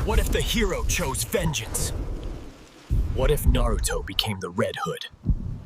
What if the hero chose vengeance? What if Naruto became the Red Hood?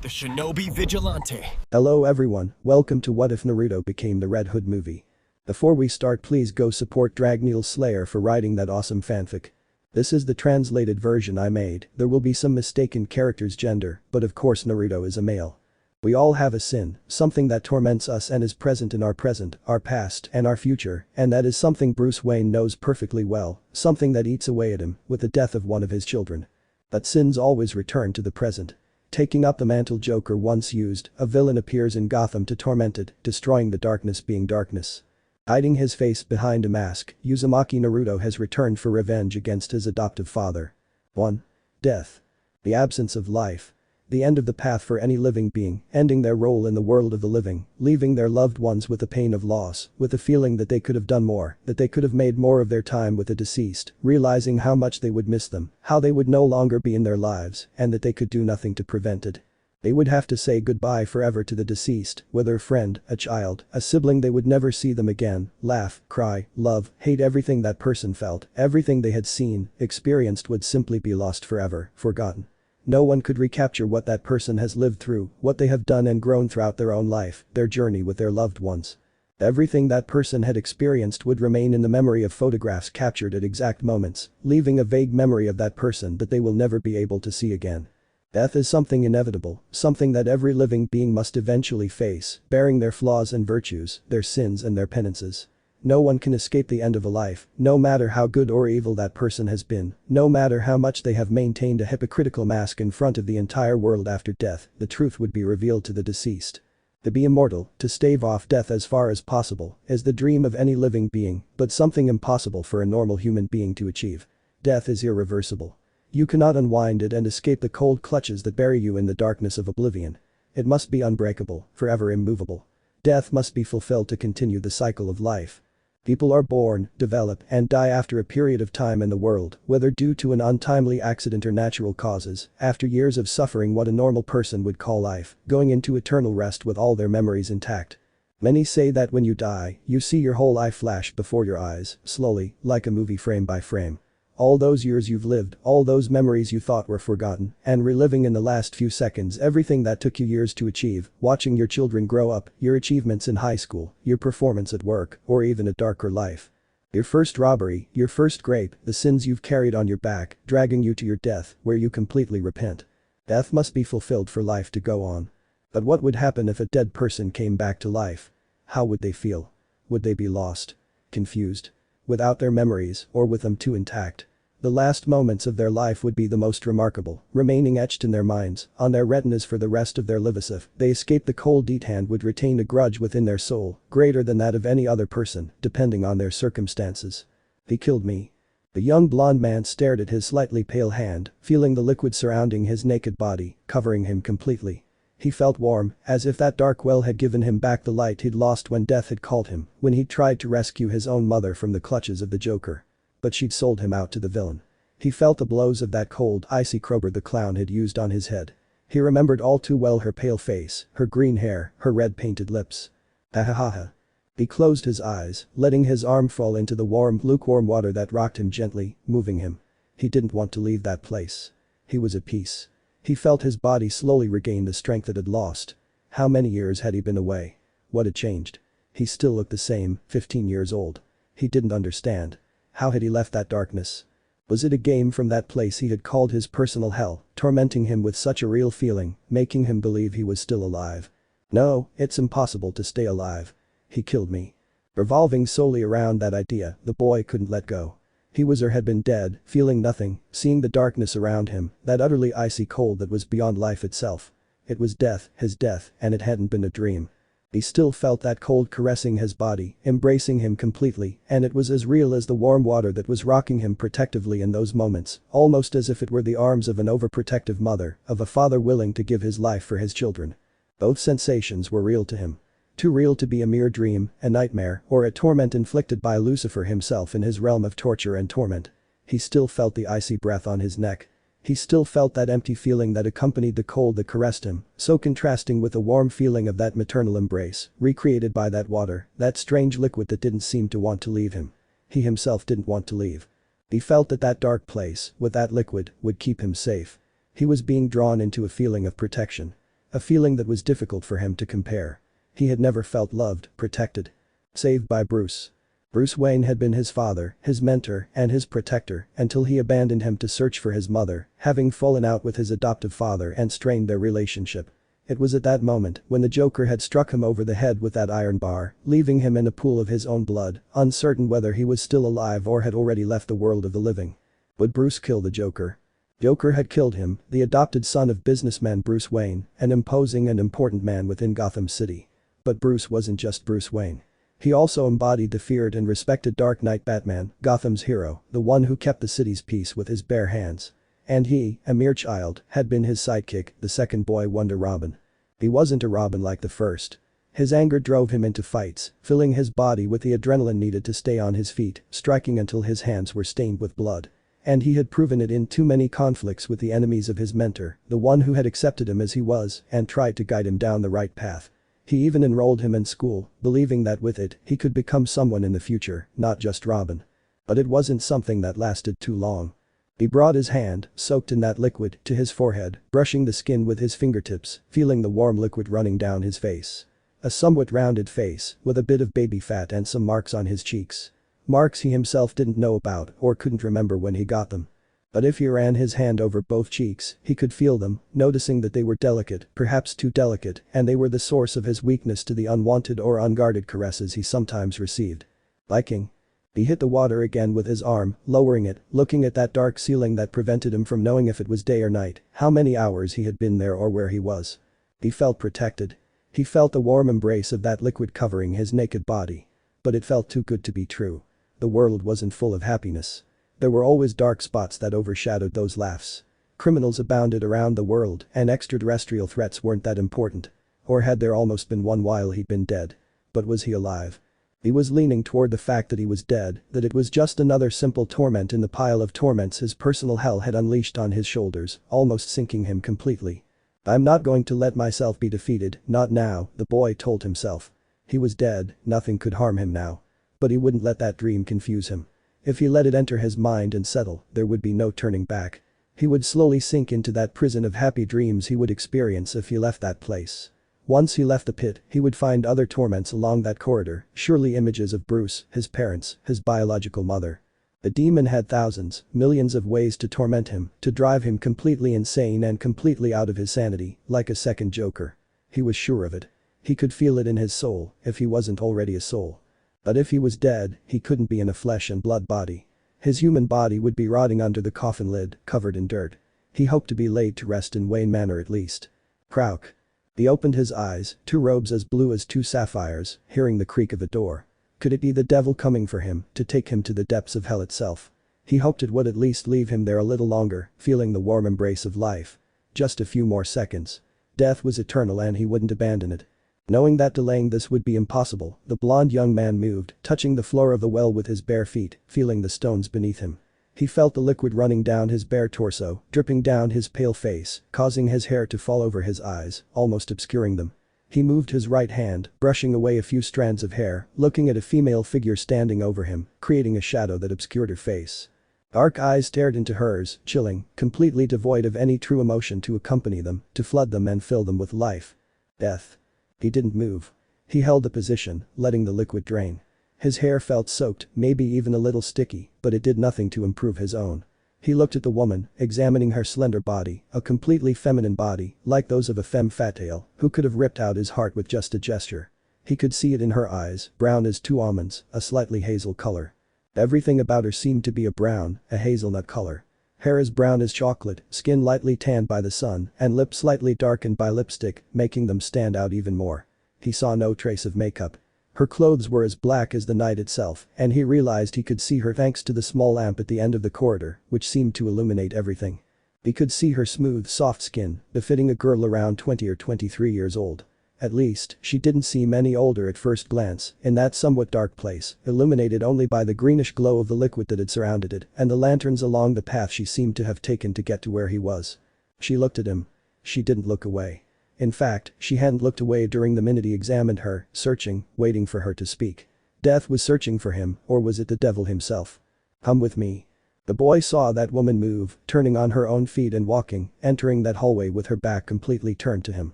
The shinobi vigilante? Hello everyone, welcome to What If Naruto Became the Red Hood movie. Before we start, please go support Dragneel Slayer for writing that awesome fanfic. This is the translated version I made. There will be some mistaken character's gender, but of course Naruto is a male. We all have a sin, something that torments us and is present in our present, our past, and our future, and that is something Bruce Wayne knows perfectly well, something that eats away at him with the death of one of his children. That sins always return to the present. Taking up the mantle Joker once used, a villain appears in Gotham to torment it, destroying the darkness being darkness. Hiding his face behind a mask, Uzumaki Naruto has returned for revenge against his adoptive father. 1. Death. The absence of life. The end of the path for any living being, ending their role in the world of the living, leaving their loved ones with the pain of loss, with the feeling that they could have done more, that they could have made more of their time with the deceased, realizing how much they would miss them, how they would no longer be in their lives, and that they could do nothing to prevent it. They would have to say goodbye forever to the deceased, whether a friend, a child, a sibling. They would never see them again, laugh, cry, love, hate. Everything that person felt, everything they had seen, experienced would simply be lost forever, forgotten. No one could recapture what that person has lived through, what they have done and grown throughout their own life, their journey with their loved ones. Everything that person had experienced would remain in the memory of photographs captured at exact moments, leaving a vague memory of that person that they will never be able to see again. Death is something inevitable, something that every living being must eventually face, bearing their flaws and virtues, their sins and their penances. No one can escape the end of a life, no matter how good or evil that person has been, no matter how much they have maintained a hypocritical mask in front of the entire world. After death, the truth would be revealed to the deceased. To be immortal, to stave off death as far as possible, is the dream of any living being, but something impossible for a normal human being to achieve. Death is irreversible. You cannot unwind it and escape the cold clutches that bury you in the darkness of oblivion. It must be unbreakable, forever immovable. Death must be fulfilled to continue the cycle of life. People are born, develop, and die after a period of time in the world, whether due to an untimely accident or natural causes, after years of suffering what a normal person would call life, going into eternal rest with all their memories intact. Many say that when you die, you see your whole life flash before your eyes, slowly, like a movie frame by frame. All those years you've lived, all those memories you thought were forgotten, and reliving in the last few seconds everything that took you years to achieve, watching your children grow up, your achievements in high school, your performance at work, or even a darker life. Your first robbery, your first grape, the sins you've carried on your back, dragging you to your death, where you completely repent. Death must be fulfilled for life to go on. But what would happen if a dead person came back to life? How would they feel? Would they be lost? Confused? Without their memories, or with them too intact? The last moments of their life would be the most remarkable, remaining etched in their minds, on their retinas for the rest of their lives. If they escaped, the cold dead hand would retain a grudge within their soul, greater than that of any other person, depending on their circumstances. He killed me. The young blonde man stared at his slightly pale hand, feeling the liquid surrounding his naked body, covering him completely. He felt warm, as if that dark well had given him back the light he'd lost when death had called him, when he tried to rescue his own mother from the clutches of the Joker. But she'd sold him out to the villain. He felt the blows of that cold, icy crowbar the clown had used on his head. He remembered all too well her pale face, her green hair, her red painted lips. Ha. He closed his eyes, letting his arm fall into the warm, lukewarm water that rocked him gently, moving him. He didn't want to leave that place. He was at peace. He felt his body slowly regain the strength it had lost. How many years had he been away? What had changed? He still looked the same, 15 years old. He didn't understand. How had he left that darkness? Was it a game from that place he had called his personal hell, tormenting him with such a real feeling, making him believe he was still alive? No, it's impossible to stay alive. He killed me. Revolving solely around that idea, the boy couldn't let go. He was or had been dead, feeling nothing, seeing the darkness around him, that utterly icy cold that was beyond life itself. It was death, his death, and it hadn't been a dream. He still felt that cold caressing his body, embracing him completely, and it was as real as the warm water that was rocking him protectively in those moments, almost as if it were the arms of an overprotective mother, of a father willing to give his life for his children. Both sensations were real to him. Too real to be a mere dream, a nightmare, or a torment inflicted by Lucifer himself in his realm of torture and torment. He still felt the icy breath on his neck. He still felt that empty feeling that accompanied the cold that caressed him, so contrasting with the warm feeling of that maternal embrace, recreated by that water, that strange liquid that didn't seem to want to leave him. He himself didn't want to leave. He felt that that dark place, with that liquid, would keep him safe. He was being drawn into a feeling of protection. A feeling that was difficult for him to compare. He had never felt loved, protected. Saved by Bruce. Bruce Wayne had been his father, his mentor, and his protector until he abandoned him to search for his mother, having fallen out with his adoptive father and strained their relationship. It was at that moment when the Joker had struck him over the head with that iron bar, leaving him in a pool of his own blood, uncertain whether he was still alive or had already left the world of the living. Would Bruce kill the Joker? Joker had killed him, the adopted son of businessman Bruce Wayne, an imposing and important man within Gotham City. But Bruce wasn't just Bruce Wayne. He also embodied the feared and respected Dark Knight Batman, Gotham's hero, the one who kept the city's peace with his bare hands. And he, a mere child, had been his sidekick, the second boy wonder Robin. He wasn't a Robin like the first. His anger drove him into fights, filling his body with the adrenaline needed to stay on his feet, striking until his hands were stained with blood. And he had proven it in too many conflicts with the enemies of his mentor, the one who had accepted him as he was and tried to guide him down the right path. He even enrolled him in school, believing that with it, he could become someone in the future, not just Robin. But it wasn't something that lasted too long. He brought his hand, soaked in that liquid, to his forehead, brushing the skin with his fingertips, feeling the warm liquid running down his face. A somewhat rounded face, with a bit of baby fat and some marks on his cheeks. Marks he himself didn't know about or couldn't remember when he got them. But if he ran his hand over both cheeks, he could feel them, noticing that they were delicate, perhaps too delicate, and they were the source of his weakness to the unwanted or unguarded caresses he sometimes received. Liking. He hit the water again with his arm, lowering it, looking at that dark ceiling that prevented him from knowing if it was day or night, how many hours he had been there or where he was. He felt protected. He felt the warm embrace of that liquid covering his naked body. But it felt too good to be true. The world wasn't full of happiness. There were always dark spots that overshadowed those laughs. Criminals abounded around the world and extraterrestrial threats weren't that important. Or had there almost been one while he'd been dead? But was he alive? He was leaning toward the fact that he was dead, that it was just another simple torment in the pile of torments his personal hell had unleashed on his shoulders, almost sinking him completely. I'm not going to let myself be defeated, not now, the boy told himself. He was dead, nothing could harm him now. But he wouldn't let that dream confuse him. If he let it enter his mind and settle, there would be no turning back. He would slowly sink into that prison of happy dreams he would experience if he left that place. Once he left the pit, he would find other torments along that corridor, surely images of Bruce, his parents, his biological mother. The demon had thousands, millions of ways to torment him, to drive him completely insane and completely out of his sanity, like a second Joker. He was sure of it. He could feel it in his soul, if he wasn't already a soul. But if he was dead, he couldn't be in a flesh and blood body. His human body would be rotting under the coffin lid, covered in dirt. He hoped to be laid to rest in Wayne Manor at least. Krauk. He opened his eyes, two robes as blue as two sapphires, hearing the creak of a door. Could it be the devil coming for him, to take him to the depths of hell itself? He hoped it would at least leave him there a little longer, feeling the warm embrace of life. Just a few more seconds. Death was eternal and he wouldn't abandon it. Knowing that delaying this would be impossible, the blond young man moved, touching the floor of the well with his bare feet, feeling the stones beneath him. He felt the liquid running down his bare torso, dripping down his pale face, causing his hair to fall over his eyes, almost obscuring them. He moved his right hand, brushing away a few strands of hair, looking at a female figure standing over him, creating a shadow that obscured her face. Dark eyes stared into hers, chilling, completely devoid of any true emotion to accompany them, to flood them and fill them with life. Death. He didn't move. He held the position, letting the liquid drain. His hair felt soaked, maybe even a little sticky, but it did nothing to improve his own. He looked at the woman, examining her slender body, a completely feminine body, like those of a femme fatale, who could have ripped out his heart with just a gesture. He could see it in her eyes, brown as two almonds, a slightly hazel color. Everything about her seemed to be a brown, a hazelnut color. Hair as brown as chocolate, skin lightly tanned by the sun, and lips slightly darkened by lipstick, making them stand out even more. He saw no trace of makeup. Her clothes were as black as the night itself, and he realized he could see her thanks to the small lamp at the end of the corridor, which seemed to illuminate everything. He could see her smooth, soft skin, befitting a girl around 20 or 23 years old. At least, she didn't seem any older at first glance, in that somewhat dark place, illuminated only by the greenish glow of the liquid that had surrounded it, and the lanterns along the path she seemed to have taken to get to where he was. She looked at him. She didn't look away. In fact, she hadn't looked away during the minute he examined her, searching, waiting for her to speak. Death was searching for him, or was it the devil himself? Come with me. The boy saw that woman move, turning on her own feet and walking, entering that hallway with her back completely turned to him.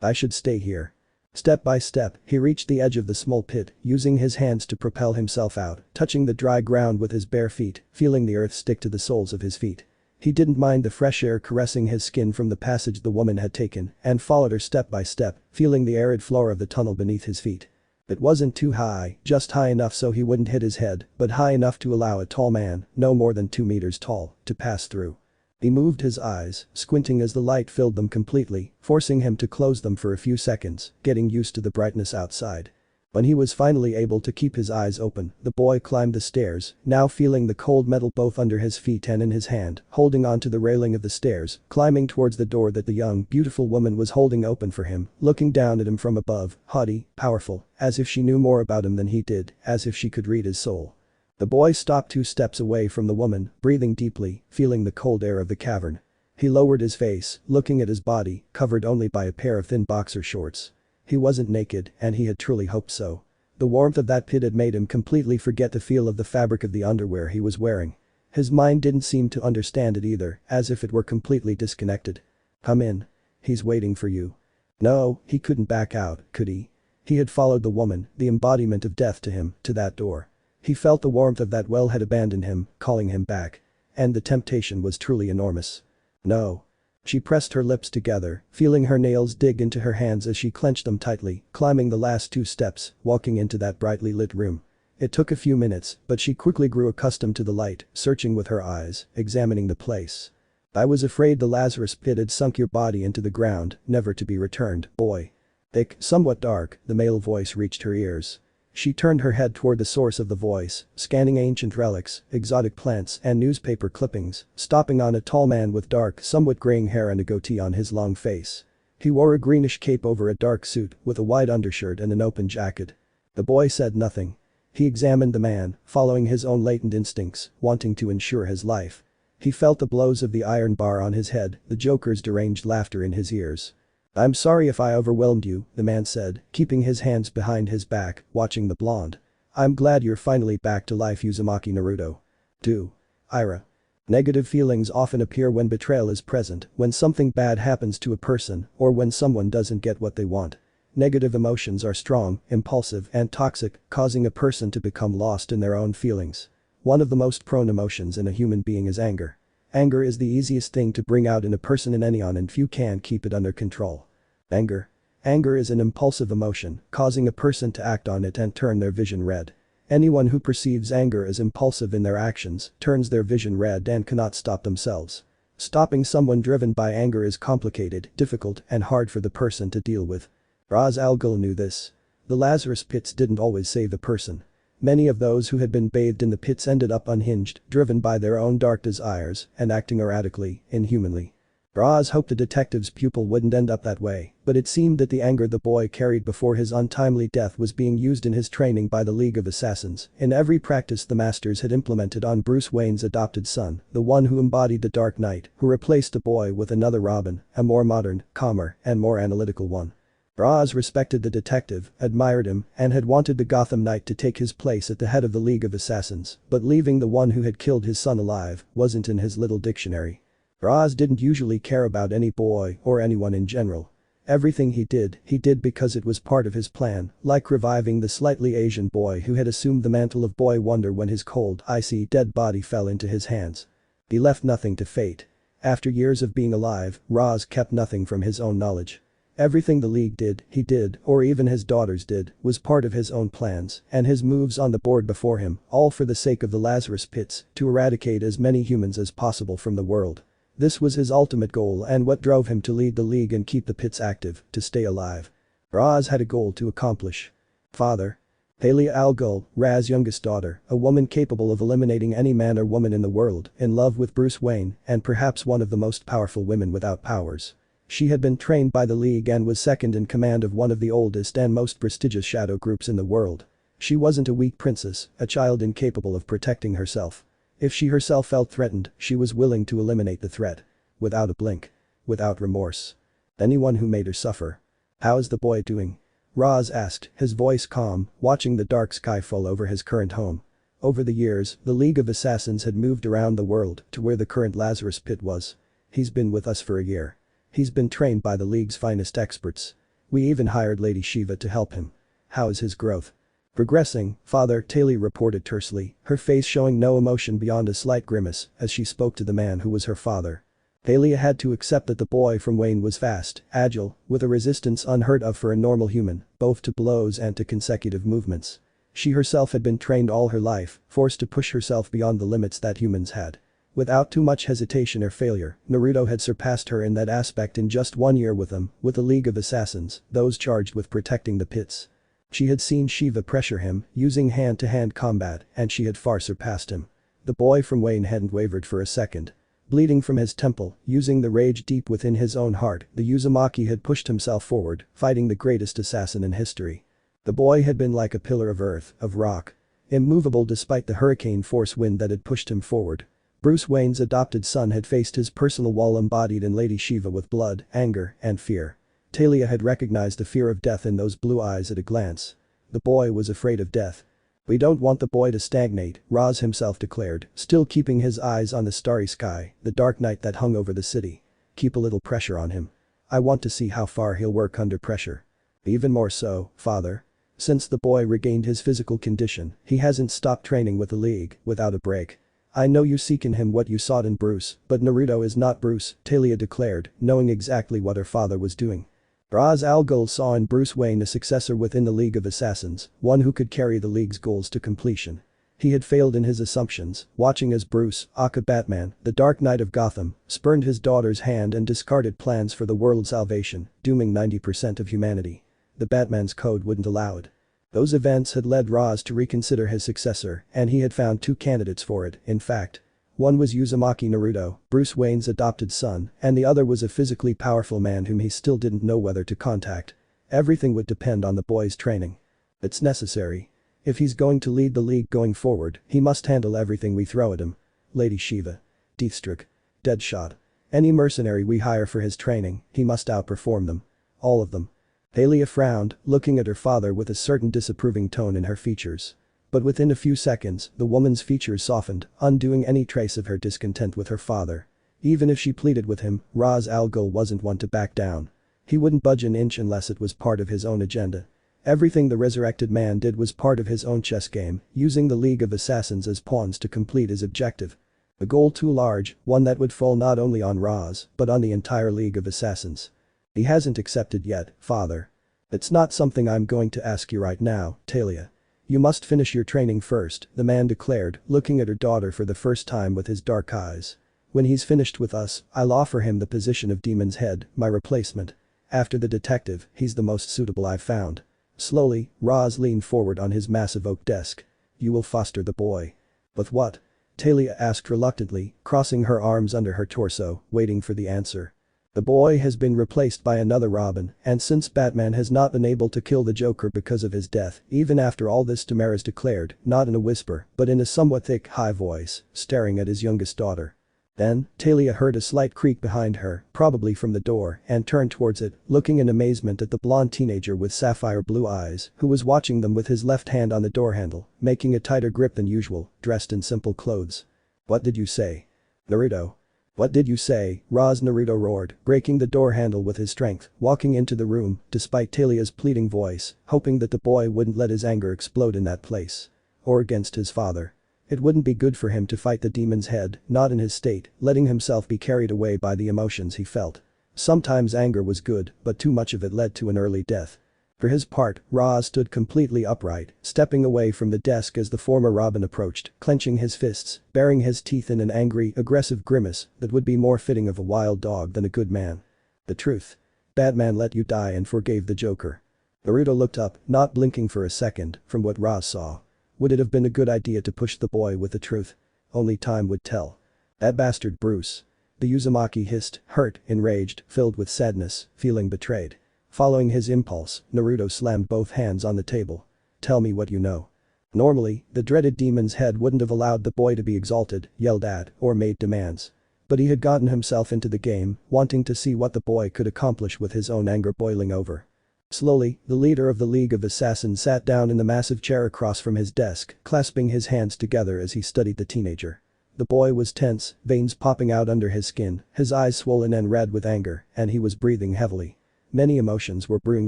I should stay here. Step by step, he reached the edge of the small pit, using his hands to propel himself out, touching the dry ground with his bare feet, feeling the earth stick to the soles of his feet. He didn't mind the fresh air caressing his skin from the passage the woman had taken, and followed her step by step, feeling the arid floor of the tunnel beneath his feet. It wasn't too high, just high enough so he wouldn't hit his head, but high enough to allow a tall man, no more than 2 meters tall, to pass through. He moved his eyes, squinting as the light filled them completely, forcing him to close them for a few seconds, getting used to the brightness outside. When he was finally able to keep his eyes open, the boy climbed the stairs, now feeling the cold metal both under his feet and in his hand, holding onto the railing of the stairs, climbing towards the door that the young, beautiful woman was holding open for him, looking down at him from above, haughty, powerful, as if she knew more about him than he did, as if she could read his soul. The boy stopped 2 steps away from the woman, breathing deeply, feeling the cold air of the cavern. He lowered his face, looking at his body, covered only by a pair of thin boxer shorts. He wasn't naked, and he had truly hoped so. The warmth of that pit had made him completely forget the feel of the fabric of the underwear he was wearing. His mind didn't seem to understand it either, as if it were completely disconnected. Come in. He's waiting for you. No, he couldn't back out, could he? He had followed the woman, the embodiment of death to him, to that door. He felt the warmth of that well had abandoned him, calling him back. And the temptation was truly enormous. No. She pressed her lips together, feeling her nails dig into her hands as she clenched them tightly, climbing the last 2 steps, walking into that brightly lit room. It took a few minutes, but she quickly grew accustomed to the light, searching with her eyes, examining the place. I was afraid the Lazarus pit had sunk your body into the ground, never to be returned, boy. Thick, somewhat dark, the male voice reached her ears. She turned her head toward the source of the voice, scanning ancient relics, exotic plants and newspaper clippings, stopping on a tall man with dark, somewhat graying hair and a goatee on his long face. He wore a greenish cape over a dark suit with a white undershirt and an open jacket. The boy said nothing. He examined the man, following his own latent instincts, wanting to ensure his life. He felt the blows of the iron bar on his head, the Joker's deranged laughter in his ears. I'm sorry if I overwhelmed you, the man said, keeping his hands behind his back, watching the blonde. I'm glad you're finally back to life, Uzumaki Naruto. 2. Ira. Negative feelings often appear when betrayal is present, when something bad happens to a person, or when someone doesn't get what they want. Negative emotions are strong, impulsive, and toxic, causing a person to become lost in their own feelings. One of the most prone emotions in a human being is anger. Anger is the easiest thing to bring out in a person in anyone and few can keep it under control. Anger. Anger is an impulsive emotion, causing a person to act on it and turn their vision red. Anyone who perceives anger as impulsive in their actions turns their vision red and cannot stop themselves. Stopping someone driven by anger is complicated, difficult, and hard for the person to deal with. Ra's al Ghul knew this. The Lazarus pits didn't always save a person. Many of those who had been bathed in the pits ended up unhinged, driven by their own dark desires, and acting erratically, inhumanly. Ra's hoped the detective's pupil wouldn't end up that way, but it seemed that the anger the boy carried before his untimely death was being used in his training by the League of Assassins, in every practice the masters had implemented on Bruce Wayne's adopted son, the one who embodied the Dark Knight, who replaced the boy with another Robin, a more modern, calmer, and more analytical one. Ra's respected the detective, admired him, and had wanted the Gotham Knight to take his place at the head of the League of Assassins, but leaving the one who had killed his son alive wasn't in his little dictionary. Ra's didn't usually care about any boy or anyone in general. Everything he did because it was part of his plan, like reviving the slightly Asian boy who had assumed the mantle of Boy Wonder when his cold, icy, dead body fell into his hands. He left nothing to fate. After years of being alive, Ra's kept nothing from his own knowledge. Everything the League did, he did, or even his daughters did, was part of his own plans, and his moves on the board before him, all for the sake of the Lazarus pits, to eradicate as many humans as possible from the world. This was his ultimate goal and what drove him to lead the League and keep the pits active, to stay alive. Ra's had a goal to accomplish. Father. Talia al Ghul, Raz's youngest daughter, a woman capable of eliminating any man or woman in the world, in love with Bruce Wayne, and perhaps one of the most powerful women without powers. She had been trained by the League and was second in command of one of the oldest and most prestigious shadow groups in the world. She wasn't a weak princess, a child incapable of protecting herself. If she herself felt threatened, she was willing to eliminate the threat. Without a blink. Without remorse. Anyone who made her suffer. How's the boy doing? Ra's asked, his voice calm, watching the dark sky fall over his current home. Over the years, the League of Assassins had moved around the world to where the current Lazarus Pit was. He's been with us for a year. He's been trained by the League's finest experts. We even hired Lady Shiva to help him. How is his growth? Progressing, Father, Talia reported tersely, her face showing no emotion beyond a slight grimace as she spoke to the man who was her father. Talia had to accept that the boy from Wayne was fast, agile, with a resistance unheard of for a normal human, both to blows and to consecutive movements. She herself had been trained all her life, forced to push herself beyond the limits that humans had. Without too much hesitation or failure, Naruto had surpassed her in that aspect in just 1 year with them, with the League of Assassins, those charged with protecting the pits. She had seen Shiva pressure him, using hand-to-hand combat, and she had far surpassed him. The boy from Wayne hadn't wavered for a second. Bleeding from his temple, using the rage deep within his own heart, the Uzumaki had pushed himself forward, fighting the greatest assassin in history. The boy had been like a pillar of earth, of rock. Immovable despite the hurricane force wind that had pushed him forward. Bruce Wayne's adopted son had faced his personal wall embodied in Lady Shiva with blood, anger, and fear. Talia had recognized the fear of death in those blue eyes at a glance. The boy was afraid of death. "We don't want the boy to stagnate," Roz himself declared, still keeping his eyes on the starry sky, the dark night that hung over the city. "Keep a little pressure on him. I want to see how far he'll work under pressure." "Even more so, Father. Since the boy regained his physical condition, he hasn't stopped training with the League, without a break. I know you seek in him what you sought in Bruce, but Naruto is not Bruce," Talia declared, knowing exactly what her father was doing. Ra's al Ghul saw in Bruce Wayne a successor within the League of Assassins, one who could carry the League's goals to completion. He had failed in his assumptions, watching as Bruce, aka Batman, the Dark Knight of Gotham, spurned his daughter's hand and discarded plans for the world's salvation, dooming 90% of humanity. The Batman's code wouldn't allow it. Those events had led Roz to reconsider his successor, and he had found 2 candidates for it, in fact. One was Uzumaki Naruto, Bruce Wayne's adopted son, and the other was a physically powerful man whom he still didn't know whether to contact. Everything would depend on the boy's training. It's necessary. If he's going to lead the League going forward, he must handle everything we throw at him. Lady Shiva. Deathstroke. Deadshot. Any mercenary we hire for his training, he must outperform them. All of them. Talia frowned, looking at her father with a certain disapproving tone in her features. But within a few seconds, the woman's features softened, undoing any trace of her discontent with her father. Even if she pleaded with him, Ra's al Ghul wasn't one to back down. He wouldn't budge an inch unless it was part of his own agenda. Everything the resurrected man did was part of his own chess game, using the League of Assassins as pawns to complete his objective. A goal too large, one that would fall not only on Raz, but on the entire League of Assassins. "He hasn't accepted yet, Father. It's not something I'm going to ask you right now, Talia. You must finish your training first," the man declared, looking at her daughter for the first time with his dark eyes. "When he's finished with us, I'll offer him the position of Demon's Head, my replacement. After the detective, he's the most suitable I've found." Slowly, Raz leaned forward on his massive oak desk. "You will foster the boy." "With what?" Talia asked reluctantly, crossing her arms under her torso, waiting for the answer. "The boy has been replaced by another Robin, and since Batman has not been able to kill the Joker because of his death, even after all this," Damaris declared, not in a whisper, but in a somewhat thick, high voice, staring at his youngest daughter. Then, Talia heard a slight creak behind her, probably from the door, and turned towards it, looking in amazement at the blonde teenager with sapphire blue eyes, who was watching them with his left hand on the door handle, making a tighter grip than usual, dressed in simple clothes. "What did you say? Naruto? What did you say?" Naruto roared, breaking the door handle with his strength, walking into the room, despite Talia's pleading voice, hoping that the boy wouldn't let his anger explode in that place. Or against his father. It wouldn't be good for him to fight the Demon's Head, not in his state, letting himself be carried away by the emotions he felt. Sometimes anger was good, but too much of it led to an early death. For his part, Raz stood completely upright, stepping away from the desk as the former Robin approached, clenching his fists, baring his teeth in an angry, aggressive grimace that would be more fitting of a wild dog than a good man. "The truth. Batman let you die and forgave the Joker." Naruto looked up, not blinking for a second, from what Raz saw. Would it have been a good idea to push the boy with the truth? Only time would tell. "That bastard Bruce." The Uzumaki hissed, hurt, enraged, filled with sadness, feeling betrayed. Following his impulse, Naruto slammed both hands on the table. "Tell me what you know." Normally, the dreaded Demon's Head wouldn't have allowed the boy to be exalted, yelled at, or made demands. But he had gotten himself into the game, wanting to see what the boy could accomplish with his own anger boiling over. Slowly, the leader of the League of Assassins sat down in the massive chair across from his desk, clasping his hands together as he studied the teenager. The boy was tense, veins popping out under his skin, his eyes swollen and red with anger, and he was breathing heavily. Many emotions were brewing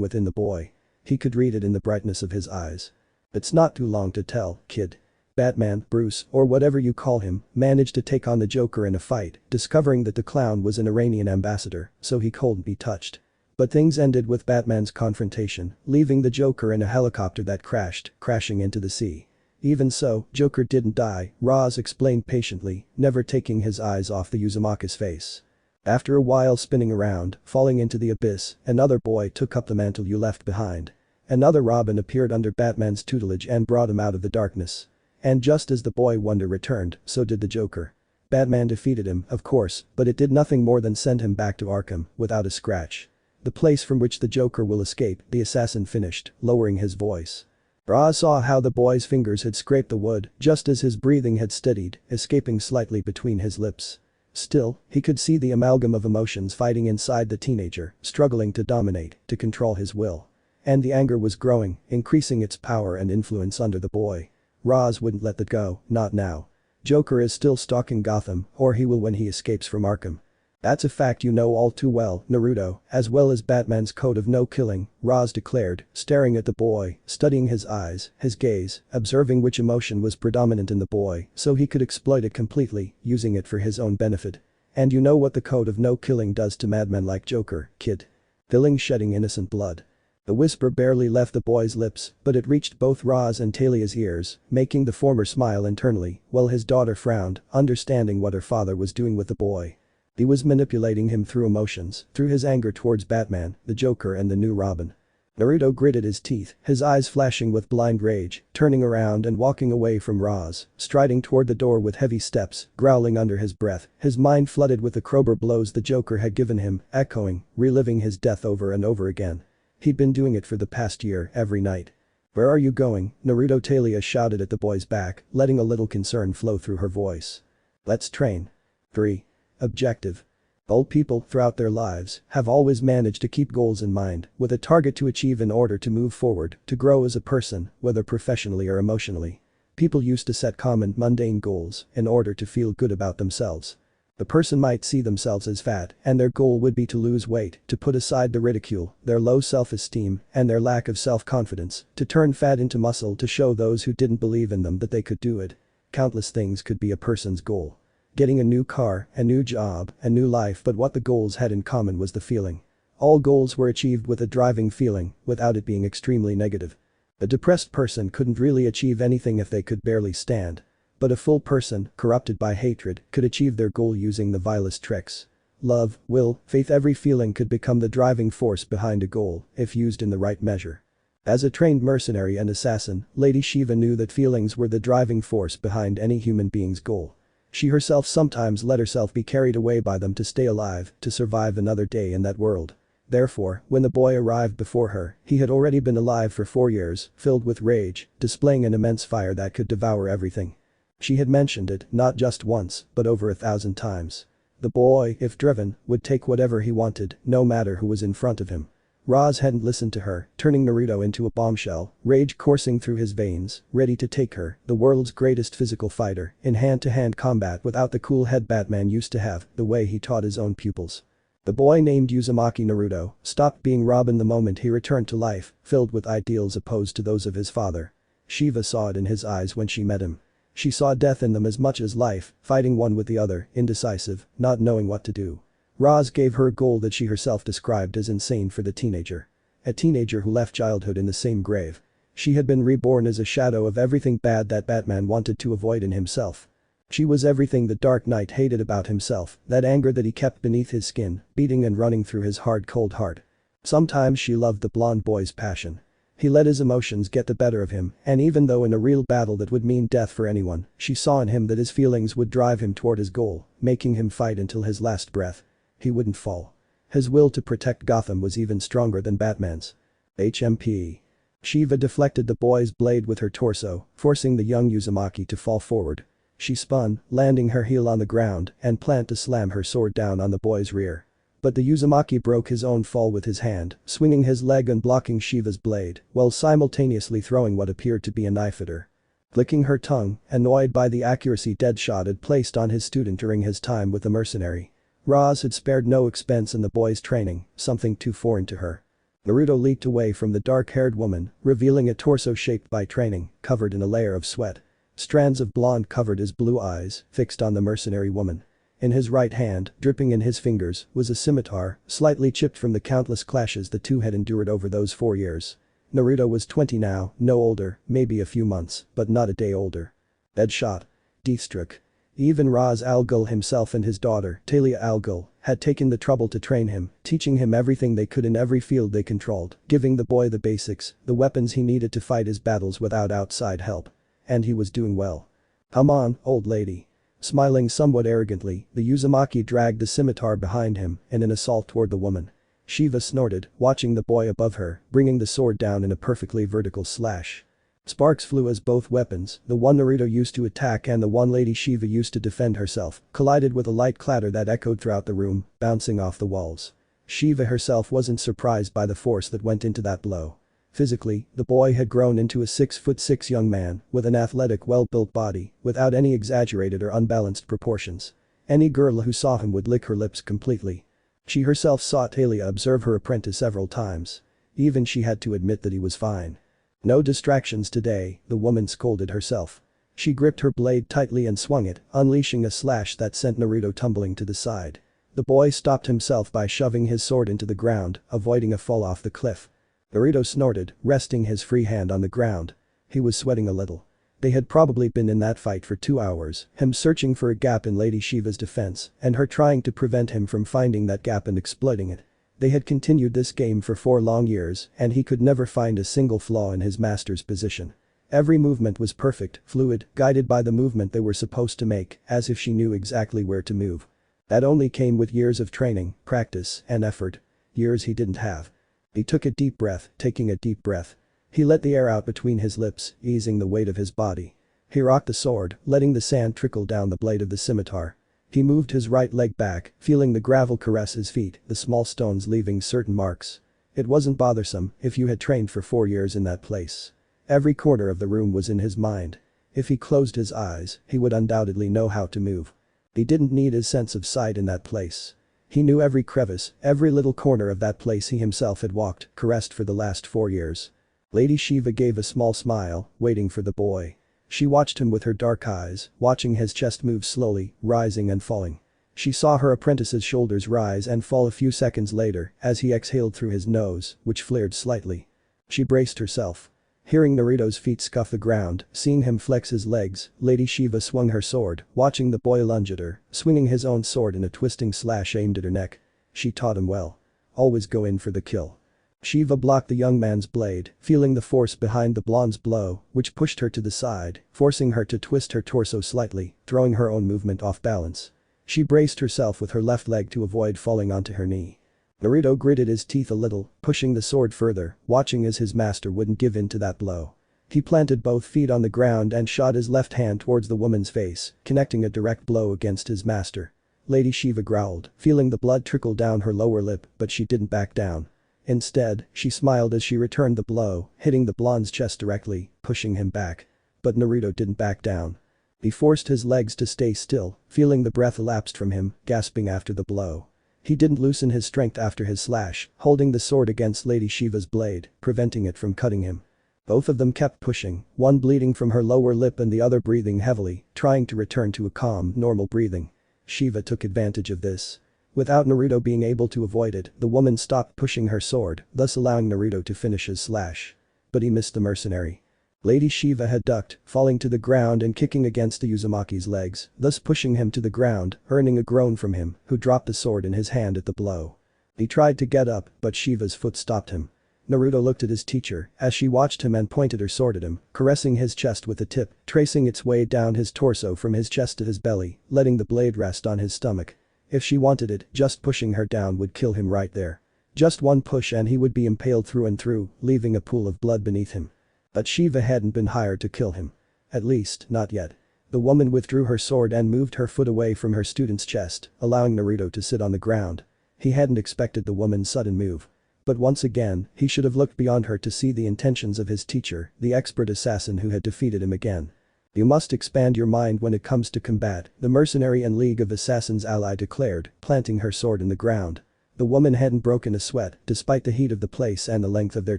within the boy. He could read it in the brightness of his eyes. It's not too long to tell, kid. Batman, Bruce, or whatever you call him, managed to take on the Joker in a fight, discovering that the clown was an Iranian ambassador, so he couldn't be touched. But things ended with Batman's confrontation, leaving the Joker in a helicopter that crashing into the sea. Even so, Joker didn't die, Roz explained patiently, never taking his eyes off the Uzumaki's face. After a while spinning around, falling into the abyss, another boy took up the mantle you left behind. Another Robin appeared under Batman's tutelage and brought him out of the darkness. And just as the boy wonder returned, so did the Joker. Batman defeated him, of course, but it did nothing more than send him back to Arkham, without a scratch. The place from which the Joker will escape, the assassin finished, lowering his voice. Ra saw how the boy's fingers had scraped the wood, just as his breathing had steadied, escaping slightly between his lips. Still, he could see the amalgam of emotions fighting inside the teenager, struggling to dominate, to control his will. And the anger was growing, increasing its power and influence under the boy. Roz wouldn't let that go, not now. Joker is still stalking Gotham, or he will when he escapes from Arkham. That's a fact you know all too well, Naruto, as well as Batman's code of no killing, Roz declared, staring at the boy, studying his eyes, his gaze, observing which emotion was predominant in the boy so he could exploit it completely, using it for his own benefit. And you know what the code of no killing does to madmen like Joker, kid. Feelings shedding innocent blood. The whisper barely left the boy's lips, but it reached both Roz and Talia's ears, making the former smile internally, while his daughter frowned, understanding what her father was doing with the boy. He was manipulating him through emotions, through his anger towards Batman, the Joker and the new Robin. Naruto gritted his teeth, his eyes flashing with blind rage, turning around and walking away from Roz, striding toward the door with heavy steps, growling under his breath, his mind flooded with the crowbar blows the Joker had given him, echoing, reliving his death over and over again. He'd been doing it for the past year, every night. "Where are you going?" Naruto Talia shouted at the boy's back, letting a little concern flow through her voice. "Let's train." 3. Objective. Old people, throughout their lives, have always managed to keep goals in mind, with a target to achieve in order to move forward, to grow as a person, whether professionally or emotionally. People used to set common, mundane goals in order to feel good about themselves. The person might see themselves as fat, and their goal would be to lose weight, to put aside the ridicule, their low self-esteem, and their lack of self-confidence, to turn fat into muscle to show those who didn't believe in them that they could do it. Countless things could be a person's goal. Getting a new car, a new job, a new life, but what the goals had in common was the feeling. All goals were achieved with a driving feeling, without it being extremely negative. A depressed person couldn't really achieve anything if they could barely stand. But a full person, corrupted by hatred, could achieve their goal using the vilest tricks. Love, will, faith, every feeling could become the driving force behind a goal, if used in the right measure. As a trained mercenary and assassin, Lady Shiva knew that feelings were the driving force behind any human being's goal. She herself sometimes let herself be carried away by them to stay alive, to survive another day in that world. Therefore, when the boy arrived before her, he had already been alive for 4 years, filled with rage, displaying an immense fire that could devour everything. She had mentioned it, not just once, but over 1,000 times. The boy, if driven, would take whatever he wanted, no matter who was in front of him. Roz hadn't listened to her, turning Naruto into a bombshell, rage coursing through his veins, ready to take her, the world's greatest physical fighter, in hand-to-hand combat without the cool head Batman used to have, the way he taught his own pupils. The boy named Uzumaki Naruto stopped being Robin the moment he returned to life, filled with ideals opposed to those of his father. Shiva saw it in his eyes when she met him. She saw death in them as much as life, fighting one with the other, indecisive, not knowing what to do. Roz gave her a goal that she herself described as insane for the teenager. A teenager who left childhood in the same grave. She had been reborn as a shadow of everything bad that Batman wanted to avoid in himself. She was everything the Dark Knight hated about himself, that anger that he kept beneath his skin, beating and running through his hard cold heart. Sometimes she loved the blonde boy's passion. He let his emotions get the better of him, and even though in a real battle that would mean death for anyone, she saw in him that his feelings would drive him toward his goal, making him fight until his last breath. He wouldn't fall. His will to protect Gotham was even stronger than Batman's. HMP. Shiva deflected the boy's blade with her torso, forcing the young Uzumaki to fall forward. She spun, landing her heel on the ground, and planned to slam her sword down on the boy's rear. But the Uzumaki broke his own fall with his hand, swinging his leg and blocking Shiva's blade, while simultaneously throwing what appeared to be a knife at her. Licking her tongue, annoyed by the accuracy Deadshot had placed on his student during his time with the mercenary. Roz had spared no expense in the boy's training, something too foreign to her. Naruto leaped away from the dark-haired woman, revealing a torso shaped by training, covered in a layer of sweat. Strands of blonde covered his blue eyes, fixed on the mercenary woman. In his right hand, dripping in his fingers, was a scimitar, slightly chipped from the countless clashes the two had endured over those 4 years. Naruto was 20 now, no older, maybe a few months, but not a day older. Deadshot. Deathstroke. Even Raz Al Ghul himself and his daughter, Talia Al Ghul, had taken the trouble to train him, teaching him everything they could in every field they controlled, giving the boy the basics, the weapons he needed to fight his battles without outside help. And he was doing well. "Come on, old lady." Smiling somewhat arrogantly, the Uzumaki dragged the scimitar behind him in an assault toward the woman. Shiva snorted, watching the boy above her, bringing the sword down in a perfectly vertical slash. Sparks flew as both weapons, the one Naruto used to attack and the one Lady Shiva used to defend herself, collided with a light clatter that echoed throughout the room, bouncing off the walls. Shiva herself wasn't surprised by the force that went into that blow. Physically, the boy had grown into a 6'6" young man with an athletic well-built body without any exaggerated or unbalanced proportions. Any girl who saw him would lick her lips completely. She herself saw Talia observe her apprentice several times. Even she had to admit that he was fine. "No distractions today," the woman scolded herself. She gripped her blade tightly and swung it, unleashing a slash that sent Naruto tumbling to the side. The boy stopped himself by shoving his sword into the ground, avoiding a fall off the cliff. Naruto snorted, resting his free hand on the ground. He was sweating a little. They had probably been in that fight for 2 hours, him searching for a gap in Lady Shiva's defense, and her trying to prevent him from finding that gap and exploiting it. They had continued this game for 4 long years, and he could never find a single flaw in his master's position. Every movement was perfect, fluid, guided by the movement they were supposed to make, as if she knew exactly where to move. That only came with years of training, practice, and effort. Years he didn't have. He took a deep breath, taking a deep breath. He let the air out between his lips, easing the weight of his body. He rocked the sword, letting the sand trickle down the blade of the scimitar. He moved his right leg back, feeling the gravel caress his feet, the small stones leaving certain marks. It wasn't bothersome if you had trained for 4 years in that place. Every corner of the room was in his mind. If he closed his eyes, he would undoubtedly know how to move. He didn't need his sense of sight in that place. He knew every crevice, every little corner of that place he himself had walked, caressed for the last 4 years. Lady Shiva gave a small smile, waiting for the boy. She watched him with her dark eyes, watching his chest move slowly, rising and falling. She saw her apprentice's shoulders rise and fall a few seconds later as he exhaled through his nose, which flared slightly. She braced herself. Hearing Naruto's feet scuff the ground, seeing him flex his legs, Lady Shiva swung her sword, watching the boy lunge at her, swinging his own sword in a twisting slash aimed at her neck. She taught him well. Always go in for the kill. Shiva blocked the young man's blade, feeling the force behind the blonde's blow, which pushed her to the side, forcing her to twist her torso slightly, throwing her own movement off balance. She braced herself with her left leg to avoid falling onto her knee. Naruto gritted his teeth a little, pushing the sword further, watching as his master wouldn't give in to that blow. He planted both feet on the ground and shot his left hand towards the woman's face, connecting a direct blow against his master. Lady Shiva growled, feeling the blood trickle down her lower lip, but she didn't back down. Instead, she smiled as she returned the blow, hitting the blonde's chest directly, pushing him back. But Naruto didn't back down. He forced his legs to stay still, feeling the breath elapsed from him, gasping after the blow. He didn't loosen his strength after his slash, holding the sword against Lady Shiva's blade, preventing it from cutting him. Both of them kept pushing, one bleeding from her lower lip and the other breathing heavily, trying to return to a calm, normal breathing. Shiva took advantage of this. Without Naruto being able to avoid it, the woman stopped pushing her sword, thus allowing Naruto to finish his slash. But he missed the mercenary. Lady Shiva had ducked, falling to the ground and kicking against the Uzumaki's legs, thus pushing him to the ground, earning a groan from him, who dropped the sword in his hand at the blow. He tried to get up, but Shiva's foot stopped him. Naruto looked at his teacher as she watched him and pointed her sword at him, caressing his chest with the tip, tracing its way down his torso from his chest to his belly, letting the blade rest on his stomach. If she wanted it, just pushing her down would kill him right there. Just one push and he would be impaled through and through, leaving a pool of blood beneath him. But Shiva hadn't been hired to kill him. At least, not yet. The woman withdrew her sword and moved her foot away from her student's chest, allowing Naruto to sit on the ground. He hadn't expected the woman's sudden move. But once again, he should have looked beyond her to see the intentions of his teacher, the expert assassin who had defeated him again. You must expand your mind when it comes to combat, the mercenary and League of Assassins ally declared, planting her sword in the ground. The woman hadn't broken a sweat, despite the heat of the place and the length of their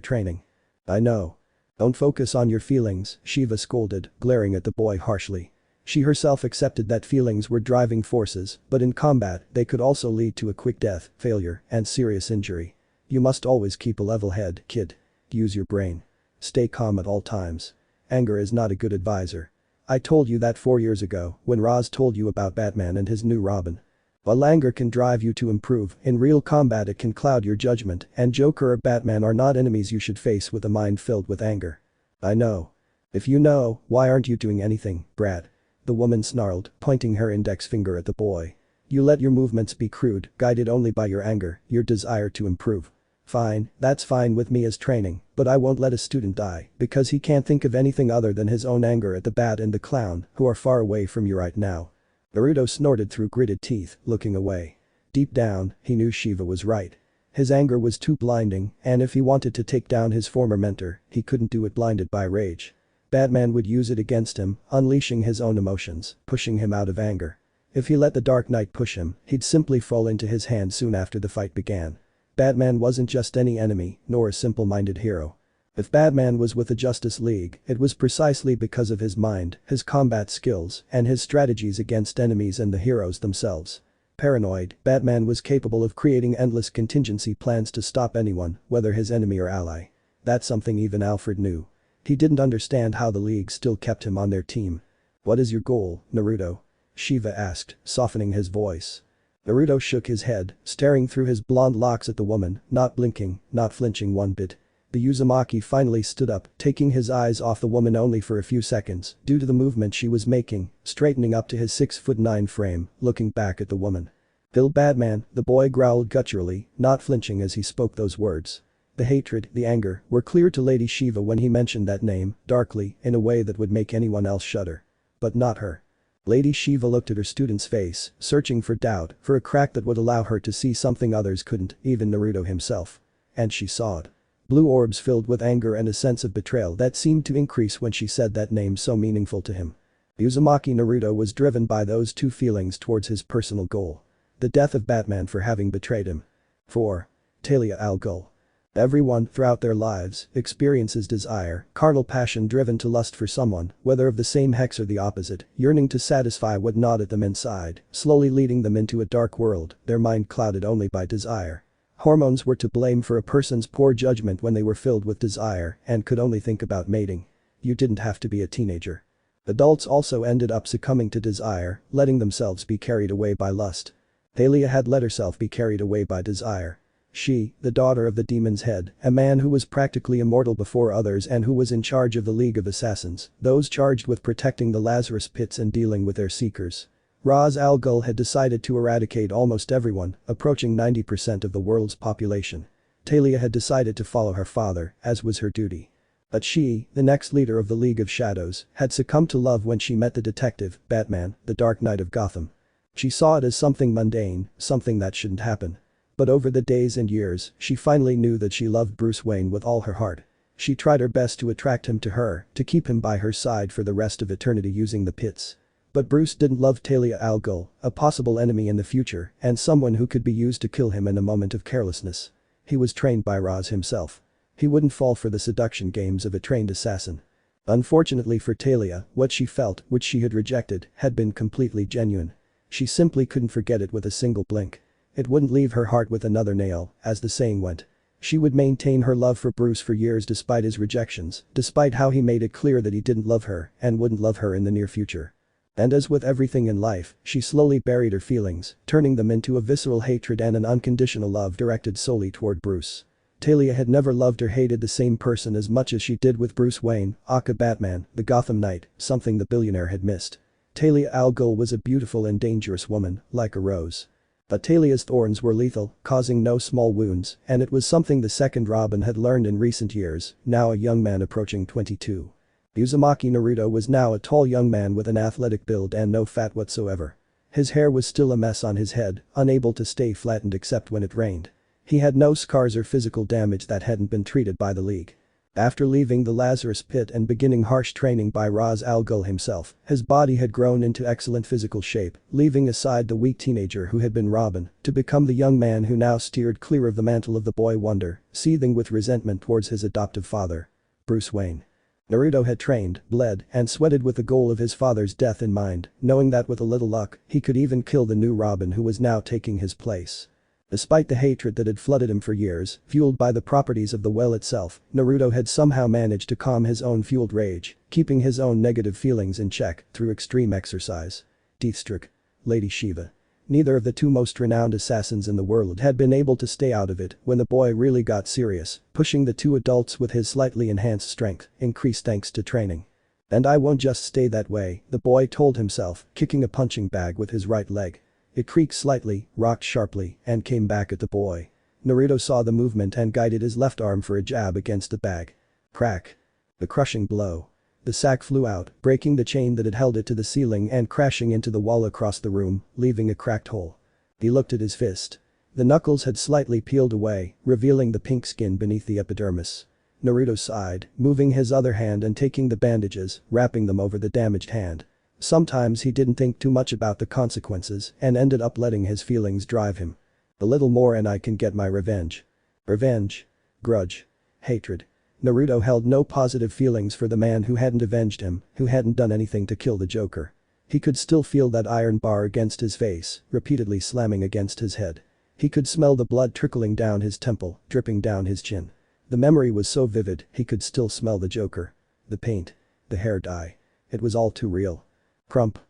training. I know. Don't focus on your feelings, Shiva scolded, glaring at the boy harshly. She herself accepted that feelings were driving forces, but in combat, they could also lead to a quick death, failure, and serious injury. You must always keep a level head, kid. Use your brain. Stay calm at all times. Anger is not a good advisor. I told you that 4 years ago, when Roz told you about Batman and his new Robin. While anger can drive you to improve, in real combat it can cloud your judgment, and Joker or Batman are not enemies you should face with a mind filled with anger. I know. If you know, why aren't you doing anything, Brad? The woman snarled, pointing her index finger at the boy. You let your movements be crude, guided only by your anger, your desire to improve. Fine, that's fine with me as training, but I won't let a student die because he can't think of anything other than his own anger at the bat and the clown, who are far away from you right now. Naruto snorted through gritted teeth, looking away. Deep down, he knew Shiva was right. His anger was too blinding, and if he wanted to take down his former mentor, he couldn't do it blinded by rage. Batman would use it against him, unleashing his own emotions, pushing him out of anger. If he let the Dark Knight push him, he'd simply fall into his hands soon after the fight began. Batman wasn't just any enemy, nor a simple-minded hero. If Batman was with the Justice League, it was precisely because of his mind, his combat skills, and his strategies against enemies and the heroes themselves. Paranoid, Batman was capable of creating endless contingency plans to stop anyone, whether his enemy or ally. That's something even Alfred knew. He didn't understand how the League still kept him on their team. What is your goal, Naruto? Shiva asked, softening his voice. Naruto shook his head, staring through his blonde locks at the woman, not blinking, not flinching one bit. The Uzumaki finally stood up, taking his eyes off the woman only for a few seconds, due to the movement she was making, straightening up to his 6'9" frame, looking back at the woman. "Bill Batman," the boy growled gutturally, not flinching as he spoke those words. The hatred, the anger, were clear to Lady Shiva when he mentioned that name, darkly, in a way that would make anyone else shudder. But not her. Lady Shiva looked at her student's face, searching for doubt, for a crack that would allow her to see something others couldn't, even Naruto himself. And she saw it. Blue orbs filled with anger and a sense of betrayal that seemed to increase when she said that name so meaningful to him. Uzumaki Naruto was driven by those two feelings towards his personal goal. The death of Batman for having betrayed him. 4. Talia al Ghul. Everyone, throughout their lives, experiences desire, carnal passion driven to lust for someone, whether of the same sex or the opposite, yearning to satisfy what gnawed at them inside, slowly leading them into a dark world, their mind clouded only by desire. Hormones were to blame for a person's poor judgment when they were filled with desire and could only think about mating. You didn't have to be a teenager. Adults also ended up succumbing to desire, letting themselves be carried away by lust. Talia had let herself be carried away by desire. She, the daughter of the Demon's Head, a man who was practically immortal before others and who was in charge of the League of Assassins, those charged with protecting the Lazarus Pits and dealing with their seekers. Ra's al Ghul had decided to eradicate almost everyone, approaching 90% of the world's population. Talia had decided to follow her father, as was her duty. But she, the next leader of the League of Shadows, had succumbed to love when she met the detective, Batman, the Dark Knight of Gotham. She saw it as something mundane, something that shouldn't happen. But over the days and years, she finally knew that she loved Bruce Wayne with all her heart. She tried her best to attract him to her, to keep him by her side for the rest of eternity using the pits. But Bruce didn't love Talia al Ghul, a possible enemy in the future and someone who could be used to kill him in a moment of carelessness. He was trained by Ra's himself. He wouldn't fall for the seduction games of a trained assassin. Unfortunately for Talia, what she felt, which she had rejected, had been completely genuine. She simply couldn't forget it with a single blink. It wouldn't leave her heart with another nail, as the saying went. She would maintain her love for Bruce for years despite his rejections, despite how he made it clear that he didn't love her and wouldn't love her in the near future. And as with everything in life, she slowly buried her feelings, turning them into a visceral hatred and an unconditional love directed solely toward Bruce. Talia had never loved or hated the same person as much as she did with Bruce Wayne, aka Batman, the Gotham Knight, something the billionaire had missed. Talia al Ghul was a beautiful and dangerous woman, like a rose. But Talia's thorns were lethal, causing no small wounds, and it was something the second Robin had learned in recent years, now a young man approaching 22. Uzumaki Naruto was now a tall young man with an athletic build and no fat whatsoever. His hair was still a mess on his head, unable to stay flattened except when it rained. He had no scars or physical damage that hadn't been treated by the League. After leaving the Lazarus Pit and beginning harsh training by Ra's al Ghul himself, his body had grown into excellent physical shape, leaving aside the weak teenager who had been Robin, to become the young man who now steered clear of the mantle of the boy wonder, seething with resentment towards his adoptive father. Bruce Wayne. Naruto had trained, bled, and sweated with the goal of his father's death in mind, knowing that with a little luck, he could even kill the new Robin who was now taking his place. Despite the hatred that had flooded him for years, fueled by the properties of the well itself, Naruto had somehow managed to calm his own fueled rage, keeping his own negative feelings in check through extreme exercise. Deathstroke. Lady Shiva. Neither of the two most renowned assassins in the world had been able to stay out of it when the boy really got serious, pushing the two adults with his slightly enhanced strength, increased thanks to training. And I won't just stay that way, the boy told himself, kicking a punching bag with his right leg. It creaked slightly, rocked sharply, and came back at the boy. Naruto saw the movement and guided his left arm for a jab against the bag. Crack. The crushing blow. The sack flew out, breaking the chain that had held it to the ceiling and crashing into the wall across the room, leaving a cracked hole. He looked at his fist. The knuckles had slightly peeled away, revealing the pink skin beneath the epidermis. Naruto sighed, moving his other hand and taking the bandages, wrapping them over the damaged hand. Sometimes he didn't think too much about the consequences and ended up letting his feelings drive him. A little more and I can get my revenge. Revenge. Grudge. Hatred. Naruto held no positive feelings for the man who hadn't avenged him, who hadn't done anything to kill the Joker. He could still feel that iron bar against his face, repeatedly slamming against his head. He could smell the blood trickling down his temple, dripping down his chin. The memory was so vivid, he could still smell the Joker. The paint. The hair dye. It was all too real. Crump.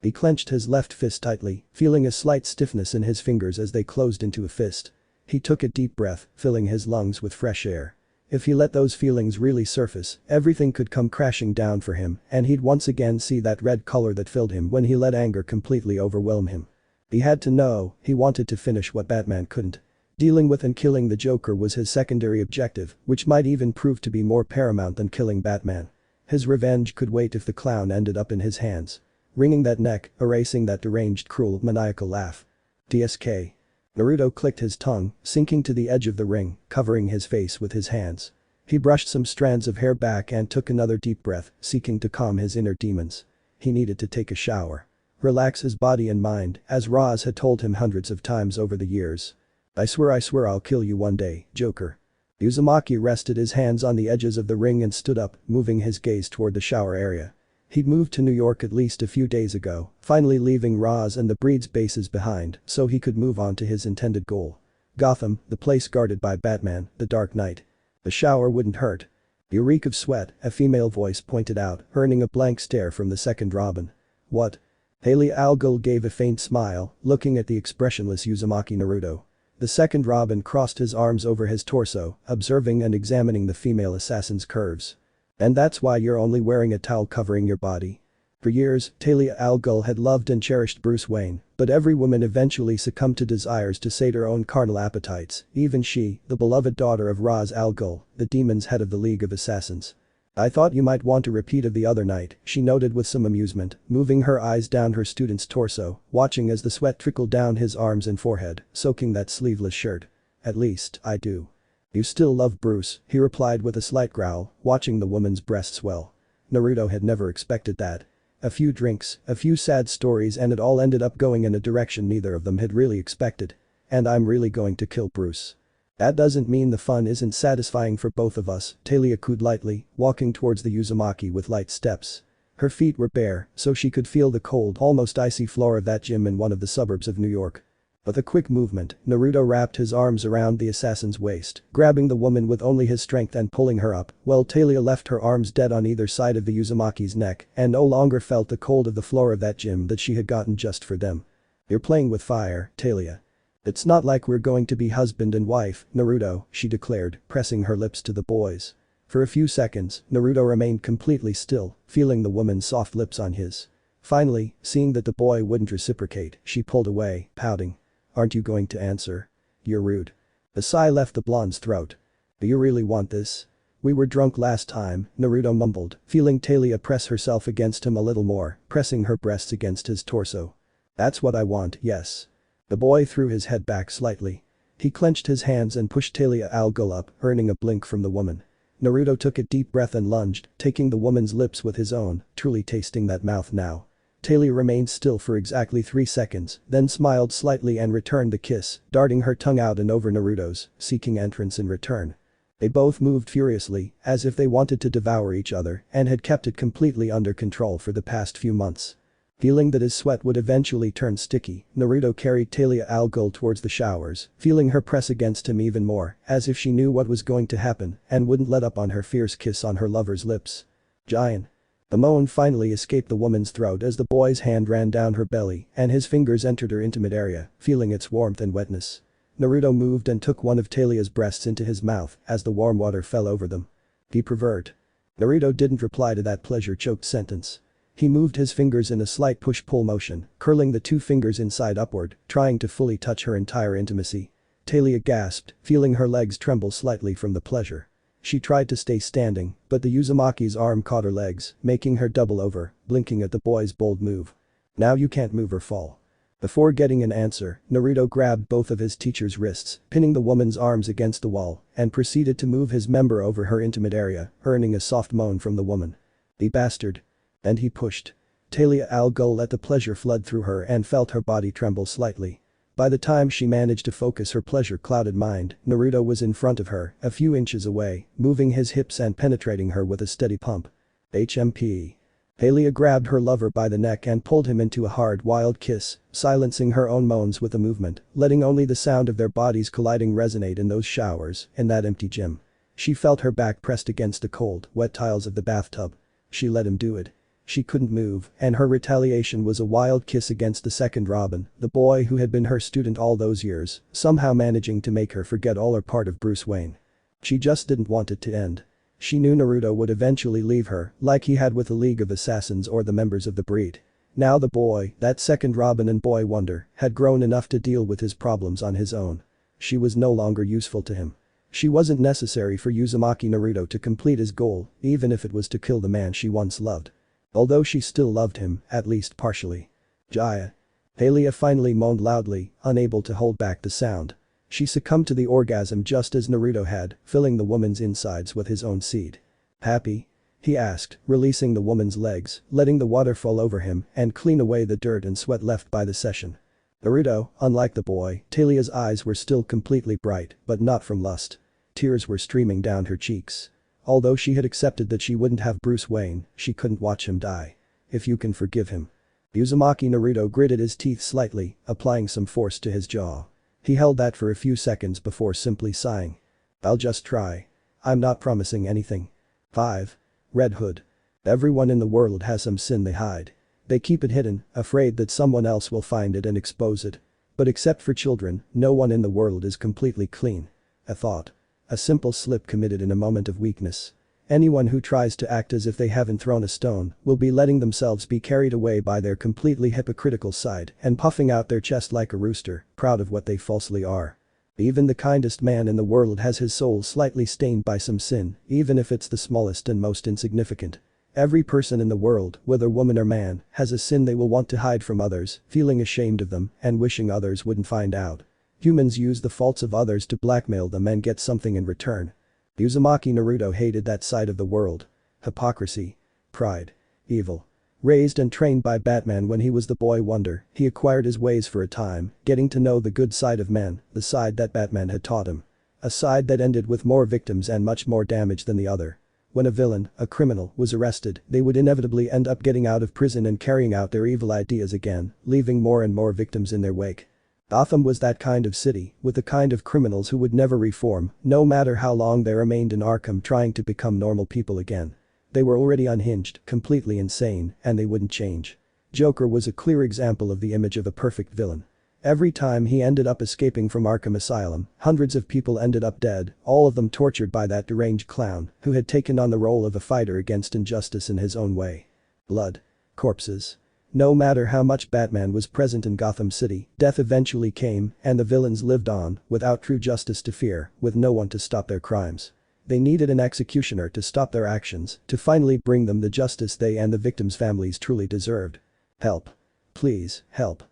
He clenched his left fist tightly, feeling a slight stiffness in his fingers as they closed into a fist. He took a deep breath, filling his lungs with fresh air. If he let those feelings really surface, everything could come crashing down for him and he'd once again see that red color that filled him when he let anger completely overwhelm him. He had to know, he wanted to finish what Batman couldn't. Dealing with and killing the Joker was his secondary objective, which might even prove to be more paramount than killing Batman. His revenge could wait if the clown ended up in his hands. Wringing that neck, erasing that deranged cruel maniacal laugh. DSK. Naruto clicked his tongue, sinking to the edge of the ring, covering his face with his hands. He brushed some strands of hair back and took another deep breath, seeking to calm his inner demons. He needed to take a shower. Relax his body and mind, as Roz had told him hundreds of times over the years. I swear I'll kill you one day, Joker. Uzumaki rested his hands on the edges of the ring and stood up, moving his gaze toward the shower area. He'd moved to New York at least a few days ago, finally leaving Roz and the Breed's bases behind so he could move on to his intended goal. Gotham, the place guarded by Batman, the Dark Knight. The shower wouldn't hurt. You reek of sweat, a female voice pointed out, earning a blank stare from the second Robin. What? Haley Al Ghul gave a faint smile, looking at the expressionless Uzumaki Naruto. The second Robin crossed his arms over his torso, observing and examining the female assassin's curves. And that's why you're only wearing a towel covering your body. For years, Talia al Ghul had loved and cherished Bruce Wayne, but every woman eventually succumbed to desires to sate her own carnal appetites, even she, the beloved daughter of Ra's al Ghul, the demon's head of the League of Assassins. I thought you might want a repeat of the other night, she noted with some amusement, moving her eyes down her student's torso, watching as the sweat trickled down his arms and forehead, soaking that sleeveless shirt. At least, I do. You still love Bruce, he replied with a slight growl, watching the woman's breast swell. Naruto had never expected that. A few drinks, a few sad stories and it all ended up going in a direction neither of them had really expected. And I'm really going to kill Bruce. That doesn't mean the fun isn't satisfying for both of us, Talia cooed lightly, walking towards the Uzumaki with light steps. Her feet were bare, so she could feel the cold, almost icy floor of that gym in one of the suburbs of New York. With a quick movement, Naruto wrapped his arms around the assassin's waist, grabbing the woman with only his strength and pulling her up, while Talia left her arms dead on either side of the Uzumaki's neck and no longer felt the cold of the floor of that gym that she had gotten just for them. You're playing with fire, Talia. It's not like we're going to be husband and wife, Naruto, she declared, pressing her lips to the boy's. For a few seconds, Naruto remained completely still, feeling the woman's soft lips on his. Finally, seeing that the boy wouldn't reciprocate, she pulled away, pouting. Aren't you going to answer? You're rude. A sigh left the blonde's throat. Do you really want this? We were drunk last time, Naruto mumbled, feeling Talia press herself against him a little more, pressing her breasts against his torso. That's what I want, yes. The boy threw his head back slightly. He clenched his hands and pushed Talia al Ghul up, earning a blink from the woman. Naruto took a deep breath and lunged, taking the woman's lips with his own, truly tasting that mouth now. Talia remained still for exactly 3 seconds, then smiled slightly and returned the kiss, darting her tongue out and over Naruto's, seeking entrance in return. They both moved furiously, as if they wanted to devour each other and had kept it completely under control for the past few months. Feeling that his sweat would eventually turn sticky, Naruto carried Talia al Ghul towards the showers, feeling her press against him even more, as if she knew what was going to happen and wouldn't let up on her fierce kiss on her lover's lips. Giant. The moan finally escaped the woman's throat as the boy's hand ran down her belly and his fingers entered her intimate area, feeling its warmth and wetness. Naruto moved and took one of Talia's breasts into his mouth as the warm water fell over them. "The pervert." Naruto didn't reply to that pleasure-choked sentence. He moved his fingers in a slight push-pull motion, curling the 2 fingers inside upward, trying to fully touch her entire intimacy. Talia gasped, feeling her legs tremble slightly from the pleasure. She tried to stay standing, but the Uzumaki's arm caught her legs, making her double over, blinking at the boy's bold move. "Now you can't move or fall." Before getting an answer, Naruto grabbed both of his teacher's wrists, pinning the woman's arms against the wall, and proceeded to move his member over her intimate area, earning a soft moan from the woman. "The bastard." And he pushed. Talia al Ghul let the pleasure flood through her and felt her body tremble slightly. By the time she managed to focus her pleasure-clouded mind, Naruto was in front of her, a few inches away, moving his hips and penetrating her with a steady pump. HMP. Talia grabbed her lover by the neck and pulled him into a hard, wild kiss, silencing her own moans with a movement, letting only the sound of their bodies colliding resonate in those showers, in that empty gym. She felt her back pressed against the cold, wet tiles of the bathtub. She let him do it. She couldn't move, and her retaliation was a wild kiss against the second Robin, the boy who had been her student all those years, somehow managing to make her forget all her part of Bruce Wayne. She just didn't want it to end. She knew Naruto would eventually leave her, like he had with the League of Assassins or the members of the breed. Now the boy, that second Robin and Boy Wonder, had grown enough to deal with his problems on his own. She was no longer useful to him. She wasn't necessary for Uzumaki Naruto to complete his goal, even if it was to kill the man she once loved. Although she still loved him, at least partially. "Jaya." Talia finally moaned loudly, unable to hold back the sound. She succumbed to the orgasm just as Naruto had, filling the woman's insides with his own seed. "Happy?" he asked, releasing the woman's legs, letting the water fall over him and clean away the dirt and sweat left by the session. Naruto, unlike the boy, Talia's eyes were still completely bright, but not from lust. Tears were streaming down her cheeks. Although she had accepted that she wouldn't have Bruce Wayne, she couldn't watch him die. "If you can forgive him." Uzumaki Naruto gritted his teeth slightly, applying some force to his jaw. He held that for a few seconds before simply sighing. "I'll just try. I'm not promising anything." 5. Red Hood. Everyone in the world has some sin they hide. They keep it hidden, afraid that someone else will find it and expose it. But except for children, no one in the world is completely clean. A thought. A simple slip committed in a moment of weakness. Anyone who tries to act as if they haven't thrown a stone will be letting themselves be carried away by their completely hypocritical side and puffing out their chest like a rooster, proud of what they falsely are. Even the kindest man in the world has his soul slightly stained by some sin, even if it's the smallest and most insignificant. Every person in the world, whether woman or man, has a sin they will want to hide from others, feeling ashamed of them and wishing others wouldn't find out. Humans use the faults of others to blackmail them and get something in return. Uzumaki Naruto hated that side of the world. Hypocrisy. Pride. Evil. Raised and trained by Batman when he was the boy wonder, he acquired his ways for a time, getting to know the good side of men, the side that Batman had taught him. A side that ended with more victims and much more damage than the other. When a villain, a criminal, was arrested, they would inevitably end up getting out of prison and carrying out their evil ideas again, leaving more and more victims in their wake. Gotham was that kind of city, with the kind of criminals who would never reform, no matter how long they remained in Arkham trying to become normal people again. They were already unhinged, completely insane, and they wouldn't change. Joker was a clear example of the image of a perfect villain. Every time he ended up escaping from Arkham Asylum, hundreds of people ended up dead, all of them tortured by that deranged clown who had taken on the role of a fighter against injustice in his own way. Blood. Corpses. No matter how much Batman was present in Gotham City, death eventually came and the villains lived on, without true justice to fear, with no one to stop their crimes. They needed an executioner to stop their actions, to finally bring them the justice they and the victims' families truly deserved. Help. Please, help.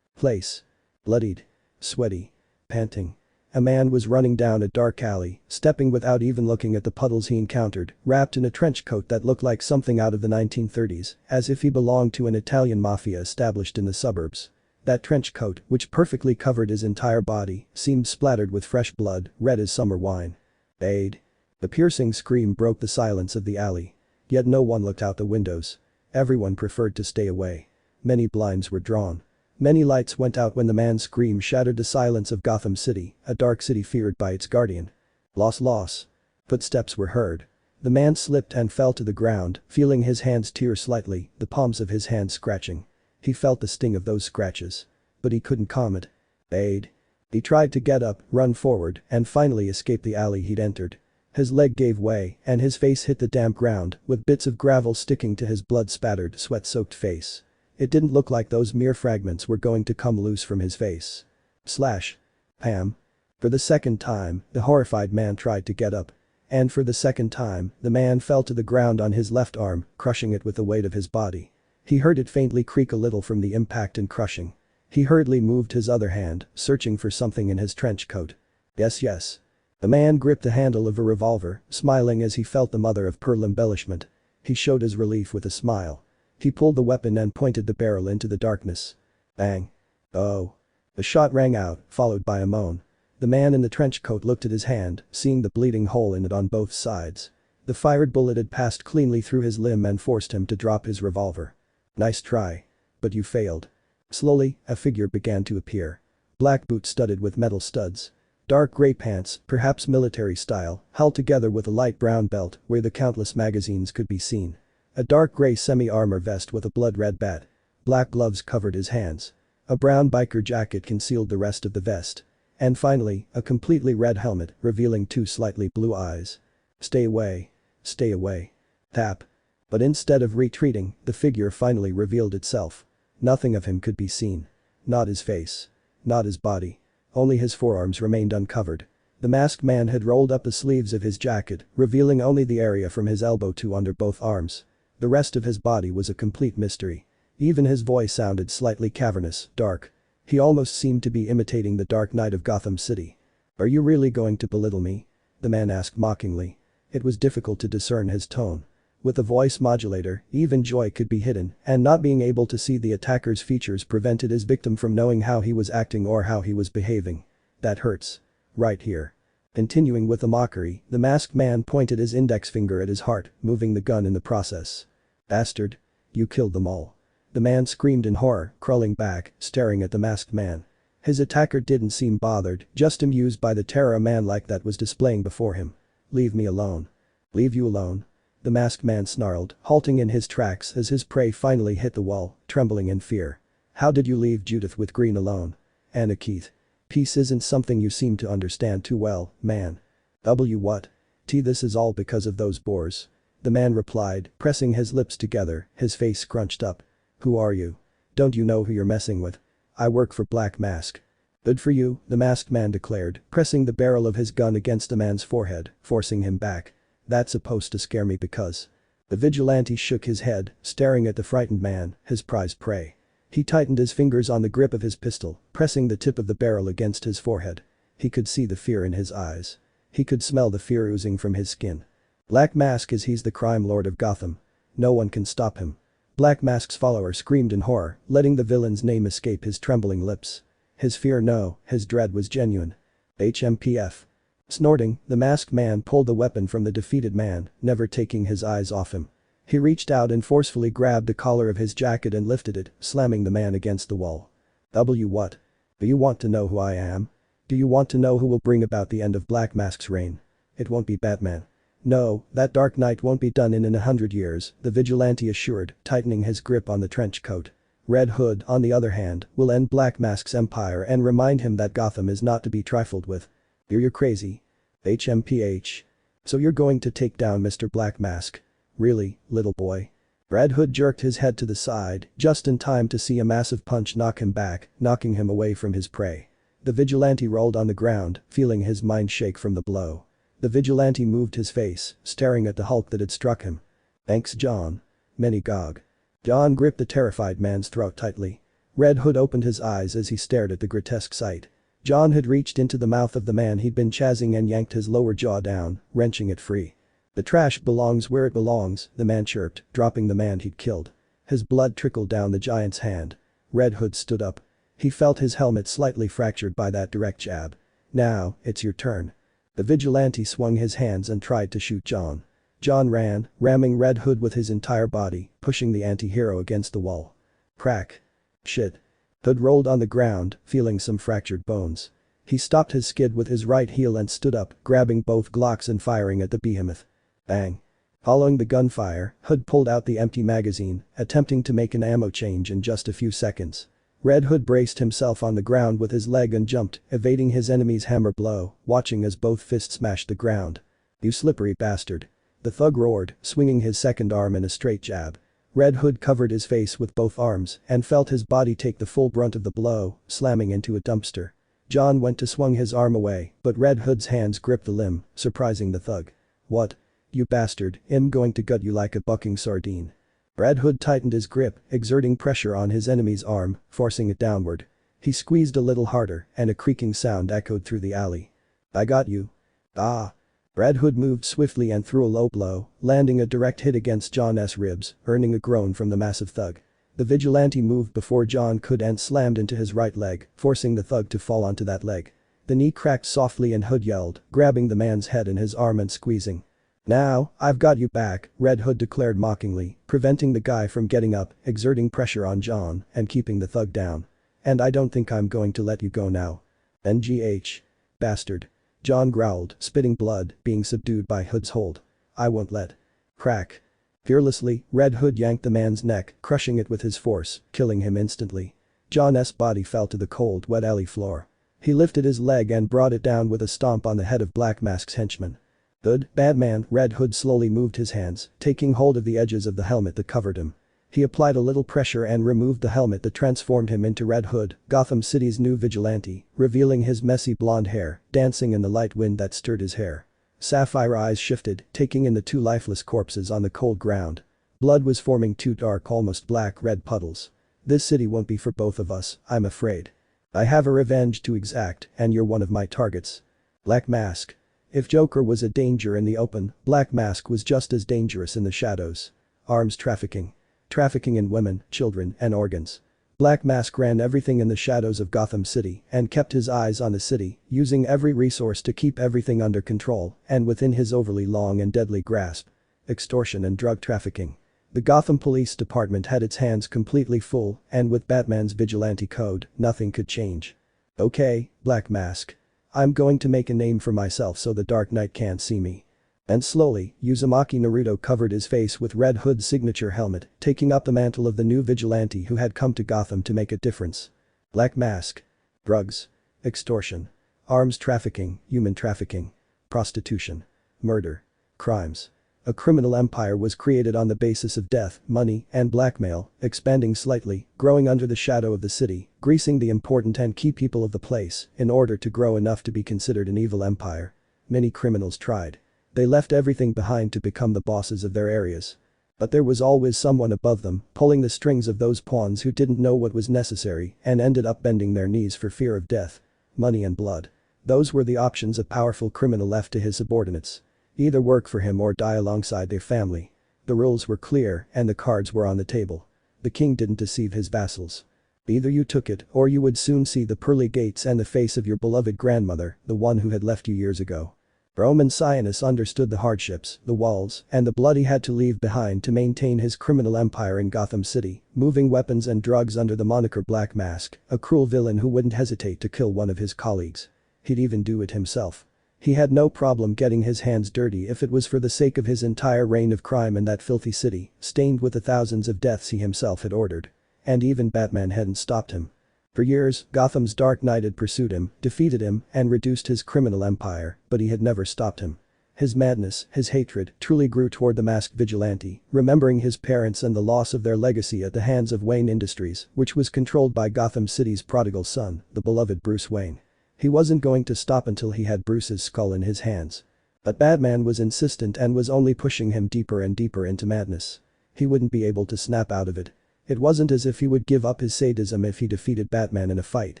Place. Bloodied. Sweaty. Panting. A man was running down a dark alley, stepping without even looking at the puddles he encountered, wrapped in a trench coat that looked like something out of the 1930s, as if he belonged to an Italian mafia established in the suburbs. That trench coat, which perfectly covered his entire body, seemed splattered with fresh blood, red as summer wine. Aid. The piercing scream broke the silence of the alley. Yet no one looked out the windows. Everyone preferred to stay away. Many blinds were drawn. Many lights went out when the man's scream shattered the silence of Gotham City, a dark city feared by its guardian. Loss. Footsteps were heard. The man slipped and fell to the ground, feeling his hands tear slightly, the palms of his hands scratching. He felt the sting of those scratches. But he couldn't calm it. Aid. He tried to get up, run forward, and finally escape the alley he'd entered. His leg gave way, and his face hit the damp ground, with bits of gravel sticking to his blood-spattered, sweat-soaked face. It didn't look like those mere fragments were going to come loose from his face. Slash. Pam. For the second time, the horrified man tried to get up. And for the second time, the man fell to the ground on his left arm, crushing it with the weight of his body. He heard it faintly creak a little from the impact and crushing. He hurriedly moved his other hand, searching for something in his trench coat. Yes. The man gripped the handle of a revolver, smiling as he felt the mother-of-pearl embellishment. He showed his relief with a smile. He pulled the weapon and pointed the barrel into the darkness. Bang. Oh. The shot rang out, followed by a moan. The man in the trench coat looked at his hand, seeing the bleeding hole in it on both sides. The fired bullet had passed cleanly through his limb and forced him to drop his revolver. Nice try. But you failed. Slowly, a figure began to appear. Black boots studded with metal studs. Dark gray pants, perhaps military style, held together with a light brown belt where the countless magazines could be seen. A dark gray semi-armor vest with a blood-red bat. Black gloves covered his hands. A brown biker jacket concealed the rest of the vest. And finally, a completely red helmet, revealing two slightly blue eyes. Stay away. Stay away. Tap. But instead of retreating, the figure finally revealed itself. Nothing of him could be seen. Not his face. Not his body. Only his forearms remained uncovered. The masked man had rolled up the sleeves of his jacket, revealing only the area from his elbow to under both arms. The rest of his body was a complete mystery. Even his voice sounded slightly cavernous, dark. He almost seemed to be imitating the dark night of Gotham City. Are you really going to belittle me? The man asked mockingly. It was difficult to discern his tone. With a voice modulator, even joy could be hidden, and not being able to see the attacker's features prevented his victim from knowing how he was acting or how he was behaving. That hurts. Right here. Continuing with the mockery, the masked man pointed his index finger at his heart, moving the gun in the process. Bastard. You killed them all. The man screamed in horror, crawling back, staring at the masked man. His attacker didn't seem bothered, just amused by the terror a man like that was displaying before him. Leave me alone. Leave you alone. The masked man snarled, halting in his tracks as his prey finally hit the wall, trembling in fear. How did you leave Judith with Green alone? Anna Keith. Peace isn't something you seem to understand too well, man. What? This is all because of those boars. The man replied, pressing his lips together, his face scrunched up. Who are you? Don't you know who you're messing with? I work for Black Mask. Good for you, the masked man declared, pressing the barrel of his gun against the man's forehead, forcing him back. That's supposed to scare me because. The vigilante shook his head, staring at the frightened man, his prized prey. He tightened his fingers on the grip of his pistol, pressing the tip of the barrel against his forehead. He could see the fear in his eyes. He could smell the fear oozing from his skin. Black Mask is he's the crime lord of Gotham. No one can stop him. Black Mask's follower screamed in horror, letting the villain's name escape his trembling lips. His fear no, his dread was genuine. HMPF. Snorting, the masked man pulled the weapon from the defeated man, never taking his eyes off him. He reached out and forcefully grabbed the collar of his jacket and lifted it, slamming the man against the wall. What? Do you want to know who I am? Do you want to know who will bring about the end of Black Mask's reign? It won't be Batman. No, that dark night won't be done in 100 years, the vigilante assured, tightening his grip on the trench coat. Red Hood, on the other hand, will end Black Mask's empire and remind him that Gotham is not to be trifled with. You're crazy. HMPH. So you're going to take down Mr. Black Mask? Really, little boy? Red Hood jerked his head to the side, just in time to see a massive punch knock him back, knocking him away from his prey. The vigilante rolled on the ground, feeling his mind shake from the blow. The vigilante moved his face, staring at the Hulk that had struck him. Thanks, John. Many Gog. John gripped the terrified man's throat tightly. Red Hood opened his eyes as he stared at the grotesque sight. John had reached into the mouth of the man he'd been chasing and yanked his lower jaw down, wrenching it free. "The trash belongs where it belongs," the man chirped, dropping the man he'd killed. His blood trickled down the giant's hand. Red Hood stood up. He felt his helmet slightly fractured by that direct jab. "Now, it's your turn." The vigilante swung his hands and tried to shoot John. John ran, ramming Red Hood with his entire body, pushing the anti-hero against the wall. Crack. Shit. Hood rolled on the ground, feeling some fractured bones. He stopped his skid with his right heel and stood up, grabbing both Glocks and firing at the behemoth. Bang. Following the gunfire, Hood pulled out the empty magazine, attempting to make an ammo change in just a few seconds. Red Hood braced himself on the ground with his leg and jumped, evading his enemy's hammer blow, watching as both fists smashed the ground. "You slippery bastard." The thug roared, swinging his second arm in a straight jab. Red Hood covered his face with both arms and felt his body take the full brunt of the blow, slamming into a dumpster. John went to swing his arm away, but Red Hood's hands gripped the limb, surprising the thug. "What? You bastard, I'm going to gut you like a bucking sardine." Red Hood tightened his grip, exerting pressure on his enemy's arm, forcing it downward. He squeezed a little harder and a creaking sound echoed through the alley. "I got you." "Ah." Red Hood moved swiftly and threw a low blow, landing a direct hit against John's ribs, earning a groan from the massive thug. The vigilante moved before John could and slammed into his right leg, forcing the thug to fall onto that leg. The knee cracked softly and Hood yelled, grabbing the man's head in his arm and squeezing. "Now, I've got you back," Red Hood declared mockingly, preventing the guy from getting up, exerting pressure on John, and keeping the thug down. "And I don't think I'm going to let you go now." "NGH. Bastard." John growled, spitting blood, being subdued by Hood's hold. "I won't let." Crack. Fearlessly, Red Hood yanked the man's neck, crushing it with his force, killing him instantly. John's body fell to the cold, wet alley floor. He lifted his leg and brought it down with a stomp on the head of Black Mask's henchman. "Good, bad man." Red Hood slowly moved his hands, taking hold of the edges of the helmet that covered him. He applied a little pressure and removed the helmet that transformed him into Red Hood, Gotham City's new vigilante, revealing his messy blonde hair, dancing in the light wind that stirred his hair. Sapphire eyes shifted, taking in the two lifeless corpses on the cold ground. Blood was forming two dark, almost black-red puddles. "This city won't be for both of us, I'm afraid. I have a revenge to exact, and you're one of my targets." Black Mask. If Joker was a danger in the open, Black Mask was just as dangerous in the shadows. Arms trafficking. Trafficking in women, children, and organs. Black Mask ran everything in the shadows of Gotham City and kept his eyes on the city, using every resource to keep everything under control and within his overly long and deadly grasp. Extortion and drug trafficking. The Gotham Police Department had its hands completely full, and with Batman's vigilante code, nothing could change. "Okay, Black Mask. I'm going to make a name for myself so the Dark Knight can't see me." And slowly, Uzumaki Naruto covered his face with Red Hood's signature helmet, taking up the mantle of the new vigilante who had come to Gotham to make a difference. Black Mask. Drugs. Extortion. Arms trafficking, human trafficking. Prostitution. Murder. Crimes. A criminal empire was created on the basis of death, money, and blackmail, expanding slightly, growing under the shadow of the city, greasing the important and key people of the place in order to grow enough to be considered an evil empire. Many criminals tried. They left everything behind to become the bosses of their areas. But there was always someone above them, pulling the strings of those pawns who didn't know what was necessary and ended up bending their knees for fear of death. Money and blood. Those were the options a powerful criminal left to his subordinates. Either work for him or die alongside their family. The rules were clear and the cards were on the table. The king didn't deceive his vassals. Either you took it or you would soon see the pearly gates and the face of your beloved grandmother, the one who had left you years ago. Roman Sionis understood the hardships, the walls, and the blood he had to leave behind to maintain his criminal empire in Gotham City, moving weapons and drugs under the moniker Black Mask, a cruel villain who wouldn't hesitate to kill one of his colleagues. He'd even do it himself. He had no problem getting his hands dirty if it was for the sake of his entire reign of crime in that filthy city, stained with the thousands of deaths he himself had ordered. And even Batman hadn't stopped him. For years, Gotham's Dark Knight had pursued him, defeated him, and reduced his criminal empire, but he had never stopped him. His madness, his hatred, truly grew toward the masked vigilante, remembering his parents and the loss of their legacy at the hands of Wayne Industries, which was controlled by Gotham City's prodigal son, the beloved Bruce Wayne. He wasn't going to stop until he had Bruce's skull in his hands. But Batman was insistent and was only pushing him deeper and deeper into madness. He wouldn't be able to snap out of it. It wasn't as if he would give up his sadism if he defeated Batman in a fight.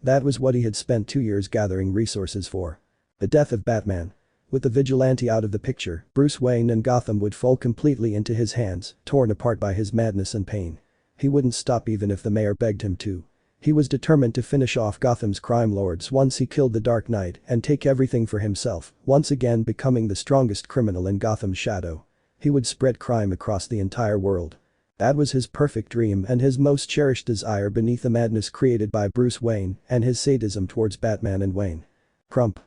That was what he had spent 2 years gathering resources for. The death of Batman. With the vigilante out of the picture, Bruce Wayne and Gotham would fall completely into his hands, torn apart by his madness and pain. He wouldn't stop even if the mayor begged him to. He was determined to finish off Gotham's crime lords once he killed the Dark Knight and take everything for himself, once again becoming the strongest criminal in Gotham's shadow. He would spread crime across the entire world. That was his perfect dream and his most cherished desire beneath the madness created by Bruce Wayne and his sadism towards Batman and Wayne. Crump.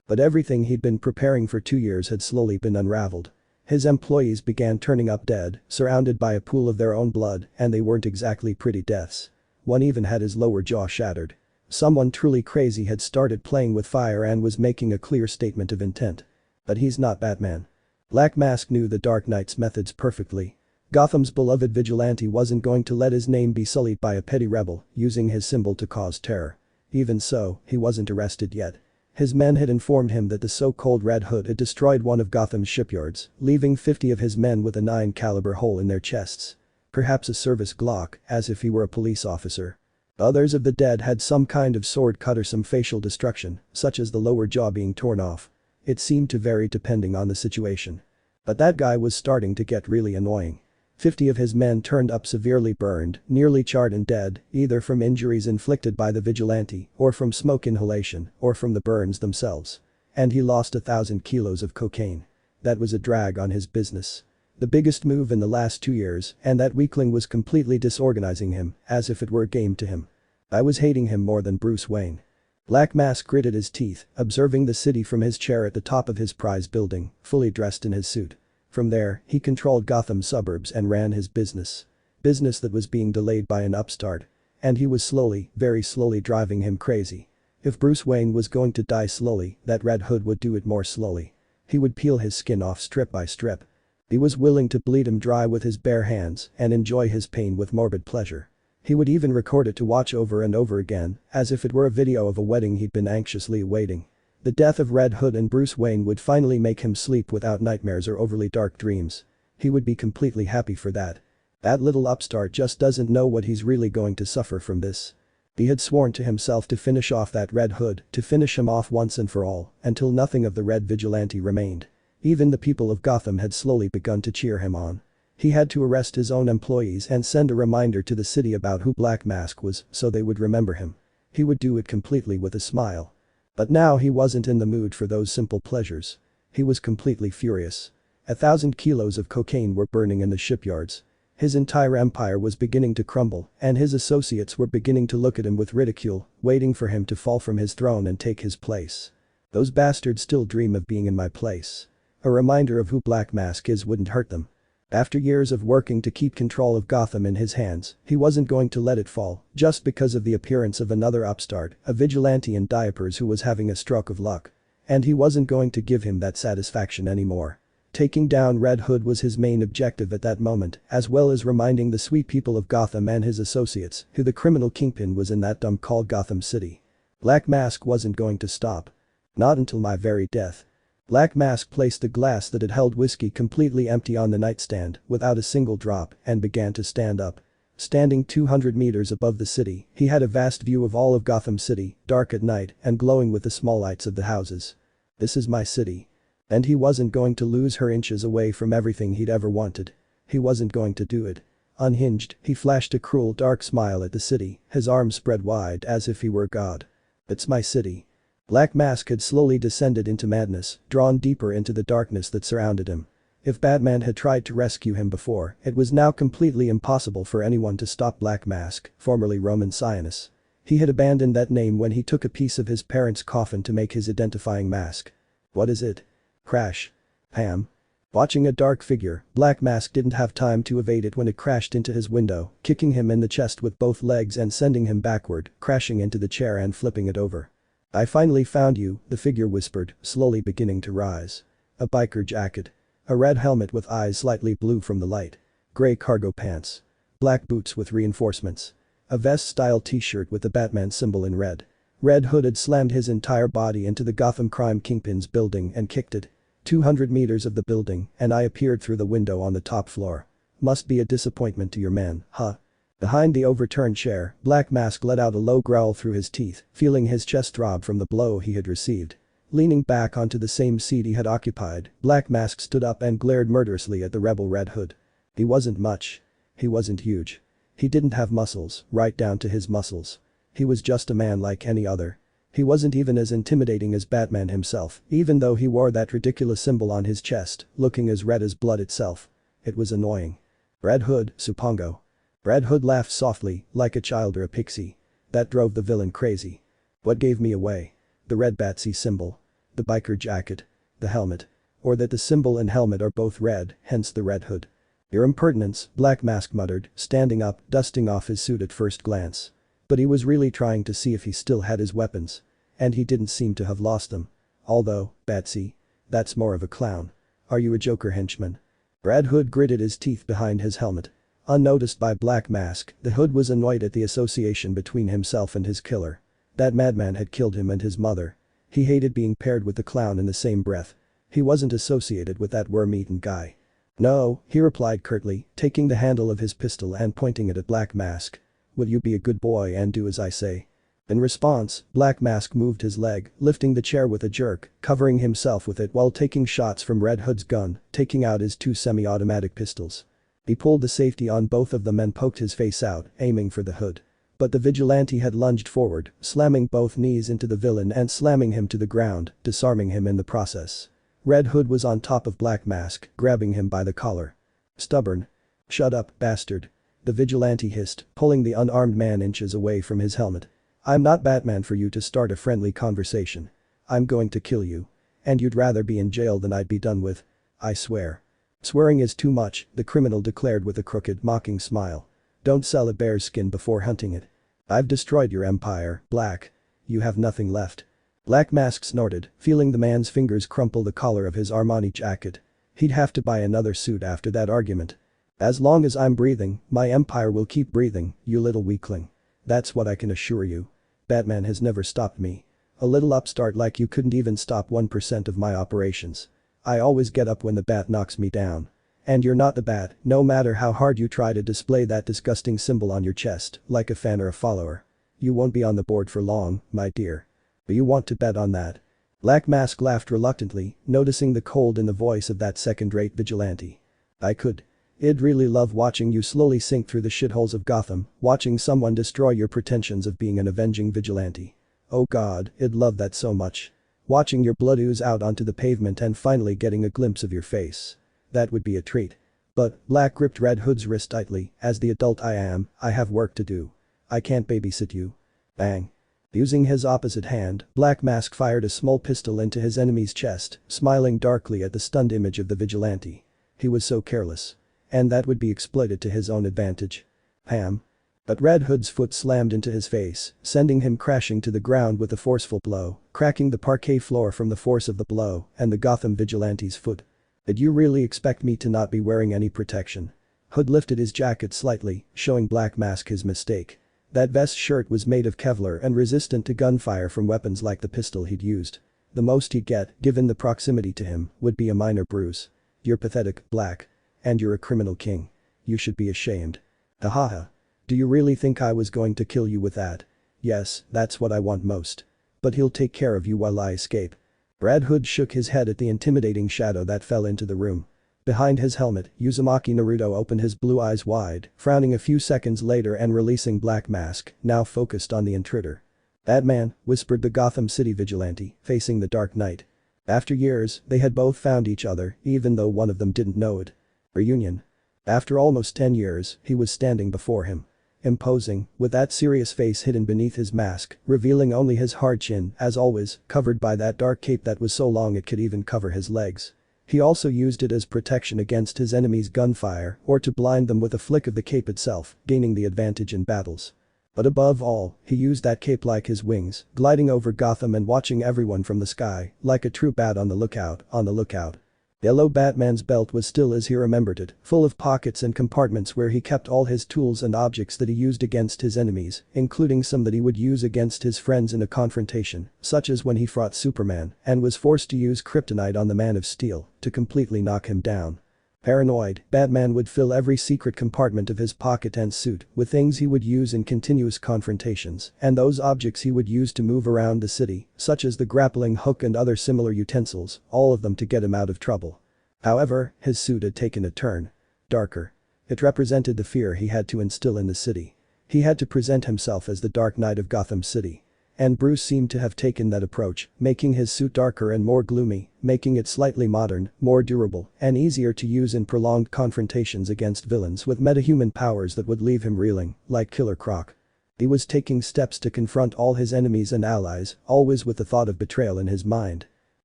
But everything he'd been preparing for 2 years had slowly been unraveled. His employees began turning up dead, surrounded by a pool of their own blood, and they weren't exactly pretty deaths. One even had his lower jaw shattered. Someone truly crazy had started playing with fire and was making a clear statement of intent. But he's not Batman. Black Mask knew the Dark Knight's methods perfectly. Gotham's beloved vigilante wasn't going to let his name be sullied by a petty rebel using his symbol to cause terror. Even so, he wasn't arrested yet. His men had informed him that the so-called Red Hood had destroyed one of Gotham's shipyards, leaving 50 of his men with a 9 caliber hole in their chests. Perhaps a service Glock, as if he were a police officer. Others of the dead had some kind of sword cut or some facial destruction, such as the lower jaw being torn off. It seemed to vary depending on the situation. But that guy was starting to get really annoying. 50 of his men turned up severely burned, nearly charred and dead, either from injuries inflicted by the vigilante, or from smoke inhalation, or from the burns themselves. And he lost 1,000 kilos of cocaine. That was a drag on his business. The biggest move in the last 2 years, and that weakling was completely disorganizing him, as if it were a game to him. I was hating him more than Bruce Wayne. Black Mask gritted his teeth, observing the city from his chair at the top of his prize building, fully dressed in his suit. From there, he controlled Gotham's suburbs and ran his business. Business that was being delayed by an upstart. And he was slowly, very slowly driving him crazy. If Bruce Wayne was going to die slowly, that Red Hood would do it more slowly. He would peel his skin off strip by strip. He was willing to bleed him dry with his bare hands and enjoy his pain with morbid pleasure. He would even record it to watch over and over again, as if it were a video of a wedding he'd been anxiously awaiting. The death of Red Hood and Bruce Wayne would finally make him sleep without nightmares or overly dark dreams. He would be completely happy for that. That little upstart just doesn't know what he's really going to suffer from this. He had sworn to himself to finish off that Red Hood, to finish him off once and for all, until nothing of the Red Vigilante remained. Even the people of Gotham had slowly begun to cheer him on. He had to arrest his own employees and send a reminder to the city about who Black Mask was so they would remember him. He would do it completely with a smile. But now he wasn't in the mood for those simple pleasures. He was completely furious. 1,000 kilos of cocaine were burning in the shipyards. His entire empire was beginning to crumble, and his associates were beginning to look at him with ridicule, waiting for him to fall from his throne and take his place. Those bastards still dream of being in my place. A reminder of who Black Mask is wouldn't hurt them. After years of working to keep control of Gotham in his hands, he wasn't going to let it fall, just because of the appearance of another upstart, a vigilante in diapers who was having a stroke of luck. And he wasn't going to give him that satisfaction anymore. Taking down Red Hood was his main objective at that moment, as well as reminding the sweet people of Gotham and his associates who the criminal kingpin was in that dump called Gotham City. Black Mask wasn't going to stop. Not until my very death. Black Mask placed the glass that had held whiskey completely empty on the nightstand without a single drop and began to stand up. Standing 200 meters above the city, he had a vast view of all of Gotham City, dark at night and glowing with the small lights of the houses. This is my city. And he wasn't going to lose her inches away from everything he'd ever wanted. He wasn't going to do it. Unhinged, he flashed a cruel dark smile at the city, his arms spread wide as if he were God. It's my city. Black Mask had slowly descended into madness, drawn deeper into the darkness that surrounded him. If Batman had tried to rescue him before, it was now completely impossible for anyone to stop Black Mask, formerly Roman Sionis. He had abandoned that name when he took a piece of his parents' coffin to make his identifying mask. What is it? Crash. Pam. Watching a dark figure, Black Mask didn't have time to evade it when it crashed into his window, kicking him in the chest with both legs and sending him backward, crashing into the chair and flipping it over. I finally found you, the figure whispered, slowly beginning to rise. A biker jacket. A red helmet with eyes slightly blue from the light. Gray cargo pants. Black boots with reinforcements. A vest-style t-shirt with the Batman symbol in red. Red Hood had slammed his entire body into the Gotham Crime Kingpin's building and kicked it. 200 meters of the building, and I appeared through the window on the top floor. Must be a disappointment to your man, huh? Behind the overturned chair, Black Mask let out a low growl through his teeth, feeling his chest throb from the blow he had received. Leaning back onto the same seat he had occupied, Black Mask stood up and glared murderously at the rebel Red Hood. He wasn't much. He wasn't huge. He didn't have muscles, right down to his muscles. He was just a man like any other. He wasn't even as intimidating as Batman himself, even though he wore that ridiculous symbol on his chest, looking as red as blood itself. It was annoying. Red Hood, suppongo. Red Hood laughed softly, like a child or a pixie. That drove the villain crazy. What gave me away? The red Batsy symbol. The biker jacket. The helmet. Or that the symbol and helmet are both red, hence the Red Hood. Your impertinence, Black Mask muttered, standing up, dusting off his suit at first glance. But he was really trying to see if he still had his weapons. And he didn't seem to have lost them. Although, Batsy. That's more of a clown. Are you a Joker henchman? Red Hood gritted his teeth behind his helmet. Unnoticed by Black Mask, the Hood was annoyed at the association between himself and his killer. That madman had killed him and his mother. He hated being paired with the clown in the same breath. He wasn't associated with that worm-eaten guy. No, he replied curtly, taking the handle of his pistol and pointing it at Black Mask. Will you be a good boy and do as I say? In response, Black Mask moved his leg, lifting the chair with a jerk, covering himself with it while taking shots from Red Hood's gun, taking out his 2 semi-automatic pistols. He pulled the safety on both of them and poked his face out, aiming for the Hood. But the vigilante had lunged forward, slamming both knees into the villain and slamming him to the ground, disarming him in the process. Red Hood was on top of Black Mask, grabbing him by the collar. Stubborn. Shut up, bastard. The vigilante hissed, pulling the unarmed man inches away from his helmet. I'm not Batman for you to start a friendly conversation. I'm going to kill you. And you'd rather be in jail than I'd be done with. I swear. Swearing is too much, the criminal declared with a crooked, mocking smile. Don't sell a bear's skin before hunting it. I've destroyed your empire, Black. You have nothing left. Black Mask snorted, feeling the man's fingers crumple the collar of his Armani jacket. He'd have to buy another suit after that argument. As long as I'm breathing, my empire will keep breathing, you little weakling. That's what I can assure you. Batman has never stopped me. A little upstart like you couldn't even stop 1% of my operations. I always get up when the bat knocks me down. And you're not the bat, no matter how hard you try to display that disgusting symbol on your chest, like a fan or a follower. You won't be on the board for long, my dear. But you want to bet on that? Black Mask laughed reluctantly, noticing the cold in the voice of that second-rate vigilante. I could. I'd really love watching you slowly sink through the shitholes of Gotham, watching someone destroy your pretensions of being an avenging vigilante. Oh god, I'd love that so much. Watching your blood ooze out onto the pavement and finally getting a glimpse of your face. That would be a treat. But, Black gripped Red Hood's wrist tightly, as the adult I am, I have work to do. I can't babysit you. Bang. Using his opposite hand, Black Mask fired a small pistol into his enemy's chest, smiling darkly at the stunned image of the vigilante. He was so careless. And that would be exploited to his own advantage. Ham. But Red Hood's foot slammed into his face, sending him crashing to the ground with a forceful blow, cracking the parquet floor from the force of the blow and the Gotham vigilante's foot. Did you really expect me to not be wearing any protection? Hood lifted his jacket slightly, showing Black Mask his mistake. That vest shirt was made of Kevlar and resistant to gunfire from weapons like the pistol he'd used. The most he'd get, given the proximity to him, would be a minor bruise. You're pathetic, Black. And you're a criminal king. You should be ashamed. Ahaha. Do you really think I was going to kill you with that? Yes, that's what I want most. But he'll take care of you while I escape. Red Hood shook his head at the intimidating shadow that fell into the room. Behind his helmet, Uzumaki Naruto opened his blue eyes wide, frowning a few seconds later and releasing Black Mask, now focused on the intruder. That man, whispered the Gotham City vigilante, facing the Dark Knight. After years, they had both found each other, even though one of them didn't know it. Reunion. After almost 10 years, he was standing before him. Imposing, with that serious face hidden beneath his mask, revealing only his hard chin, as always, covered by that dark cape that was so long it could even cover his legs. He also used it as protection against his enemies' gunfire or to blind them with a flick of the cape itself, gaining the advantage in battles. But above all, he used that cape like his wings, gliding over Gotham and watching everyone from the sky, like a true bat on the lookout, on the lookout. Yellow Batman's belt was still as he remembered it, full of pockets and compartments where he kept all his tools and objects that he used against his enemies, including some that he would use against his friends in a confrontation, such as when he fought Superman and was forced to use kryptonite on the Man of Steel to completely knock him down. Paranoid, Batman would fill every secret compartment of his pocket and suit with things he would use in continuous confrontations and those objects he would use to move around the city, such as the grappling hook and other similar utensils, all of them to get him out of trouble. However, his suit had taken a turn. Darker. It represented the fear he had to instill in the city. He had to present himself as the Dark Knight of Gotham City. And Bruce seemed to have taken that approach, making his suit darker and more gloomy, making it slightly modern, more durable, and easier to use in prolonged confrontations against villains with metahuman powers that would leave him reeling, like Killer Croc. He was taking steps to confront all his enemies and allies, always with the thought of betrayal in his mind.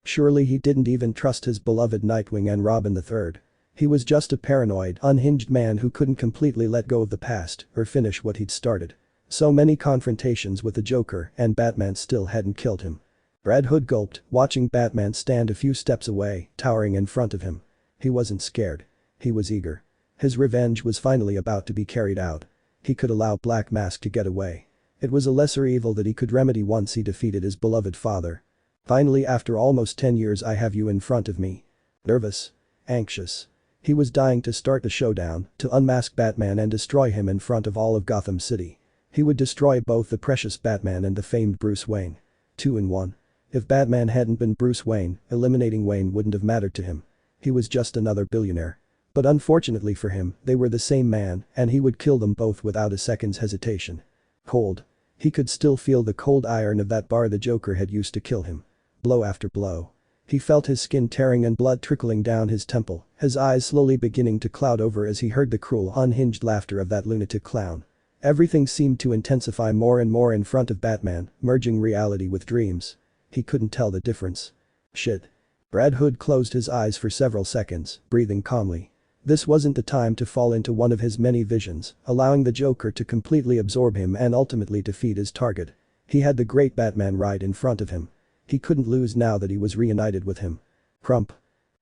Surely he didn't even trust his beloved Nightwing and Robin III. He was just a paranoid, unhinged man who couldn't completely let go of the past or finish what he'd started. So many confrontations with the Joker and Batman still hadn't killed him. Red Hood gulped, watching Batman stand a few steps away, towering in front of him. He wasn't scared. He was eager. His revenge was finally about to be carried out. He could allow Black Mask to get away. It was a lesser evil that he could remedy once he defeated his beloved father. Finally, after almost 10 years, I have you in front of me. Nervous. Anxious. He was dying to start the showdown, to unmask Batman and destroy him in front of all of Gotham City. He would destroy both the precious Batman and the famed Bruce Wayne. 2 in 1. If Batman hadn't been Bruce Wayne, eliminating Wayne wouldn't have mattered to him. He was just another billionaire. But unfortunately for him, they were the same man, and he would kill them both without a second's hesitation. Cold. He could still feel the cold iron of that bar the Joker had used to kill him. Blow after blow. He felt his skin tearing and blood trickling down his temple, his eyes slowly beginning to cloud over as he heard the cruel, unhinged laughter of that lunatic clown. Everything seemed to intensify more and more in front of Batman, merging reality with dreams. He couldn't tell the difference. Shit. Red Hood closed his eyes for several seconds, breathing calmly. This wasn't the time to fall into one of his many visions, allowing the Joker to completely absorb him and ultimately defeat his target. He had the great Batman right in front of him. He couldn't lose now that he was reunited with him. Crump.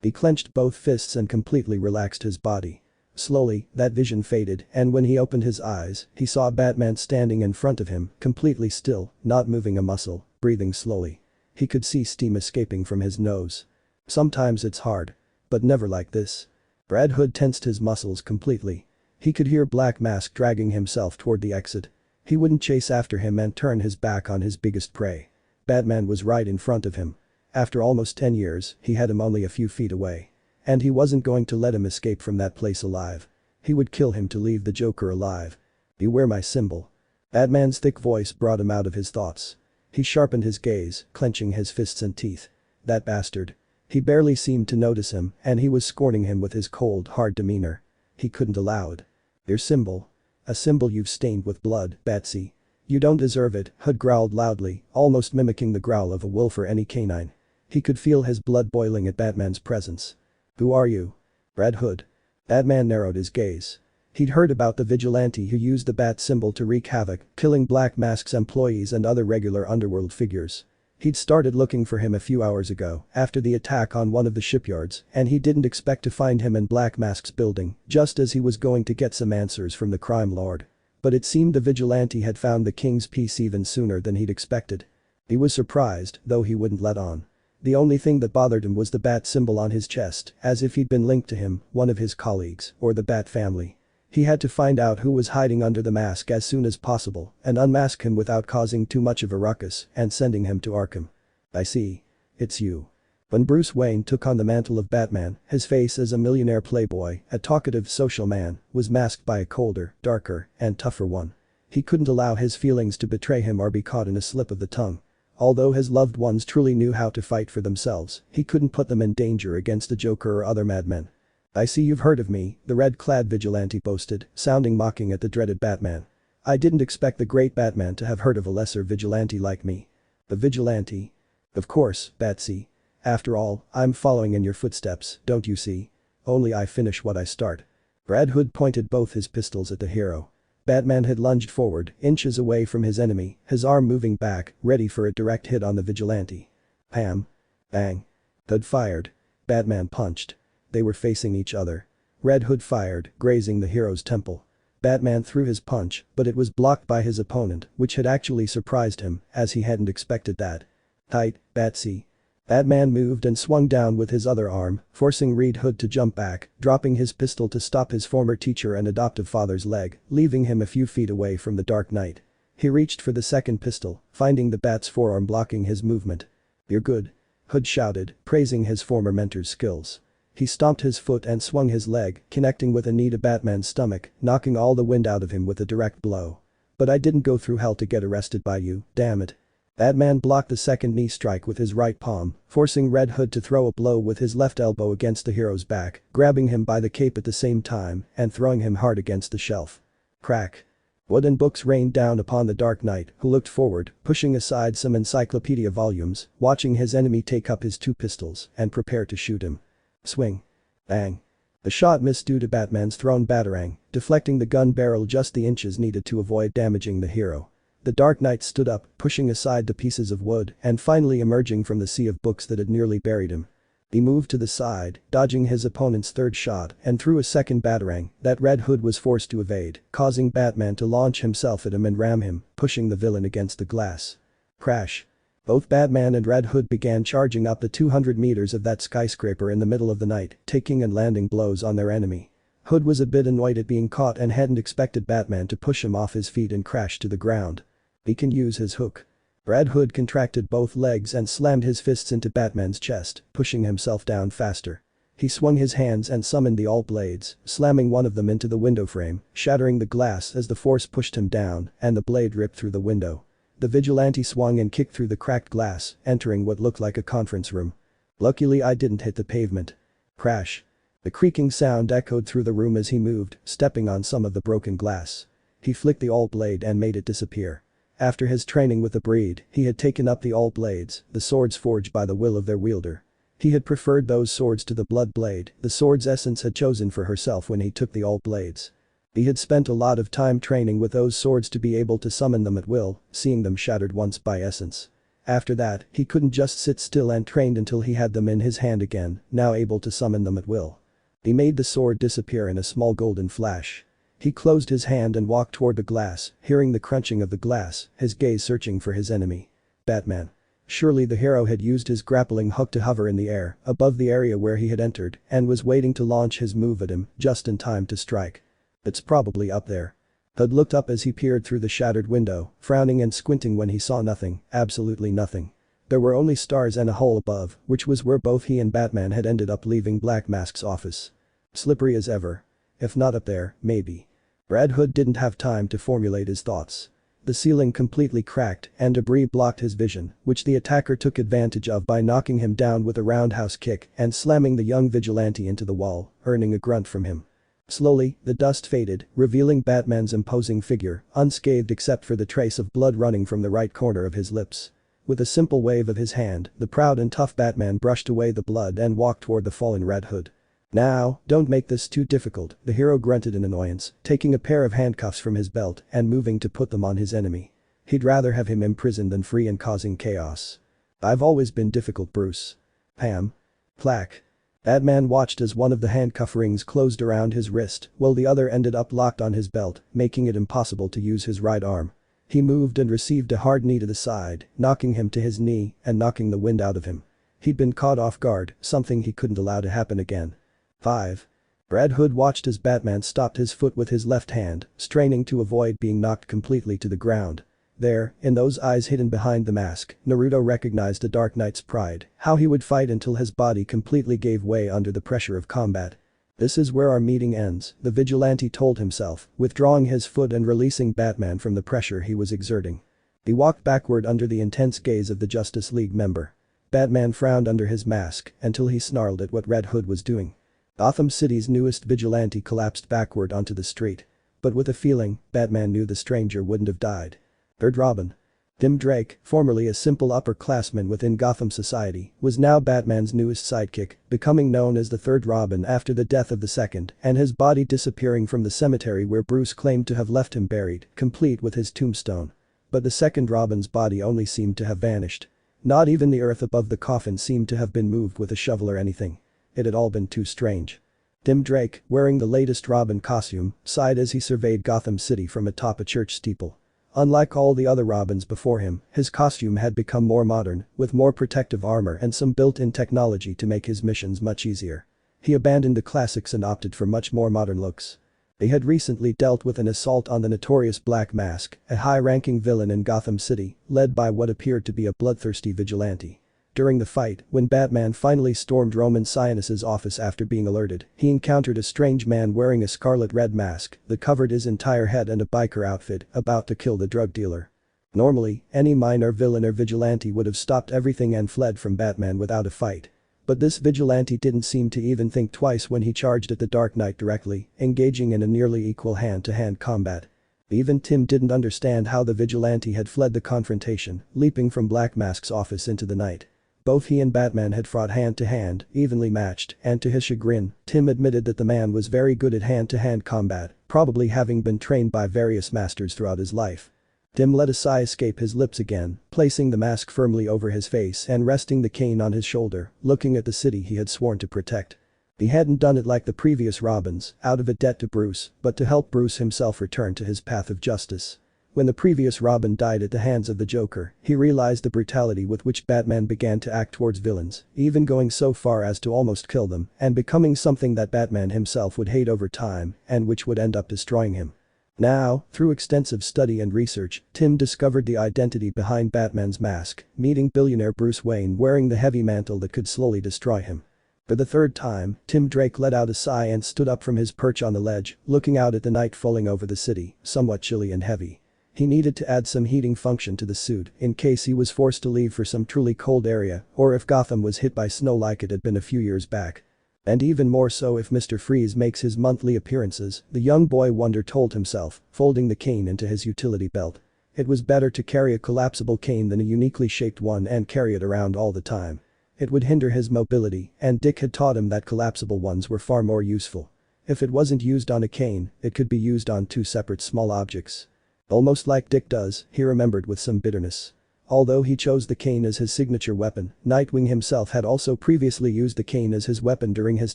He clenched both fists and completely relaxed his body. Slowly, that vision faded, and when he opened his eyes, he saw Batman standing in front of him, completely still, not moving a muscle, breathing slowly. He could see steam escaping from his nose. Sometimes it's hard. But never like this. Red Hood tensed his muscles completely. He could hear Black Mask dragging himself toward the exit. He wouldn't chase after him and turn his back on his biggest prey. Batman was right in front of him. After almost 10 years, he had him only a few feet away. And he wasn't going to let him escape from that place alive. He would kill him to leave the Joker alive. Beware my symbol. Batman's thick voice brought him out of his thoughts. He sharpened his gaze, clenching his fists and teeth. That bastard. He barely seemed to notice him, and he was scorning him with his cold, hard demeanor. He couldn't allow it. Your symbol. A symbol you've stained with blood, Batsy. You don't deserve it, Hood growled loudly, almost mimicking the growl of a wolf or any canine. He could feel his blood boiling at Batman's presence. Who are you? Red Hood. Batman narrowed his gaze. He'd heard about the vigilante who used the bat symbol to wreak havoc, killing Black Mask's employees and other regular underworld figures. He'd started looking for him a few hours ago, after the attack on one of the shipyards, and he didn't expect to find him in Black Mask's building, just as he was going to get some answers from the crime lord. But it seemed the vigilante had found the king's peace even sooner than he'd expected. He was surprised, though he wouldn't let on. The only thing that bothered him was the bat symbol on his chest, as if he'd been linked to him, one of his colleagues, or the Bat family. He had to find out who was hiding under the mask as soon as possible and unmask him without causing too much of a ruckus and sending him to Arkham. I see. It's you. When Bruce Wayne took on the mantle of Batman, his face as a millionaire playboy, a talkative social man, was masked by a colder, darker, and tougher one. He couldn't allow his feelings to betray him or be caught in a slip of the tongue. Although his loved ones truly knew how to fight for themselves, he couldn't put them in danger against the Joker or other madmen. I see you've heard of me, the red-clad vigilante boasted, sounding mocking at the dreaded Batman. I didn't expect the great Batman to have heard of a lesser vigilante like me. The vigilante? Of course, Batsy. After all, I'm following in your footsteps, don't you see? Only I finish what I start. Red Hood pointed both his pistols at the hero. Batman had lunged forward, inches away from his enemy, his arm moving back, ready for a direct hit on the vigilante. Pam. Bang. Hood fired. Batman punched. They were facing each other. Red Hood fired, grazing the hero's temple. Batman threw his punch, but it was blocked by his opponent, which had actually surprised him, as he hadn't expected that. Tight, Batsy. Batman moved and swung down with his other arm, forcing Red Hood to jump back, dropping his pistol to stop his former teacher and adoptive father's leg, leaving him a few feet away from the Dark Knight. He reached for the second pistol, finding the Bat's forearm blocking his movement. "You're good," Hood shouted, praising his former mentor's skills. He stomped his foot and swung his leg, connecting with a knee to Batman's stomach, knocking all the wind out of him with a direct blow. "But I didn't go through hell to get arrested by you, damn it." Batman blocked the second knee strike with his right palm, forcing Red Hood to throw a blow with his left elbow against the hero's back, grabbing him by the cape at the same time and throwing him hard against the shelf. Crack. Wood and books rained down upon the Dark Knight, who looked forward, pushing aside some encyclopedia volumes, watching his enemy take up his two pistols and prepare to shoot him. Swing. Bang. The shot missed due to Batman's thrown batarang, deflecting the gun barrel just the inches needed to avoid damaging the hero. The Dark Knight stood up, pushing aside the pieces of wood and finally emerging from the sea of books that had nearly buried him. He moved to the side, dodging his opponent's third shot and threw a second batarang that Red Hood was forced to evade, causing Batman to launch himself at him and ram him, pushing the villain against the glass. Crash. Both Batman and Red Hood began charging up the 200 meters of that skyscraper in the middle of the night, taking and landing blows on their enemy. Hood was a bit annoyed at being caught and hadn't expected Batman to push him off his feet and crash to the ground. He can use his hook. Red Hood contracted both legs and slammed his fists into Batman's chest, pushing himself down faster. He swung his hands and summoned the all blades, slamming one of them into the window frame, shattering the glass as the force pushed him down and the blade ripped through the window. The vigilante swung and kicked through the cracked glass, entering what looked like a conference room. "Luckily I didn't hit the pavement." Crash. The creaking sound echoed through the room as he moved, stepping on some of the broken glass. He flicked the all blade and made it disappear. After his training with the breed, he had taken up the all blades, the swords forged by the will of their wielder. He had preferred those swords to the blood blade the sword's essence had chosen for herself when he took the all blades. He had spent a lot of time training with those swords to be able to summon them at will, seeing them shattered once by essence. After that, he couldn't just sit still and trained until he had them in his hand again, now able to summon them at will. He made the sword disappear in a small golden flash. He closed his hand and walked toward the glass, hearing the crunching of the glass, his gaze searching for his enemy. Batman. Surely the hero had used his grappling hook to hover in the air, above the area where he had entered, and was waiting to launch his move at him, just in time to strike. It's probably up there. Hood looked up as he peered through the shattered window, frowning and squinting when he saw nothing, absolutely nothing. There were only stars and a hole above, which was where both he and Batman had ended up leaving Black Mask's office. Slippery as ever. If not up there, maybe. Red Hood didn't have time to formulate his thoughts. The ceiling completely cracked and debris blocked his vision, which the attacker took advantage of by knocking him down with a roundhouse kick and slamming the young vigilante into the wall, earning a grunt from him. Slowly, the dust faded, revealing Batman's imposing figure, unscathed except for the trace of blood running from the right corner of his lips. With a simple wave of his hand, the proud and tough Batman brushed away the blood and walked toward the fallen Red Hood. "Now, don't make this too difficult," the hero grunted in annoyance, taking a pair of handcuffs from his belt and moving to put them on his enemy. He'd rather have him imprisoned than free and causing chaos. "I've always been difficult, Bruce." Ham. Clack. Batman watched as one of the handcuff rings closed around his wrist while the other ended up locked on his belt, making it impossible to use his right arm. He moved and received a hard knee to the side, knocking him to his knee and knocking the wind out of him. He'd been caught off guard, something he couldn't allow to happen again. 5. Red Hood watched as Batman stopped his foot with his left hand, straining to avoid being knocked completely to the ground. There, in those eyes hidden behind the mask, Naruto recognized the Dark Knight's pride, how he would fight until his body completely gave way under the pressure of combat. "This is where our meeting ends," the vigilante told himself, withdrawing his foot and releasing Batman from the pressure he was exerting. He walked backward under the intense gaze of the Justice League member. Batman frowned under his mask until he snarled at what Red Hood was doing. Gotham City's newest vigilante collapsed backward onto the street. But with a feeling, Batman knew the stranger wouldn't have died. Third Robin. Tim Drake, formerly a simple upperclassman within Gotham society, was now Batman's newest sidekick, becoming known as the Third Robin after the death of the second and his body disappearing from the cemetery where Bruce claimed to have left him buried, complete with his tombstone. But the second Robin's body only seemed to have vanished. Not even the earth above the coffin seemed to have been moved with a shovel or anything. It had all been too strange. Tim Drake, wearing the latest Robin costume, sighed as he surveyed Gotham City from atop a church steeple. Unlike all the other Robins before him, his costume had become more modern, with more protective armor and some built-in technology to make his missions much easier. He abandoned the classics and opted for much more modern looks. They had recently dealt with an assault on the notorious Black Mask, a high-ranking villain in Gotham City, led by what appeared to be a bloodthirsty vigilante. During the fight, when Batman finally stormed Roman Sionis's office after being alerted, he encountered a strange man wearing a scarlet-red mask that covered his entire head and a biker outfit, about to kill the drug dealer. Normally, any minor villain or vigilante would have stopped everything and fled from Batman without a fight. But this vigilante didn't seem to even think twice when he charged at the Dark Knight directly, engaging in a nearly equal hand-to-hand combat. Even Tim didn't understand how the vigilante had fled the confrontation, leaping from Black Mask's office into the night. Both he and Batman had fought hand-to-hand, evenly matched, and to his chagrin, Tim admitted that the man was very good at hand-to-hand combat, probably having been trained by various masters throughout his life. Tim let a sigh escape his lips again, placing the mask firmly over his face and resting the cane on his shoulder, looking at the city he had sworn to protect. He hadn't done it like the previous Robins, out of a debt to Bruce, but to help Bruce himself return to his path of justice. When the previous Robin died at the hands of the Joker, he realized the brutality with which Batman began to act towards villains, even going so far as to almost kill them, and becoming something that Batman himself would hate over time, and which would end up destroying him. Now, through extensive study and research, Tim discovered the identity behind Batman's mask, meeting billionaire Bruce Wayne wearing the heavy mantle that could slowly destroy him. For the third time, Tim Drake let out a sigh and stood up from his perch on the ledge, looking out at the night falling over the city, somewhat chilly and heavy. He needed to add some heating function to the suit in case he was forced to leave for some truly cold area or if Gotham was hit by snow like it had been a few years back. And even more so if Mr. Freeze makes his monthly appearances, the young boy wonder told himself, folding the cane into his utility belt. It was better to carry a collapsible cane than a uniquely shaped one and carry it around all the time. It would hinder his mobility, and Dick had taught him that collapsible ones were far more useful. If it wasn't used on a cane, it could be used on two separate small objects. Almost like Dick does, he remembered with some bitterness. Although he chose the cane as his signature weapon, Nightwing himself had also previously used the cane as his weapon during his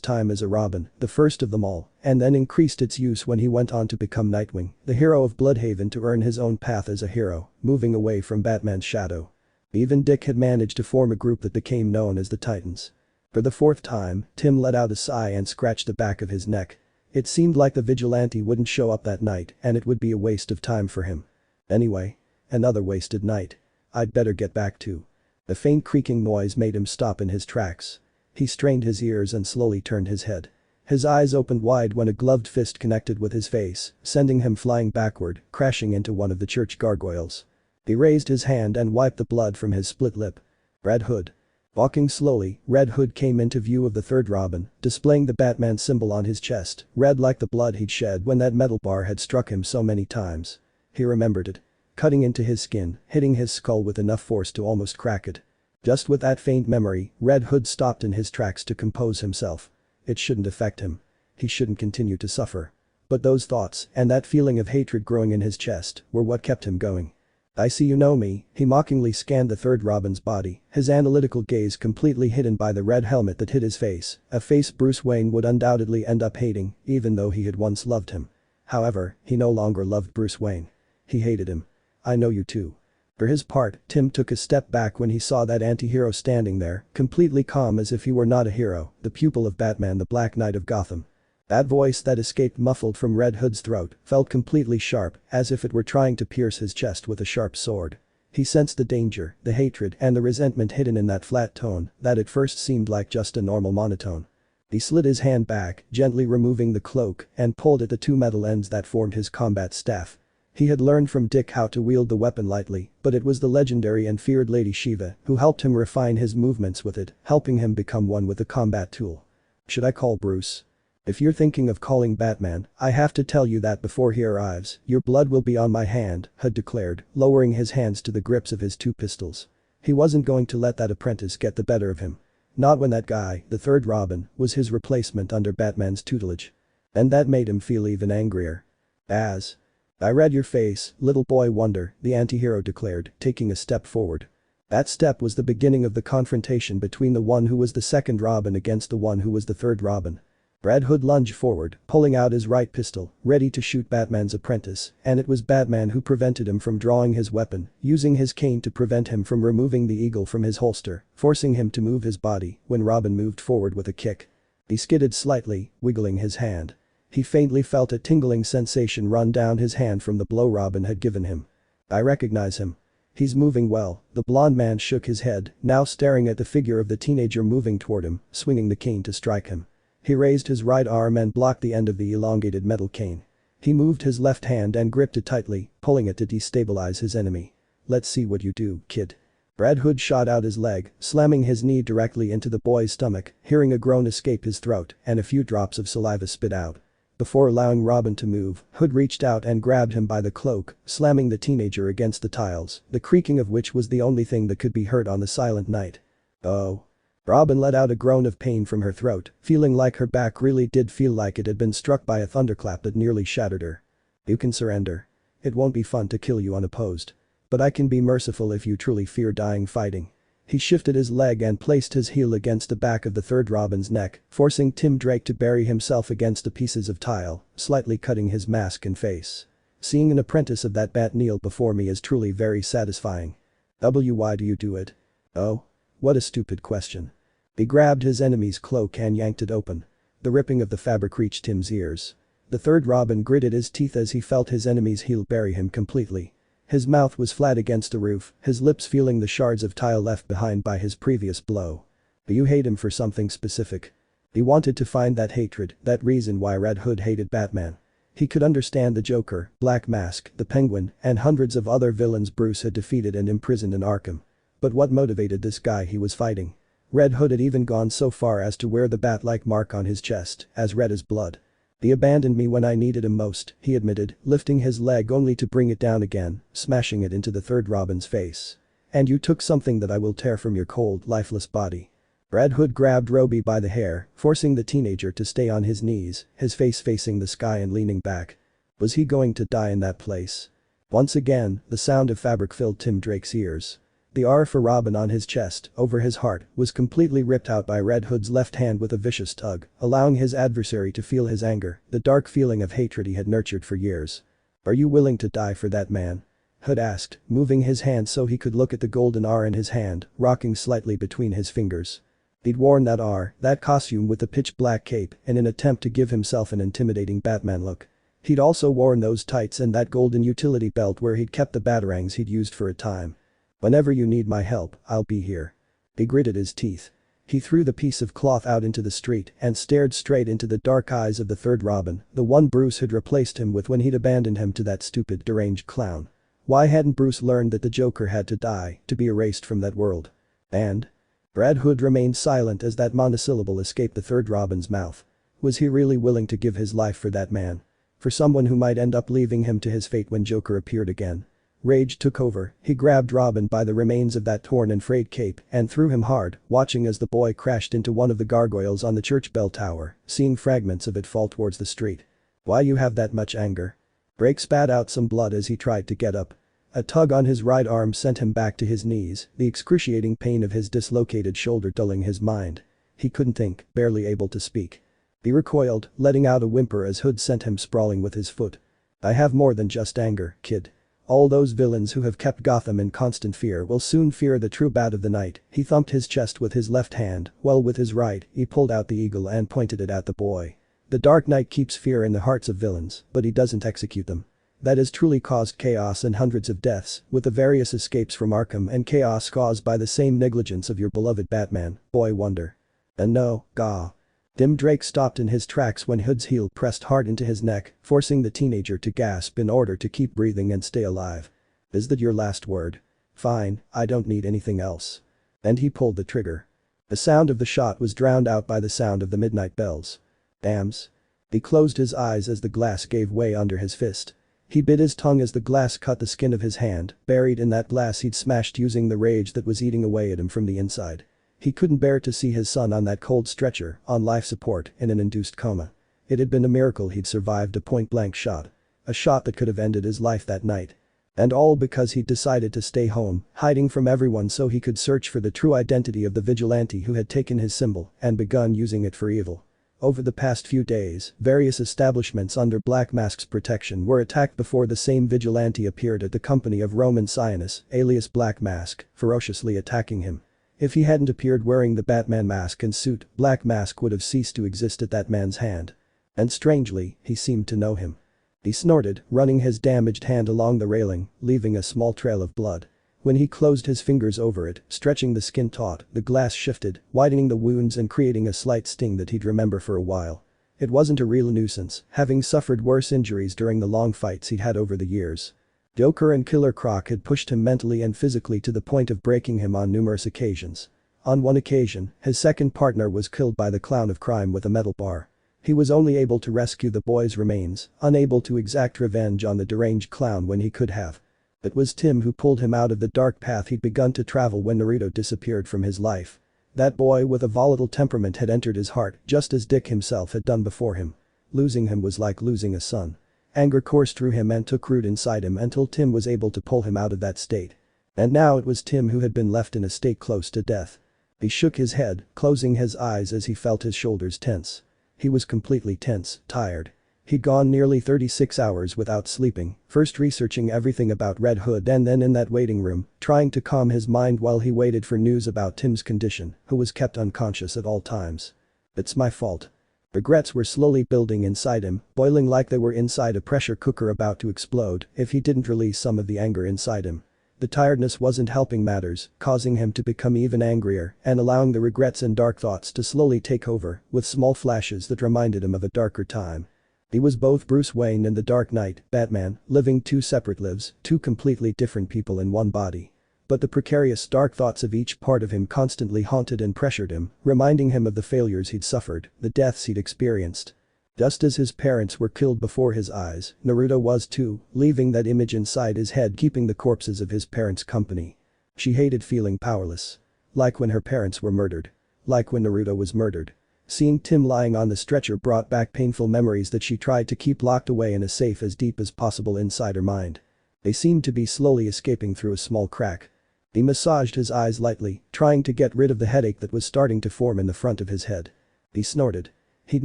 time as a Robin, the first of them all, and then increased its use when he went on to become Nightwing, the hero of Bloodhaven, to earn his own path as a hero, moving away from Batman's shadow. Even Dick had managed to form a group that became known as the Titans. For the fourth time, Tim let out a sigh and scratched the back of his neck. It seemed like the vigilante wouldn't show up that night and it would be a waste of time for him. Anyway. Another wasted night. I'd better get back to. The faint creaking noise made him stop in his tracks. He strained his ears and slowly turned his head. His eyes opened wide when a gloved fist connected with his face, sending him flying backward, crashing into one of the church gargoyles. He raised his hand and wiped the blood from his split lip. Red Hood. Walking slowly, Red Hood came into view of the third Robin, displaying the Batman symbol on his chest, red like the blood he'd shed when that metal bar had struck him so many times. He remembered it. Cutting into his skin, hitting his skull with enough force to almost crack it. Just with that faint memory, Red Hood stopped in his tracks to compose himself. It shouldn't affect him. He shouldn't continue to suffer. But those thoughts, and that feeling of hatred growing in his chest, were what kept him going. I see you know me, he mockingly scanned the third Robin's body, his analytical gaze completely hidden by the red helmet that hid his face, a face Bruce Wayne would undoubtedly end up hating, even though he had once loved him. However, he no longer loved Bruce Wayne. He hated him. I know you too. For his part, Tim took a step back when he saw that anti-hero standing there, completely calm as if he were not a hero, the pupil of Batman, the Black Knight of Gotham. That voice that escaped muffled from Red Hood's throat felt completely sharp, as if it were trying to pierce his chest with a sharp sword. He sensed the danger, the hatred and the resentment hidden in that flat tone that at first seemed like just a normal monotone. He slid his hand back, gently removing the cloak, and pulled at the two metal ends that formed his combat staff. He had learned from Dick how to wield the weapon lightly, but it was the legendary and feared Lady Shiva who helped him refine his movements with it, helping him become one with the combat tool. Should I call Bruce? If you're thinking of calling Batman, I have to tell you that before he arrives, your blood will be on my hand, Hood declared, lowering his hands to the grips of his two pistols. He wasn't going to let that apprentice get the better of him. Not when that guy, the third Robin, was his replacement under Batman's tutelage. And that made him feel even angrier. I read your face, little boy wonder, the anti-hero declared, taking a step forward. That step was the beginning of the confrontation between the one who was the second Robin against the one who was the third Robin. Red Hood lunged forward, pulling out his right pistol, ready to shoot Batman's apprentice, and it was Batman who prevented him from drawing his weapon, using his cane to prevent him from removing the eagle from his holster, forcing him to move his body when Robin moved forward with a kick. He skidded slightly, wiggling his hand. He faintly felt a tingling sensation run down his hand from the blow Robin had given him. I recognize him. He's moving well, the blond man shook his head, now staring at the figure of the teenager moving toward him, swinging the cane to strike him. He raised his right arm and blocked the end of the elongated metal cane. He moved his left hand and gripped it tightly, pulling it to destabilize his enemy. Let's see what you do, kid. Red Hood shot out his leg, slamming his knee directly into the boy's stomach, hearing a groan escape his throat and a few drops of saliva spit out. Before allowing Robin to move, Hood reached out and grabbed him by the cloak, slamming the teenager against the tiles, the creaking of which was the only thing that could be heard on the silent night. Oh. Robin let out a groan of pain from her throat, feeling like her back really did feel like it had been struck by a thunderclap that nearly shattered her. You can surrender. It won't be fun to kill you unopposed. But I can be merciful if you truly fear dying fighting. He shifted his leg and placed his heel against the back of the third Robin's neck, forcing Tim Drake to bury himself against the pieces of tile, slightly cutting his mask and face. Seeing an apprentice of that bat kneel before me is truly very satisfying. Why do you do it? Oh? What a stupid question. He grabbed his enemy's cloak and yanked it open. The ripping of the fabric reached Tim's ears. The third Robin gritted his teeth as he felt his enemy's heel bury him completely. His mouth was flat against the roof, his lips feeling the shards of tile left behind by his previous blow. Do you hate him for something specific? He wanted to find that hatred, that reason why Red Hood hated Batman. He could understand the Joker, Black Mask, the Penguin, and hundreds of other villains Bruce had defeated and imprisoned in Arkham. But what motivated this guy he was fighting? Red Hood had even gone so far as to wear the bat-like mark on his chest, as red as blood. He abandoned me when I needed him most, he admitted, lifting his leg only to bring it down again, smashing it into the third Robin's face. And you took something that I will tear from your cold, lifeless body. Red Hood grabbed Roby by the hair, forcing the teenager to stay on his knees, his face facing the sky and leaning back. Was he going to die in that place? Once again, the sound of fabric filled Tim Drake's ears. The R for Robin on his chest, over his heart, was completely ripped out by Red Hood's left hand with a vicious tug, allowing his adversary to feel his anger, the dark feeling of hatred he had nurtured for years. Are you willing to die for that man? Hood asked, moving his hand so he could look at the golden R in his hand, rocking slightly between his fingers. He'd worn that R, that costume with the pitch-black cape, in an attempt to give himself an intimidating Batman look. He'd also worn those tights and that golden utility belt where he'd kept the batarangs he'd used for a time. Whenever you need my help, I'll be here. He gritted his teeth. He threw the piece of cloth out into the street and stared straight into the dark eyes of the third Robin, the one Bruce had replaced him with when he'd abandoned him to that stupid, deranged clown. Why hadn't Bruce learned that the Joker had to die, to be erased from that world? And? Red Hood remained silent as that monosyllable escaped the third Robin's mouth. Was he really willing to give his life for that man? For someone who might end up leaving him to his fate when Joker appeared again? Rage took over, he grabbed Robin by the remains of that torn and frayed cape and threw him hard, watching as the boy crashed into one of the gargoyles on the church bell tower, seeing fragments of it fall towards the street. Why you have that much anger? Drake spat out some blood as he tried to get up. A tug on his right arm sent him back to his knees, the excruciating pain of his dislocated shoulder dulling his mind. He couldn't think, barely able to speak. He recoiled, letting out a whimper as Hood sent him sprawling with his foot. I have more than just anger, kid. All those villains who have kept Gotham in constant fear will soon fear the true bat of the night. He thumped his chest with his left hand, while with his right, he pulled out the eagle and pointed it at the boy. The Dark Knight keeps fear in the hearts of villains, but he doesn't execute them. That has truly caused chaos and hundreds of deaths, with the various escapes from Arkham and chaos caused by the same negligence of your beloved Batman, boy wonder. And no, Gah. Tim Drake stopped in his tracks when Hood's heel pressed hard into his neck, forcing the teenager to gasp in order to keep breathing and stay alive. Is that your last word? Fine, I don't need anything else. And he pulled the trigger. The sound of the shot was drowned out by the sound of the midnight bells. Dams. He closed his eyes as the glass gave way under his fist. He bit his tongue as the glass cut the skin of his hand, buried in that glass he'd smashed using the rage that was eating away at him from the inside. He couldn't bear to see his son on that cold stretcher, on life support, in an induced coma. It had been a miracle he'd survived a point-blank shot. A shot that could have ended his life that night. And all because he'd decided to stay home, hiding from everyone so he could search for the true identity of the vigilante who had taken his symbol and begun using it for evil. Over the past few days, various establishments under Black Mask's protection were attacked before the same vigilante appeared at the company of Roman Sionus, alias Black Mask, ferociously attacking him. If he hadn't appeared wearing the Batman mask and suit, Black Mask would have ceased to exist at that man's hand. And strangely, he seemed to know him. He snorted, running his damaged hand along the railing, leaving a small trail of blood. When he closed his fingers over it, stretching the skin taut, the glass shifted, widening the wounds and creating a slight sting that he'd remember for a while. It wasn't a real nuisance, having suffered worse injuries during the long fights he'd had over the years. Joker and Killer Croc had pushed him mentally and physically to the point of breaking him on numerous occasions. On one occasion, his second partner was killed by the clown of crime with a metal bar. He was only able to rescue the boy's remains, unable to exact revenge on the deranged clown when he could have. It was Tim who pulled him out of the dark path he'd begun to travel when Naruto disappeared from his life. That boy with a volatile temperament had entered his heart just as Dick himself had done before him. Losing him was like losing a son. Anger coursed through him and took root inside him until Tim was able to pull him out of that state. And now it was Tim who had been left in a state close to death. He shook his head, closing his eyes as he felt his shoulders tense. He was completely tense, tired. He'd gone nearly 36 hours without sleeping, first researching everything about Red Hood and then in that waiting room, trying to calm his mind while he waited for news about Tim's condition, who was kept unconscious at all times. It's my fault. Regrets were slowly building inside him, boiling like they were inside a pressure cooker about to explode if he didn't release some of the anger inside him. The tiredness wasn't helping matters, causing him to become even angrier and allowing the regrets and dark thoughts to slowly take over, with small flashes that reminded him of a darker time. He was both Bruce Wayne and the Dark Knight, Batman, living two separate lives, two completely different people in one body. But the precarious dark thoughts of each part of him constantly haunted and pressured him, reminding him of the failures he'd suffered, the deaths he'd experienced. Just as his parents were killed before his eyes, Naruto was too, leaving that image inside his head keeping the corpses of his parents company. She hated feeling powerless. Like when her parents were murdered. Like when Naruto was murdered. Seeing Tim lying on the stretcher brought back painful memories that she tried to keep locked away in a safe as deep as possible inside her mind. They seemed to be slowly escaping through a small crack. He massaged his eyes lightly, trying to get rid of the headache that was starting to form in the front of his head. He snorted. He'd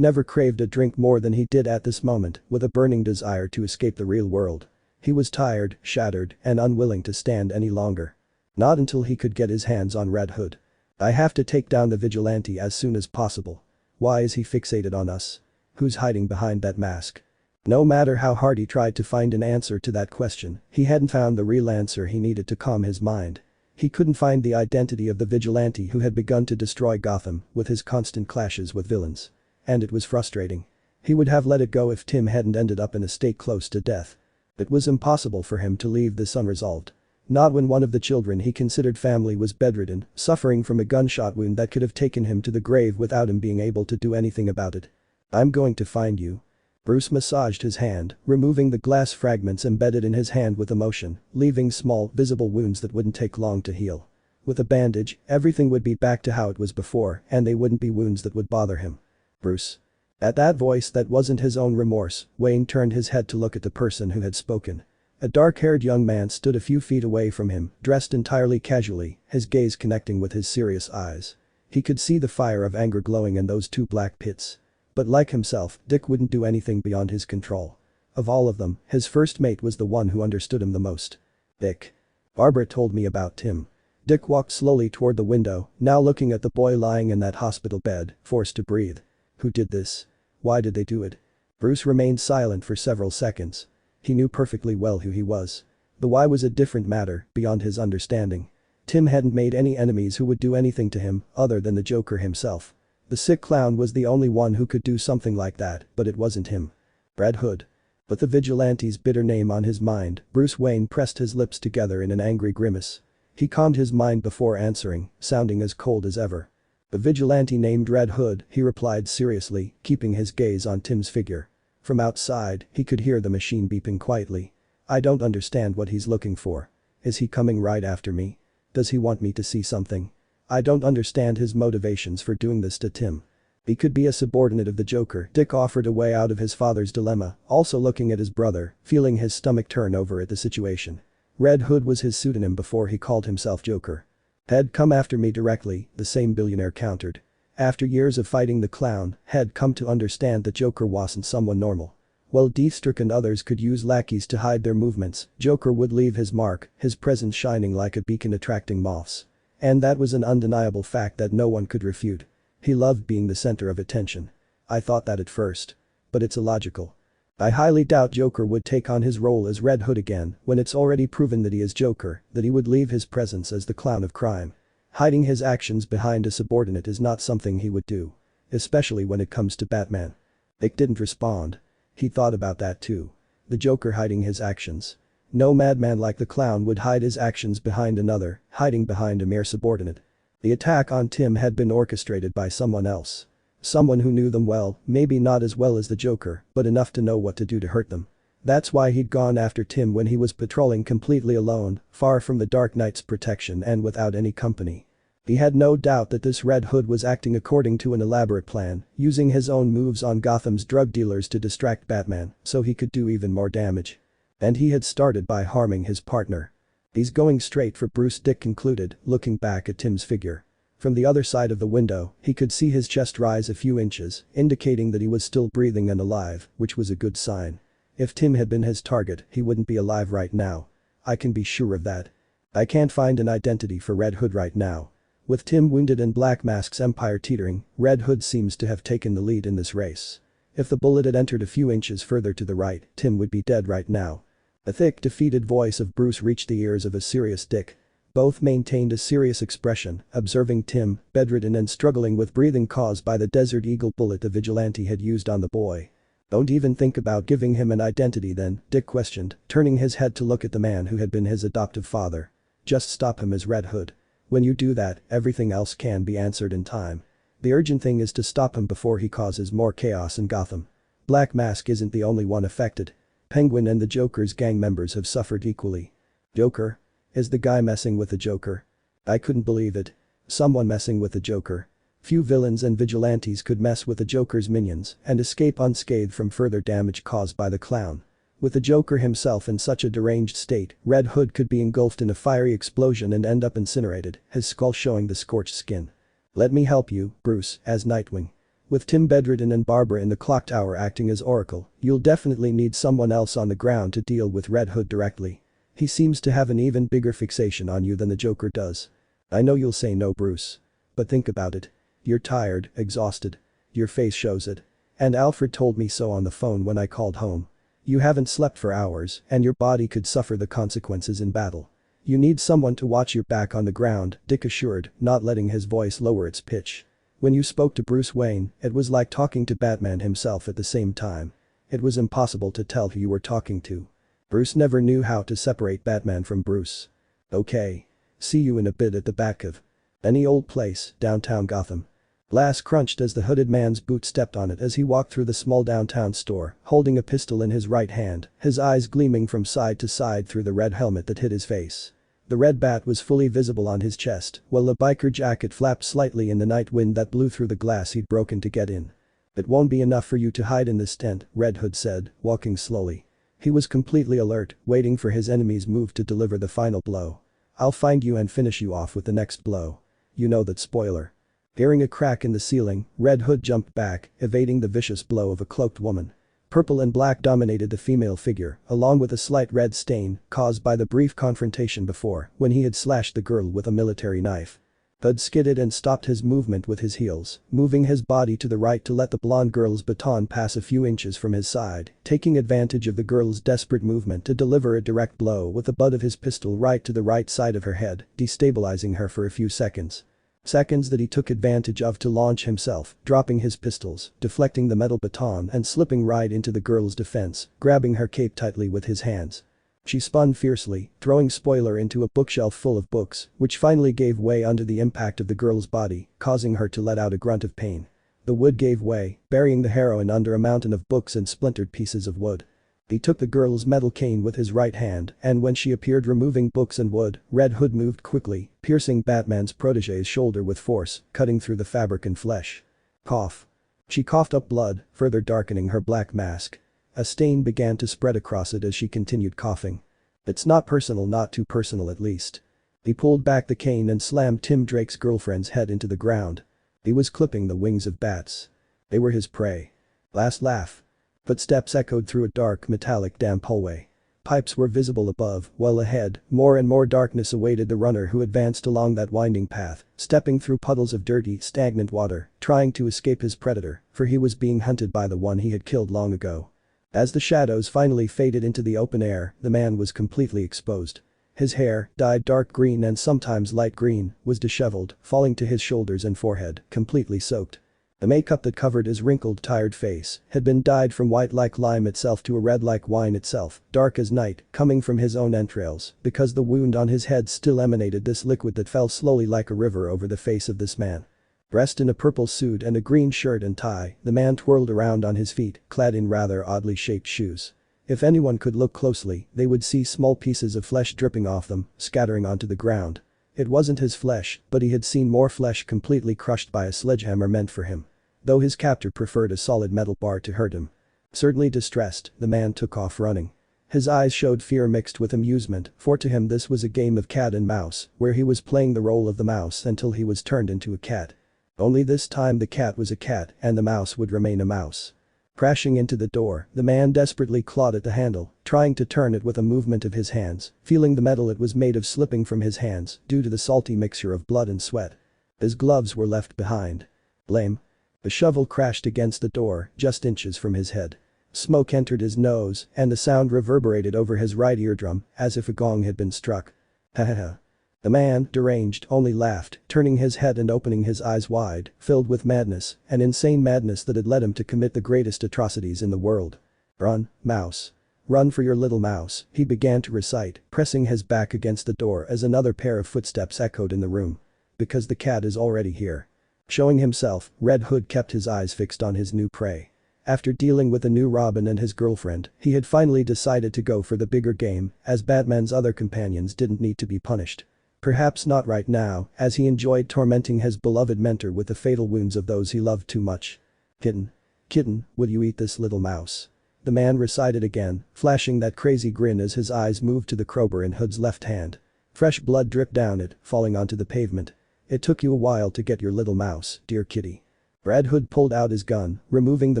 never craved a drink more than he did at this moment, with a burning desire to escape the real world. He was tired, shattered, and unwilling to stand any longer. Not until he could get his hands on Red Hood. I have to take down the vigilante as soon as possible. Why is he fixated on us? Who's hiding behind that mask? No matter how hard he tried to find an answer to that question, he hadn't found the real answer he needed to calm his mind. He couldn't find the identity of the vigilante who had begun to destroy Gotham with his constant clashes with villains. And it was frustrating. He would have let it go if Tim hadn't ended up in a state close to death. It was impossible for him to leave this unresolved. Not when one of the children he considered family was bedridden, suffering from a gunshot wound that could have taken him to the grave without him being able to do anything about it. I'm going to find you. Bruce massaged his hand, removing the glass fragments embedded in his hand with emotion, leaving small, visible wounds that wouldn't take long to heal. With a bandage, everything would be back to how it was before and they wouldn't be wounds that would bother him. Bruce. At that voice that wasn't his own remorse, Wayne turned his head to look at the person who had spoken. A dark-haired young man stood a few feet away from him, dressed entirely casually, his gaze connecting with his serious eyes. He could see the fire of anger glowing in those two black pits. But like himself, Dick wouldn't do anything beyond his control. Of all of them, his first mate was the one who understood him the most. Dick. Barbara told me about Tim. Dick walked slowly toward the window, now looking at the boy lying in that hospital bed, forced to breathe. Who did this? Why did they do it? Bruce remained silent for several seconds. He knew perfectly well who he was. The why was a different matter, beyond his understanding. Tim hadn't made any enemies who would do anything to him, other than the Joker himself. The sick clown was the only one who could do something like that, but it wasn't him. Red Hood. With the vigilante's bitter name on his mind, Bruce Wayne pressed his lips together in an angry grimace. He calmed his mind before answering, sounding as cold as ever. The vigilante named Red Hood, he replied seriously, keeping his gaze on Tim's figure. From outside, he could hear the machine beeping quietly. I don't understand what he's looking for. Is he coming right after me? Does he want me to see something? I don't understand his motivations for doing this to Tim. He could be a subordinate of the Joker. Dick offered a way out of his father's dilemma, also looking at his brother, feeling his stomach turn over at the situation. Red Hood was his pseudonym before he called himself Joker. Had come after me directly, the same billionaire countered. After years of fighting the clown, had come to understand that Joker wasn't someone normal. While Deathstroke and others could use lackeys to hide their movements, Joker would leave his mark, his presence shining like a beacon attracting moths. And that was an undeniable fact that no one could refute. He loved being the center of attention. I thought that at first. But it's illogical. I highly doubt Joker would take on his role as Red Hood again when it's already proven that he is Joker, that he would leave his presence as the clown of crime. Hiding his actions behind a subordinate is not something he would do. Especially when it comes to Batman. Nick didn't respond. He thought about that too. The Joker hiding his actions. No madman like the clown would hide his actions behind another, hiding behind a mere subordinate. The attack on Tim had been orchestrated by someone else. Someone who knew them well, maybe not as well as the Joker, but enough to know what to do to hurt them. That's why he'd gone after Tim when he was patrolling completely alone, far from the Dark Knight's protection and without any company. He had no doubt that this Red Hood was acting according to an elaborate plan, using his own moves on Gotham's drug dealers to distract Batman so he could do even more damage. And he had started by harming his partner. He's going straight for Bruce, Dick concluded, looking back at Tim's figure. From the other side of the window, he could see his chest rise a few inches, indicating that he was still breathing and alive, which was a good sign. If Tim had been his target, he wouldn't be alive right now. I can be sure of that. I can't find an identity for Red Hood right now. With Tim wounded and Black Mask's empire teetering, Red Hood seems to have taken the lead in this race. If the bullet had entered a few inches further to the right, Tim would be dead right now. The thick, defeated voice of Bruce reached the ears of a serious Dick. Both maintained a serious expression, observing Tim, bedridden and struggling with breathing caused by the Desert Eagle bullet the vigilante had used on the boy. "Don't even think about giving him an identity then," Dick questioned, turning his head to look at the man who had been his adoptive father. "Just stop him as Red Hood. When you do that, everything else can be answered in time. The urgent thing is to stop him before he causes more chaos in Gotham." Black Mask isn't the only one affected. Penguin and the Joker's gang members have suffered equally. Joker? Is the guy messing with the Joker? I couldn't believe it. Someone messing with the Joker. Few villains and vigilantes could mess with the Joker's minions and escape unscathed from further damage caused by the clown. With the Joker himself in such a deranged state, Red Hood could be engulfed in a fiery explosion and end up incinerated, his skull showing the scorched skin. "Let me help you, Bruce," as Nightwing. With Tim bedridden and Barbara in the clock tower acting as Oracle, you'll definitely need someone else on the ground to deal with Red Hood directly. He seems to have an even bigger fixation on you than the Joker does. I know you'll say no, Bruce. But think about it. You're tired, exhausted. Your face shows it. And Alfred told me so on the phone when I called home. You haven't slept for hours, and your body could suffer the consequences in battle. You need someone to watch your back on the ground, Dick assured, not letting his voice lower its pitch. When you spoke to Bruce Wayne, it was like talking to Batman himself at the same time. It was impossible to tell who you were talking to. Bruce never knew how to separate Batman from Bruce. Okay. See you in a bit at the back of any old place, downtown Gotham. Glass crunched as the hooded man's boot stepped on it as he walked through the small downtown store, holding a pistol in his right hand, his eyes gleaming from side to side through the red helmet that hid his face. The red bat was fully visible on his chest, while the biker jacket flapped slightly in the night wind that blew through the glass he'd broken to get in. "It won't be enough for you to hide in this tent," Red Hood said, walking slowly. He was completely alert, waiting for his enemy's move to deliver the final blow. "I'll find you and finish you off with the next blow. You know that spoiler." Hearing a crack in the ceiling, Red Hood jumped back, evading the vicious blow of a cloaked woman. Purple and black dominated the female figure, along with a slight red stain caused by the brief confrontation before when he had slashed the girl with a military knife. Hood skidded and stopped his movement with his heels, moving his body to the right to let the blonde girl's baton pass a few inches from his side, taking advantage of the girl's desperate movement to deliver a direct blow with the butt of his pistol right to the right side of her head, destabilizing her for a few seconds. Seconds that he took advantage of to launch himself, dropping his pistols, deflecting the metal baton and slipping right into the girl's defense, grabbing her cape tightly with his hands. She spun fiercely, throwing Spoiler into a bookshelf full of books, which finally gave way under the impact of the girl's body, causing her to let out a grunt of pain. The wood gave way, burying the heroine under a mountain of books and splintered pieces of wood. He took the girl's metal cane with his right hand, and when she appeared removing books and wood, Red Hood moved quickly, piercing Batman's protege's shoulder with force, cutting through the fabric and flesh. Cough. She coughed up blood, further darkening her black mask. A stain began to spread across it as she continued coughing. "It's not personal, not too personal at least." He pulled back the cane and slammed Tim Drake's girlfriend's head into the ground. He was clipping the wings of bats. They were his prey. Last laugh. Footsteps echoed through a dark metallic damp hallway. Pipes were visible above, while ahead, more and more darkness awaited the runner who advanced along that winding path, stepping through puddles of dirty, stagnant water, trying to escape his predator, for he was being hunted by the one he had killed long ago. As the shadows finally faded into the open air, the man was completely exposed. His hair, dyed dark green and sometimes light green, was disheveled, falling to his shoulders and forehead, completely soaked. The makeup that covered his wrinkled, tired face had been dyed from white like lime itself to a red like wine itself, dark as night, coming from his own entrails, because the wound on his head still emanated this liquid that fell slowly like a river over the face of this man. Dressed in a purple suit and a green shirt and tie, the man twirled around on his feet, clad in rather oddly shaped shoes. If anyone could look closely, they would see small pieces of flesh dripping off them, scattering onto the ground. It wasn't his flesh, but he had seen more flesh completely crushed by a sledgehammer meant for him. Though his captor preferred a solid metal bar to hurt him. Certainly distressed, the man took off running. His eyes showed fear mixed with amusement, for to him this was a game of cat and mouse, where he was playing the role of the mouse until he was turned into a cat. Only this time the cat was a cat and the mouse would remain a mouse. Crashing into the door, the man desperately clawed at the handle, trying to turn it with a movement of his hands, feeling the metal it was made of slipping from his hands due to the salty mixture of blood and sweat. His gloves were left behind. Lame. The shovel crashed against the door, just inches from his head. Smoke entered his nose, and the sound reverberated over his right eardrum, as if a gong had been struck. Ha ha ha. The man, deranged, only laughed, turning his head and opening his eyes wide, filled with madness, an insane madness that had led him to commit the greatest atrocities in the world. Run, mouse. Run for your little mouse, he began to recite, pressing his back against the door as another pair of footsteps echoed in the room. Because the cat is already here. Showing himself, Red Hood kept his eyes fixed on his new prey. After dealing with the new Robin and his girlfriend, he had finally decided to go for the bigger game, as Batman's other companions didn't need to be punished. Perhaps not right now, as he enjoyed tormenting his beloved mentor with the fatal wounds of those he loved too much. Kitten. Kitten, will you eat this little mouse? The man recited again, flashing that crazy grin as his eyes moved to the crowbar in Hood's left hand. Fresh blood dripped down it, falling onto the pavement. It took you a while to get your little mouse, dear kitty. Red Hood pulled out his gun, removing the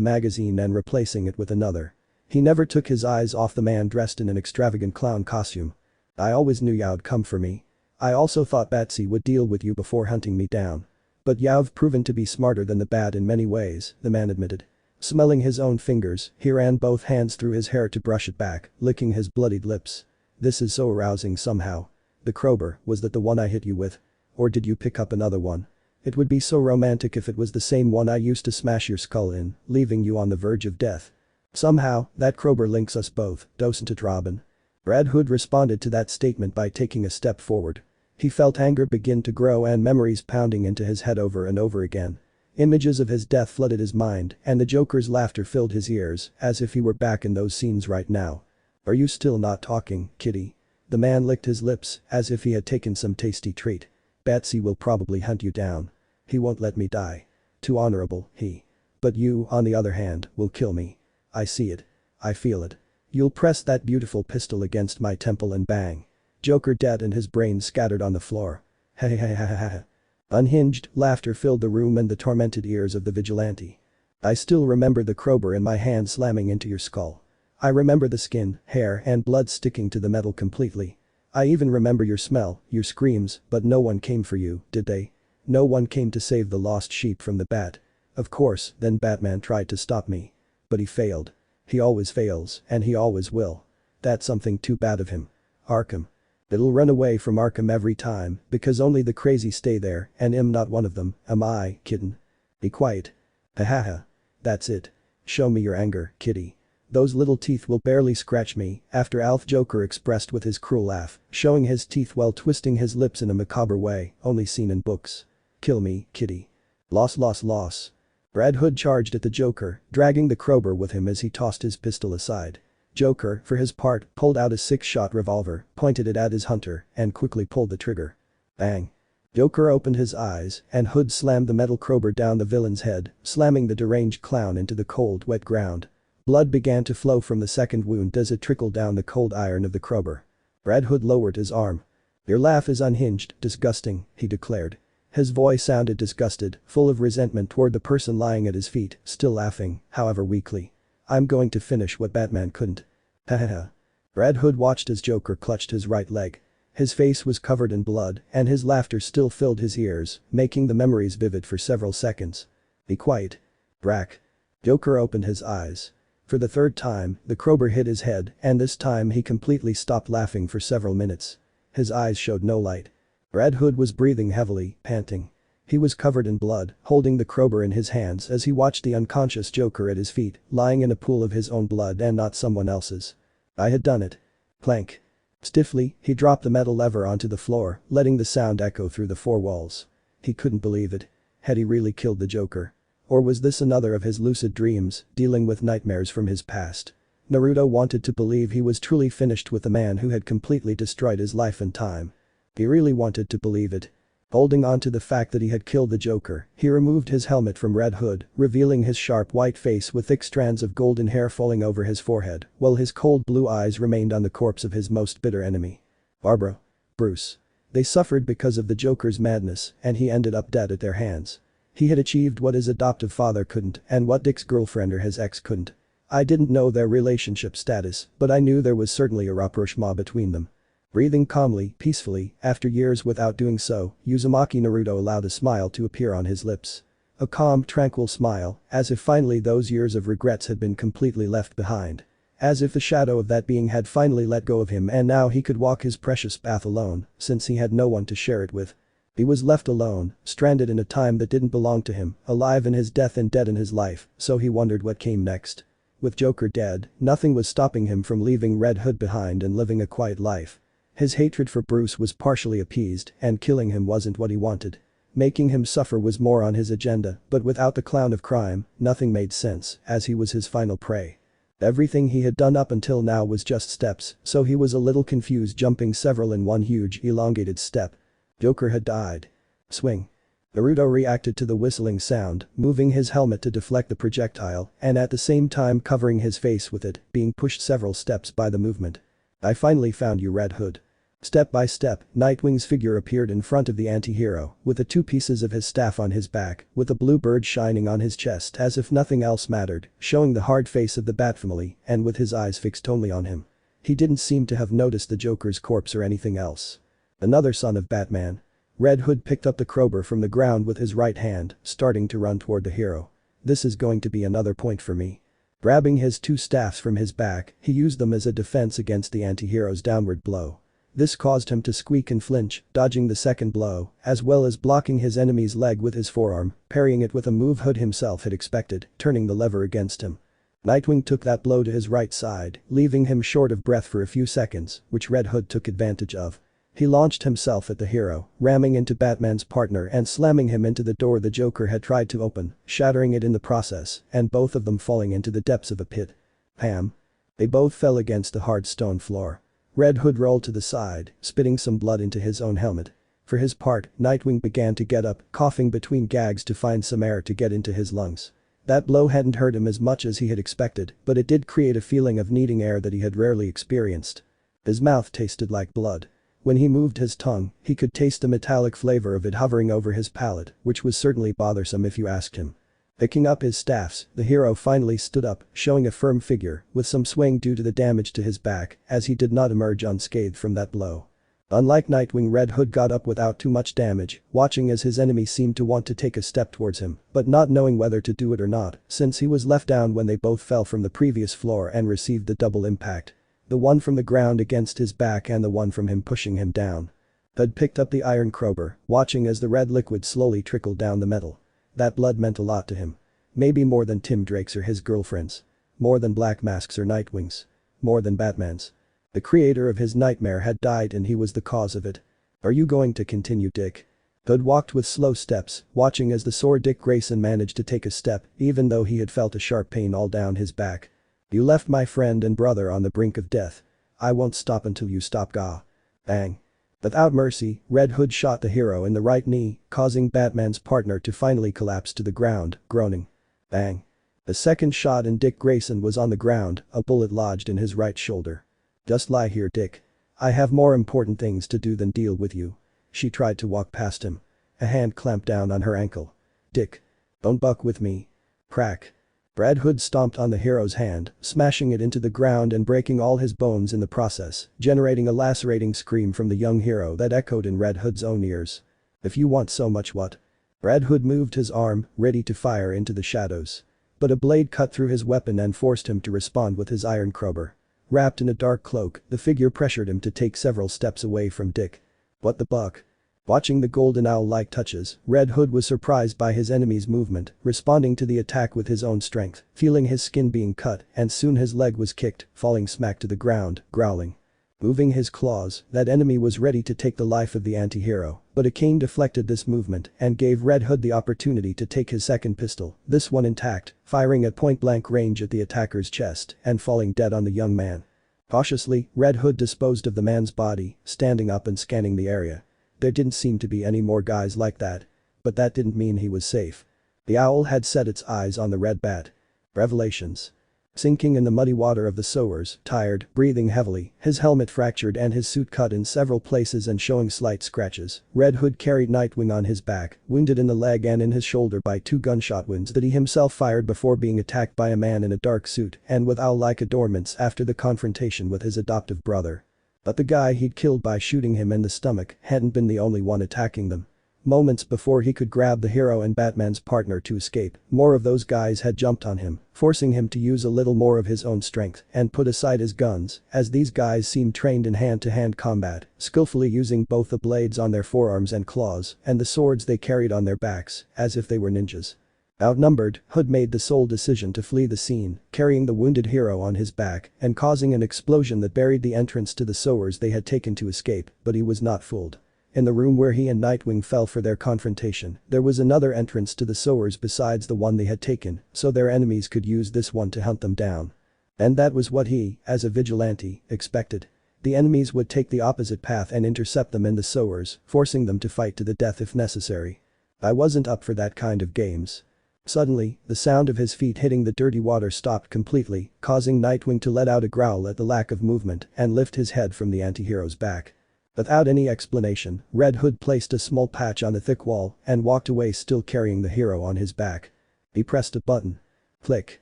magazine and replacing it with another. He never took his eyes off the man dressed in an extravagant clown costume. I always knew you'd come for me. I also thought Batsy would deal with you before hunting me down. But you've proven to be smarter than the bat in many ways, the man admitted. Smelling his own fingers, he ran both hands through his hair to brush it back, licking his bloodied lips. This is so arousing somehow. The crowbar, was that the one I hit you with? Or did you pick up another one? It would be so romantic if it was the same one I used to smash your skull in, leaving you on the verge of death. Somehow, that crowbar links us both, doesn't it, Robin? Red Hood responded to that statement by taking a step forward. He felt anger begin to grow and memories pounding into his head over and over again. Images of his death flooded his mind and the Joker's laughter filled his ears as if he were back in those scenes right now. Are you still not talking, kitty? The man licked his lips as if he had taken some tasty treat. Batsy will probably hunt you down. He won't let me die. Too honorable, he. But you, on the other hand, will kill me. I see it. I feel it. You'll press that beautiful pistol against my temple and bang. Joker dead and his brains scattered on the floor. Ha ha ha ha ha. Unhinged laughter filled the room and the tormented ears of the vigilante. I still remember the crowbar in my hand slamming into your skull. I remember the skin, hair and blood sticking to the metal completely. I even remember your smell, your screams, but no one came for you, did they? No one came to save the lost sheep from the bat. Of course, then Batman tried to stop me. But he failed. He always fails, and he always will. That's something too bad of him. Arkham. It'll run away from Arkham every time, because only the crazy stay there, and I'm not one of them, am I, kitten? Be quiet. Ha ha ha. That's it. Show me your anger, kitty. Those little teeth will barely scratch me, after Alf Joker expressed with his cruel laugh, showing his teeth while twisting his lips in a macabre way, only seen in books. Kill me, kitty. Loss loss loss. Red Hood charged at the Joker, dragging the crowbar with him as he tossed his pistol aside. Joker, for his part, pulled out a 6-shot revolver, pointed it at his hunter, and quickly pulled the trigger. Bang. Joker opened his eyes, and Hood slammed the metal crowbar down the villain's head, slamming the deranged clown into the cold, wet ground. Blood began to flow from the second wound as it trickled down the cold iron of the crowbar. Red Hood lowered his arm. Your laugh is unhinged, disgusting, he declared. His voice sounded disgusted, full of resentment toward the person lying at his feet, still laughing, however weakly. I'm going to finish what Batman couldn't. Hahaha. Red Hood watched as Joker clutched his right leg. His face was covered in blood, and his laughter still filled his ears, making the memories vivid for several seconds. Be quiet. Brack. Joker opened his eyes. For the third time, the crowbar hit his head, and this time he completely stopped laughing for several minutes. His eyes showed no light. Red Hood was breathing heavily, panting. He was covered in blood, holding the crowbar in his hands as he watched the unconscious Joker at his feet, lying in a pool of his own blood and not someone else's. I had done it. Clank. Stiffly, he dropped the metal lever onto the floor, letting the sound echo through the four walls. He couldn't believe it. Had he really killed the Joker? Or was this another of his lucid dreams, dealing with nightmares from his past? Naruto wanted to believe he was truly finished with the man who had completely destroyed his life and time. He really wanted to believe it. Holding on to the fact that he had killed the Joker, he removed his helmet from Red Hood, revealing his sharp white face with thick strands of golden hair falling over his forehead, while his cold blue eyes remained on the corpse of his most bitter enemy. Barbara. Bruce. They suffered because of the Joker's madness, and he ended up dead at their hands. He had achieved what his adoptive father couldn't, and what Dick's girlfriend or his ex couldn't. I didn't know their relationship status, but I knew there was certainly a rapprochement between them. Breathing calmly, peacefully, after years without doing so, Uzumaki Naruto allowed a smile to appear on his lips. A calm, tranquil smile, as if finally those years of regrets had been completely left behind. As if the shadow of that being had finally let go of him and now he could walk his precious path alone, since he had no one to share it with. He was left alone, stranded in a time that didn't belong to him, alive in his death and dead in his life, so he wondered what came next. With Joker dead, nothing was stopping him from leaving Red Hood behind and living a quiet life. His hatred for Bruce was partially appeased, and killing him wasn't what he wanted. Making him suffer was more on his agenda, but without the clown of crime, nothing made sense, as he was his final prey. Everything he had done up until now was just steps, so he was a little confused, jumping several in one huge, elongated step. Joker had died. Swing. Naruto reacted to the whistling sound, moving his helmet to deflect the projectile, and at the same time covering his face with it, being pushed several steps by the movement. I finally found you, Red Hood. Step by step, Nightwing's figure appeared in front of the anti-hero, with the two pieces of his staff on his back, with a blue bird shining on his chest as if nothing else mattered, showing the hard face of the Bat family, and with his eyes fixed only on him. He didn't seem to have noticed the Joker's corpse or anything else. Another son of Batman. Red Hood picked up the crowbar from the ground with his right hand, starting to run toward the hero. This is going to be another point for me. Grabbing his two staffs from his back, he used them as a defense against the anti-hero's downward blow. This caused him to squeak and flinch, dodging the second blow, as well as blocking his enemy's leg with his forearm, parrying it with a move Hood himself had expected, turning the lever against him. Nightwing took that blow to his right side, leaving him short of breath for a few seconds, which Red Hood took advantage of. He launched himself at the hero, ramming into Batman's partner and slamming him into the door the Joker had tried to open, shattering it in the process, and both of them falling into the depths of a pit. Pam. They both fell against the hard stone floor. Red Hood rolled to the side, spitting some blood into his own helmet. For his part, Nightwing began to get up, coughing between gags to find some air to get into his lungs. That blow hadn't hurt him as much as he had expected, but it did create a feeling of needing air that he had rarely experienced. His mouth tasted like blood. When he moved his tongue, he could taste the metallic flavor of it hovering over his palate, which was certainly bothersome if you asked him. Picking up his staffs, the hero finally stood up, showing a firm figure, with some swing due to the damage to his back, as he did not emerge unscathed from that blow. Unlike Nightwing, Red Hood got up without too much damage, watching as his enemy seemed to want to take a step towards him, but not knowing whether to do it or not, since he was left down when they both fell from the previous floor and received the double impact. The one from the ground against his back and the one from him pushing him down. Hood picked up the iron crowbar, watching as the red liquid slowly trickled down the metal. That blood meant a lot to him. Maybe more than Tim Drake's or his girlfriend's. More than Black Mask's or Nightwing's. More than Batman's. The creator of his nightmare had died and he was the cause of it. Are you going to continue, Dick? Hood walked with slow steps, watching as the sore Dick Grayson managed to take a step, even though he had felt a sharp pain all down his back. You left my friend and brother on the brink of death. I won't stop until you stop. Gah. Bang. Without mercy, Red Hood shot the hero in the right knee, causing Batman's partner to finally collapse to the ground, groaning. Bang. The second shot and Dick Grayson was on the ground, a bullet lodged in his right shoulder. Just lie here, Dick. I have more important things to do than deal with you. She tried to walk past him. A hand clamped down on her ankle. "Dick. Don't buck with me." Crack. Red Hood stomped on the hero's hand, smashing it into the ground and breaking all his bones in the process, generating a lacerating scream from the young hero that echoed in Red Hood's own ears. "If you want so much what?" Red Hood moved his arm, ready to fire into the shadows. But a blade cut through his weapon and forced him to respond with his iron crowbar. Wrapped in a dark cloak, the figure pressured him to take several steps away from Dick. "What the buck?" Watching the golden owl-like touches, Red Hood was surprised by his enemy's movement, responding to the attack with his own strength, feeling his skin being cut, and soon his leg was kicked, falling smack to the ground, growling. Moving his claws, that enemy was ready to take the life of the anti-hero, but a cane deflected this movement and gave Red Hood the opportunity to take his second pistol, this one intact, firing at point-blank range at the attacker's chest and falling dead on the young man. Cautiously, Red Hood disposed of the man's body, standing up and scanning the area. There didn't seem to be any more guys like that. But that didn't mean he was safe. The owl had set its eyes on the red bat. Revelations. Sinking in the muddy water of the sewers, tired, breathing heavily, his helmet fractured and his suit cut in several places and showing slight scratches, Red Hood carried Nightwing on his back, wounded in the leg and in his shoulder by 2 gunshot wounds that he himself fired before being attacked by a man in a dark suit and with owl-like adornments after the confrontation with his adoptive brother. But the guy he'd killed by shooting him in the stomach hadn't been the only one attacking them. Moments before he could grab the hero and Batman's partner to escape, more of those guys had jumped on him, forcing him to use a little more of his own strength and put aside his guns, as these guys seemed trained in hand-to-hand combat, skillfully using both the blades on their forearms and claws and the swords they carried on their backs, as if they were ninjas. Outnumbered, Hood made the sole decision to flee the scene, carrying the wounded hero on his back and causing an explosion that buried the entrance to the sewers they had taken to escape, but he was not fooled. In the room where he and Nightwing fell for their confrontation, there was another entrance to the sewers besides the one they had taken, so their enemies could use this one to hunt them down. And that was what he, as a vigilante, expected. The enemies would take the opposite path and intercept them in the sewers, forcing them to fight to the death if necessary. I wasn't up for that kind of games. Suddenly, the sound of his feet hitting the dirty water stopped completely, causing Nightwing to let out a growl at the lack of movement and lift his head from the anti-hero's back. Without any explanation, Red Hood placed a small patch on the thick wall and walked away still carrying the hero on his back. He pressed a button. Click.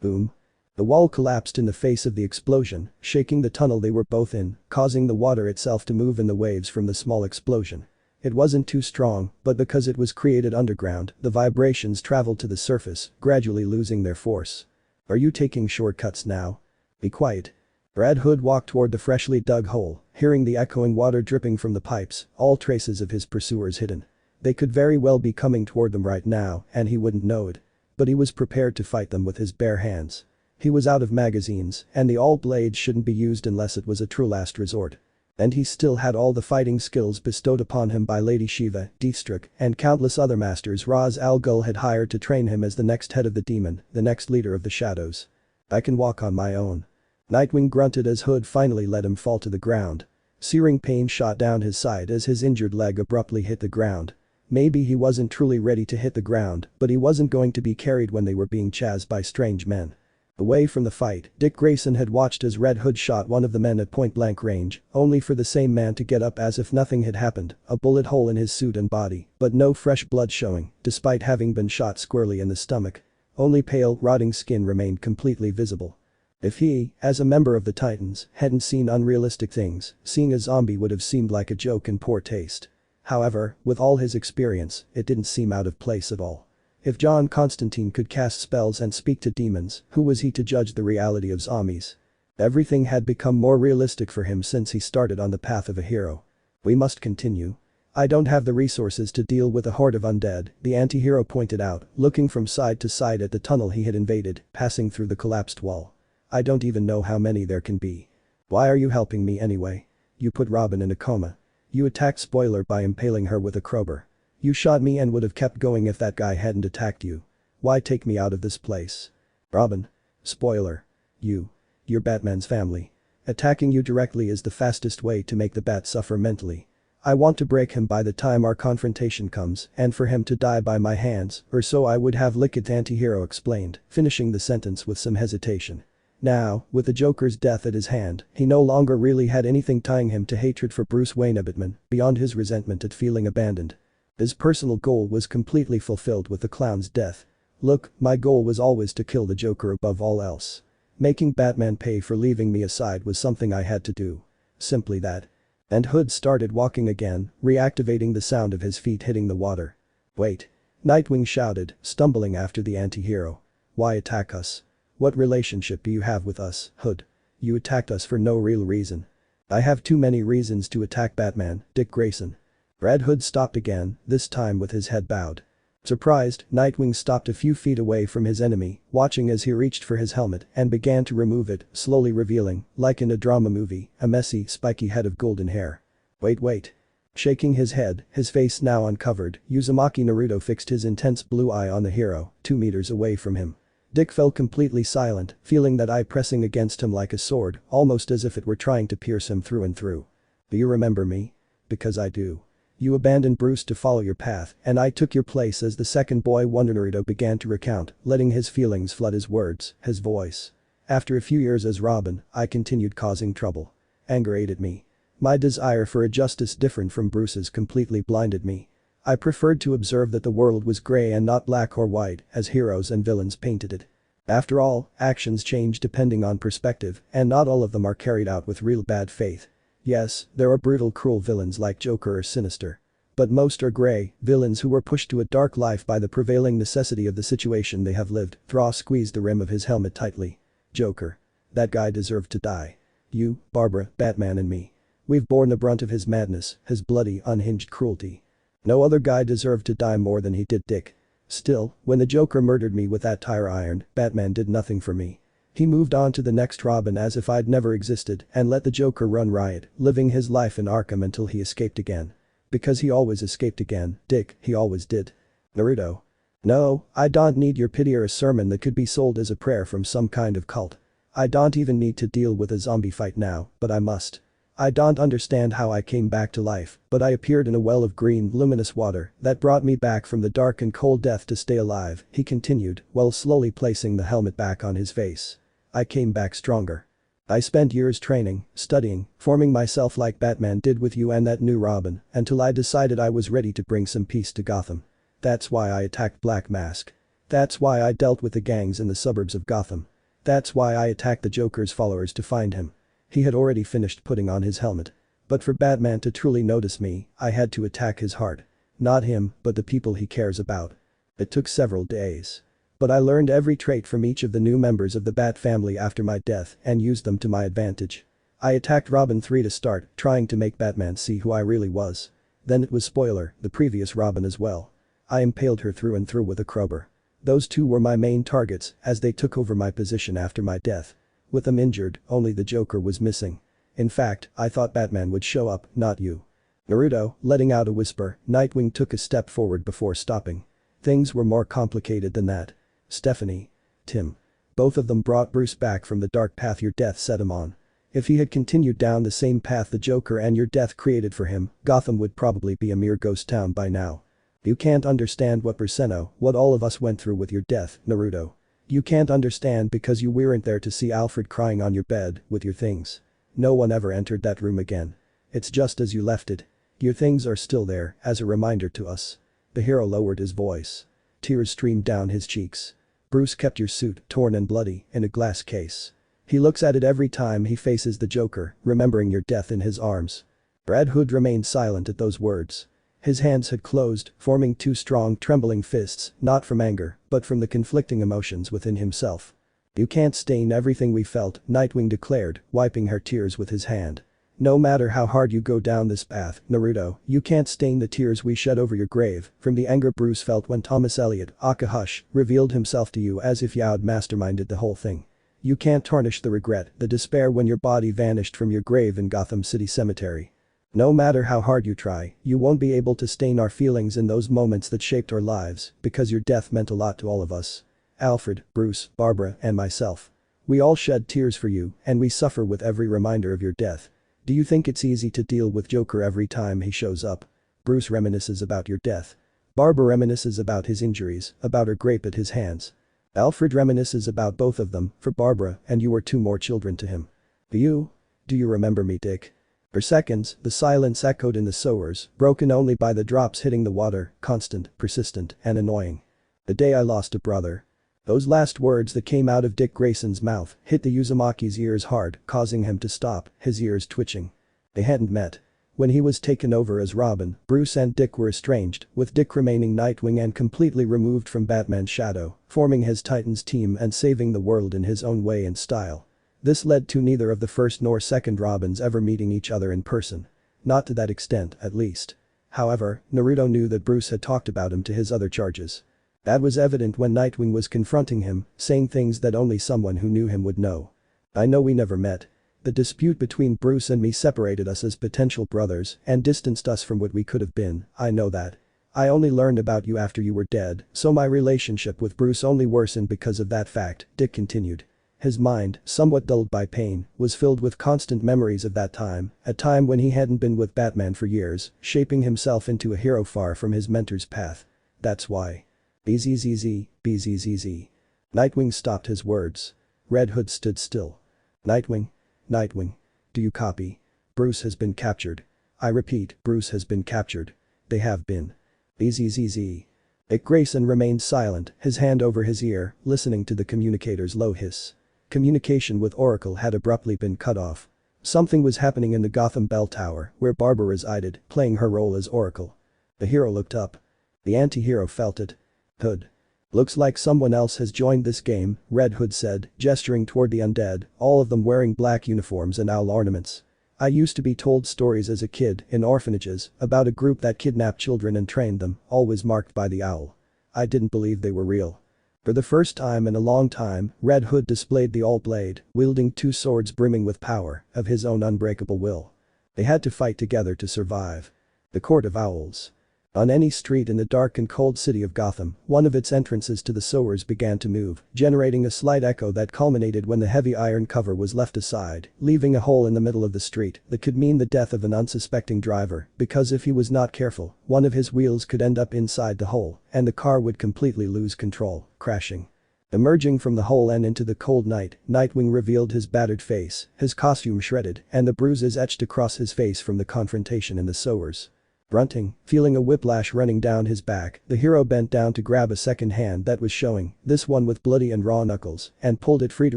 Boom. The wall collapsed in the face of the explosion, shaking the tunnel they were both in, causing the water itself to move in the waves from the small explosion. It wasn't too strong, but because it was created underground, the vibrations traveled to the surface, gradually losing their force. "Are you taking shortcuts now?" "Be quiet." Red Hood walked toward the freshly dug hole, hearing the echoing water dripping from the pipes, all traces of his pursuers hidden. They could very well be coming toward them right now, and he wouldn't know it. But he was prepared to fight them with his bare hands. He was out of magazines, and the all blades shouldn't be used unless it was a true last resort. And he still had all the fighting skills bestowed upon him by Lady Shiva, Deathstroke, and countless other masters Ra's al Ghul had hired to train him as the next head of the demon, the next leader of the shadows. "I can walk on my own." Nightwing grunted as Hood finally let him fall to the ground. Searing pain shot down his side as his injured leg abruptly hit the ground. Maybe he wasn't truly ready to hit the ground, but he wasn't going to be carried when they were being chased by strange men. Away from the fight, Dick Grayson had watched as Red Hood shot one of the men at point-blank range, only for the same man to get up as if nothing had happened, a bullet hole in his suit and body, but no fresh blood showing, despite having been shot squarely in the stomach. Only pale, rotting skin remained completely visible. If he, as a member of the Titans, hadn't seen unrealistic things, seeing a zombie would have seemed like a joke in poor taste. However, with all his experience, it didn't seem out of place at all. If John Constantine could cast spells and speak to demons, who was he to judge the reality of zombies? Everything had become more realistic for him since he started on the path of a hero. "We must continue. I don't have the resources to deal with a horde of undead," the anti-hero pointed out, looking from side to side at the tunnel he had invaded, passing through the collapsed wall. "I don't even know how many there can be." "Why are you helping me anyway? You put Robin in a coma. You attacked Spoiler by impaling her with a crowbar. You shot me and would have kept going if that guy hadn't attacked you. Why take me out of this place?" "Robin. Spoiler. You're Batman's family. Attacking you directly is the fastest way to make the Bat suffer mentally. I want to break him by the time our confrontation comes and for him to die by my hands, or so I would have licked," the anti-hero explained, finishing the sentence with some hesitation. Now, with the Joker's death at his hand, he no longer really had anything tying him to hatred for Bruce Wayne Batman, beyond his resentment at feeling abandoned. His personal goal was completely fulfilled with the clown's death. Look, my goal was always to kill the Joker above all else. Making Batman pay for leaving me aside was something I had to do. Simply that. And Hood started walking again, reactivating the sound of his feet hitting the water. Wait. Nightwing shouted, stumbling after the anti-hero. Why attack us? What relationship do you have with us, Hood? You attacked us for no real reason. I have too many reasons to attack Batman, Dick Grayson. Red Hood stopped again, this time with his head bowed. Surprised, Nightwing stopped a few feet away from his enemy, watching as he reached for his helmet and began to remove it, slowly revealing, like in a drama movie, a messy, spiky head of golden hair. Wait. Shaking his head, his face now uncovered, Uzumaki Naruto fixed his intense blue eye on the hero, 2 meters away from him. Dick fell completely silent, feeling that eye pressing against him like a sword, almost as if it were trying to pierce him through and through. Do you remember me? Because I do. You abandoned Bruce to follow your path, and I took your place as the second boy wonder. Naruto began to recount, letting his feelings flood his words, his voice. After a few years as Robin, I continued causing trouble. Anger ate at me. My desire for a justice different from Bruce's completely blinded me. I preferred to observe that the world was gray and not black or white, as heroes and villains painted it. After all, actions change depending on perspective, and not all of them are carried out with real bad faith. Yes, there are brutal, cruel villains like Joker or Sinister. But most are gray, villains who were pushed to a dark life by the prevailing necessity of the situation they have lived. Thraw squeezed the rim of his helmet tightly. Joker. That guy deserved to die. You, Barbara, Batman and me. We've borne the brunt of his madness, his bloody, unhinged cruelty. No other guy deserved to die more than he did, Dick. Still, when the Joker murdered me with that tire iron, Batman did nothing for me. He moved on to the next Robin as if I'd never existed and let the Joker run riot, living his life in Arkham until he escaped again. Because he always escaped again, Dick, he always did. Naruto. No, I don't need your pity or a sermon that could be sold as a prayer from some kind of cult. I don't even need to deal with a zombie fight now, but I must. I don't understand how I came back to life, but I appeared in a well of green, luminous water that brought me back from the dark and cold death to stay alive, he continued, while slowly placing the helmet back on his face. I came back stronger. I spent years training, studying, forming myself like Batman did with you and that new Robin, until I decided I was ready to bring some peace to Gotham. That's why I attacked Black Mask. That's why I dealt with the gangs in the suburbs of Gotham. That's why I attacked the Joker's followers to find him. He had already finished putting on his helmet. But for Batman to truly notice me, I had to attack his heart. Not him, but the people he cares about. It took several days. But I learned every trait from each of the new members of the Bat family after my death and used them to my advantage. I attacked Robin 3 to start, trying to make Batman see who I really was. Then it was Spoiler, the previous Robin as well. I impaled her through and through with a crowbar. Those two were my main targets as they took over my position after my death. With them injured, only the Joker was missing. In fact, I thought Batman would show up, not you. Naruto, letting out a whisper, Nightwing took a step forward before stopping. Things were more complicated than that. Stephanie. Tim. Both of them brought Bruce back from the dark path your death set him on. If he had continued down the same path the Joker and your death created for him, Gotham would probably be a mere ghost town by now. You can't understand what all of us went through with your death, Naruto. You can't understand because you weren't there to see Alfred crying on your bed with your things. No one ever entered that room again. It's just as you left it. Your things are still there, as a reminder to us. The hero lowered his voice. Tears streamed down his cheeks. Bruce kept your suit, torn and bloody, in a glass case. He looks at it every time he faces the Joker, remembering your death in his arms. Red Hood remained silent at those words. His hands had closed, forming 2 strong, trembling fists, not from anger, but from the conflicting emotions within himself. You can't stain everything we felt, Nightwing declared, wiping her tears with his hand. No matter how hard you go down this path, Naruto, you can't stain the tears we shed over your grave, from the anger Bruce felt when Thomas Elliot, Akahush, revealed himself to you as if You'd masterminded the whole thing. You can't tarnish the regret, the despair when your body vanished from your grave in Gotham City Cemetery. No matter how hard you try, you won't be able to stain our feelings in those moments that shaped our lives, because your death meant a lot to all of us. Alfred, Bruce, Barbara, and myself. We all shed tears for you, and we suffer with every reminder of your death. Do you think it's easy to deal with Joker every time he shows up? Bruce reminisces about your death. Barbara reminisces about his injuries, about her grape at his hands. Alfred reminisces about both of them, for Barbara and you were 2 more children to him. Do you remember me, Dick? For seconds, the silence echoed in the sewers, broken only by the drops hitting the water, constant, persistent, and annoying. "The day I lost a brother." Those last words that came out of Dick Grayson's mouth hit the Uzumaki's ears hard, causing him to stop, his ears twitching. They hadn't met. When he was taken over as Robin, Bruce and Dick were estranged, with Dick remaining Nightwing and completely removed from Batman's shadow, forming his Titans team and saving the world in his own way and style. This led to neither of the first nor second Robins ever meeting each other in person. Not to that extent, at least. However, Naruto knew that Bruce had talked about him to his other charges. That was evident when Nightwing was confronting him, saying things that only someone who knew him would know. "I know we never met. The dispute between Bruce and me separated us as potential brothers and distanced us from what we could have been, I know that. I only learned about you after you were dead, so my relationship with Bruce only worsened because of that fact," Dick continued. His mind, somewhat dulled by pain, was filled with constant memories of that time, a time when he hadn't been with Batman for years, shaping himself into a hero far from his mentor's path. "That's why." "BZZZ, BZZZ." Nightwing stopped his words. Red Hood stood still. "Nightwing? Nightwing. Do you copy? Bruce has been captured. I repeat, Bruce has been captured. They have been. BZZZ." Dick Grayson remained silent, his hand over his ear, listening to the communicator's low hiss. Communication with Oracle had abruptly been cut off. Something was happening in the Gotham Bell Tower, where Barbara resided, playing her role as Oracle. The hero looked up. The anti-hero felt it. "Hood. Looks like someone else has joined this game," Red Hood said, gesturing toward the undead, all of them wearing black uniforms and owl ornaments. "I used to be told stories as a kid, in orphanages, about a group that kidnapped children and trained them, always marked by the owl. I didn't believe they were real." For the first time in a long time, Red Hood displayed the all-blade, wielding two swords brimming with power, of his own unbreakable will. They had to fight together to survive. The Court of Owls. On any street in the dark and cold city of Gotham, one of its entrances to the sewers began to move, generating a slight echo that culminated when the heavy iron cover was left aside, leaving a hole in the middle of the street that could mean the death of an unsuspecting driver, because if he was not careful, one of his wheels could end up inside the hole, and the car would completely lose control, crashing. Emerging from the hole and into the cold night, Nightwing revealed his battered face, his costume shredded, and the bruises etched across his face from the confrontation in the sewers. Grunting, feeling a whiplash running down his back, the hero bent down to grab a second hand that was showing, this one with bloody and raw knuckles, and pulled it free to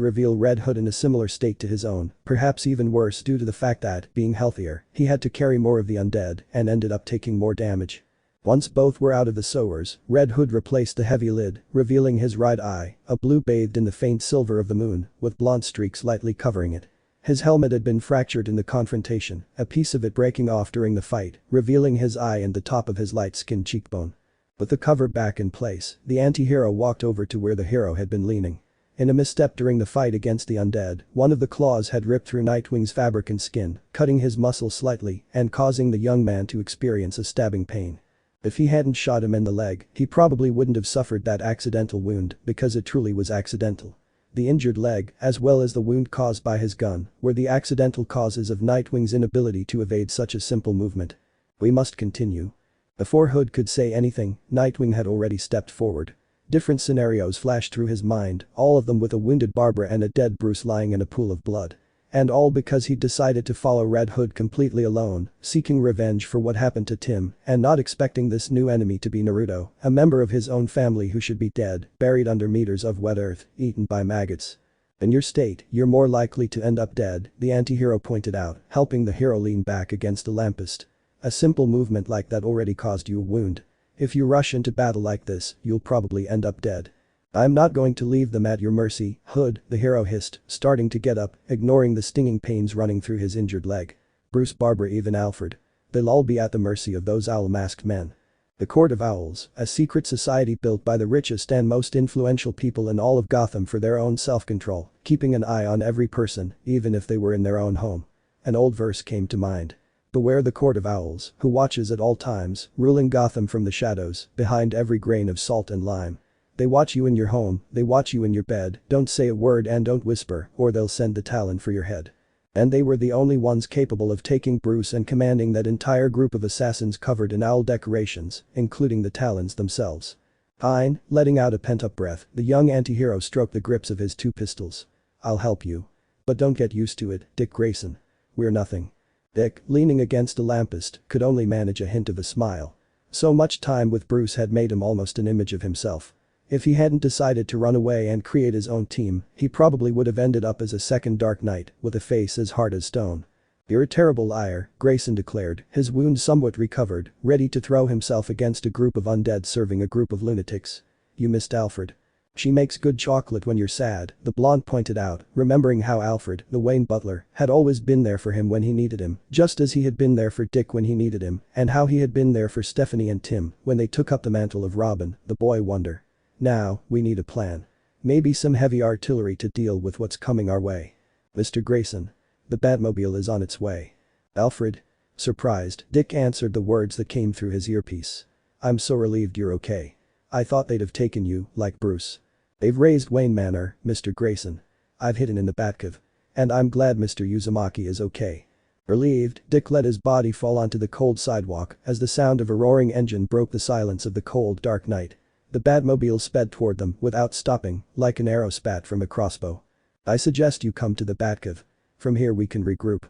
reveal Red Hood in a similar state to his own, perhaps even worse due to the fact that, being healthier, he had to carry more of the undead and ended up taking more damage. Once both were out of the sewers, Red Hood replaced the heavy lid, revealing his right eye, a blue bathed in the faint silver of the moon, with blonde streaks lightly covering it. His helmet had been fractured in the confrontation, a piece of it breaking off during the fight, revealing his eye and the top of his light-skinned cheekbone. With the cover back in place, the anti-hero walked over to where the hero had been leaning. In a misstep during the fight against the undead, one of the claws had ripped through Nightwing's fabric and skin, cutting his muscle slightly and causing the young man to experience a stabbing pain. If he hadn't shot him in the leg, he probably wouldn't have suffered that accidental wound because it truly was accidental. The injured leg, as well as the wound caused by his gun, were the accidental causes of Nightwing's inability to evade such a simple movement. "We must continue." Before Hood could say anything, Nightwing had already stepped forward. Different scenarios flashed through his mind, all of them with a wounded Barbara and a dead Bruce lying in a pool of blood. And all because he'd decided to follow Red Hood completely alone, seeking revenge for what happened to Tim, and not expecting this new enemy to be Naruto, a member of his own family who should be dead, buried under meters of wet earth, eaten by maggots. "In your state, you're more likely to end up dead," the anti-hero pointed out, helping the hero lean back against a lamppost. "A simple movement like that already caused you a wound. If you rush into battle like this, you'll probably end up dead." "I'm not going to leave them at your mercy, Hood," the hero hissed, starting to get up, ignoring the stinging pains running through his injured leg. "Bruce, Barbara, even Alfred. They'll all be at the mercy of those owl-masked men." The Court of Owls, a secret society built by the richest and most influential people in all of Gotham for their own self-control, keeping an eye on every person, even if they were in their own home. An old verse came to mind. "Beware the Court of Owls, who watches at all times, ruling Gotham from the shadows, behind every grain of salt and lime. They watch you in your home, they watch you in your bed, don't say a word and don't whisper, or they'll send the Talon for your head." And they were the only ones capable of taking Bruce and commanding that entire group of assassins covered in owl decorations, including the Talons themselves. Fine, letting out a pent-up breath, the young anti-hero stroked the grips of his two pistols. "I'll help you. But don't get used to it, Dick Grayson. We're nothing." Dick, leaning against a lamppost, could only manage a hint of a smile. So much time with Bruce had made him almost an image of himself. If he hadn't decided to run away and create his own team, he probably would have ended up as a second Dark Knight with a face as hard as stone. "You're a terrible liar," Grayson declared, his wound somewhat recovered, ready to throw himself against a group of undead serving a group of lunatics. "You missed Alfred. She makes good chocolate when you're sad," the blonde pointed out, remembering how Alfred, the Wayne butler, had always been there for him when he needed him, just as he had been there for Dick when he needed him, and how he had been there for Stephanie and Tim when they took up the mantle of Robin, the boy wonder. "Now, we need a plan. Maybe some heavy artillery to deal with what's coming our way. Mr. Grayson. The Batmobile is on its way." "Alfred?" Surprised, Dick answered the words that came through his earpiece. "I'm so relieved you're okay. I thought they'd have taken you, like Bruce. They've raised Wayne Manor, Mr. Grayson. I've hidden in the Batcave. And I'm glad Mr. Uzumaki is okay." Relieved, Dick let his body fall onto the cold sidewalk as the sound of a roaring engine broke the silence of the cold, dark night. The Batmobile sped toward them without stopping, like an arrow spat from a crossbow. "I suggest you come to the Batcave. From here we can regroup."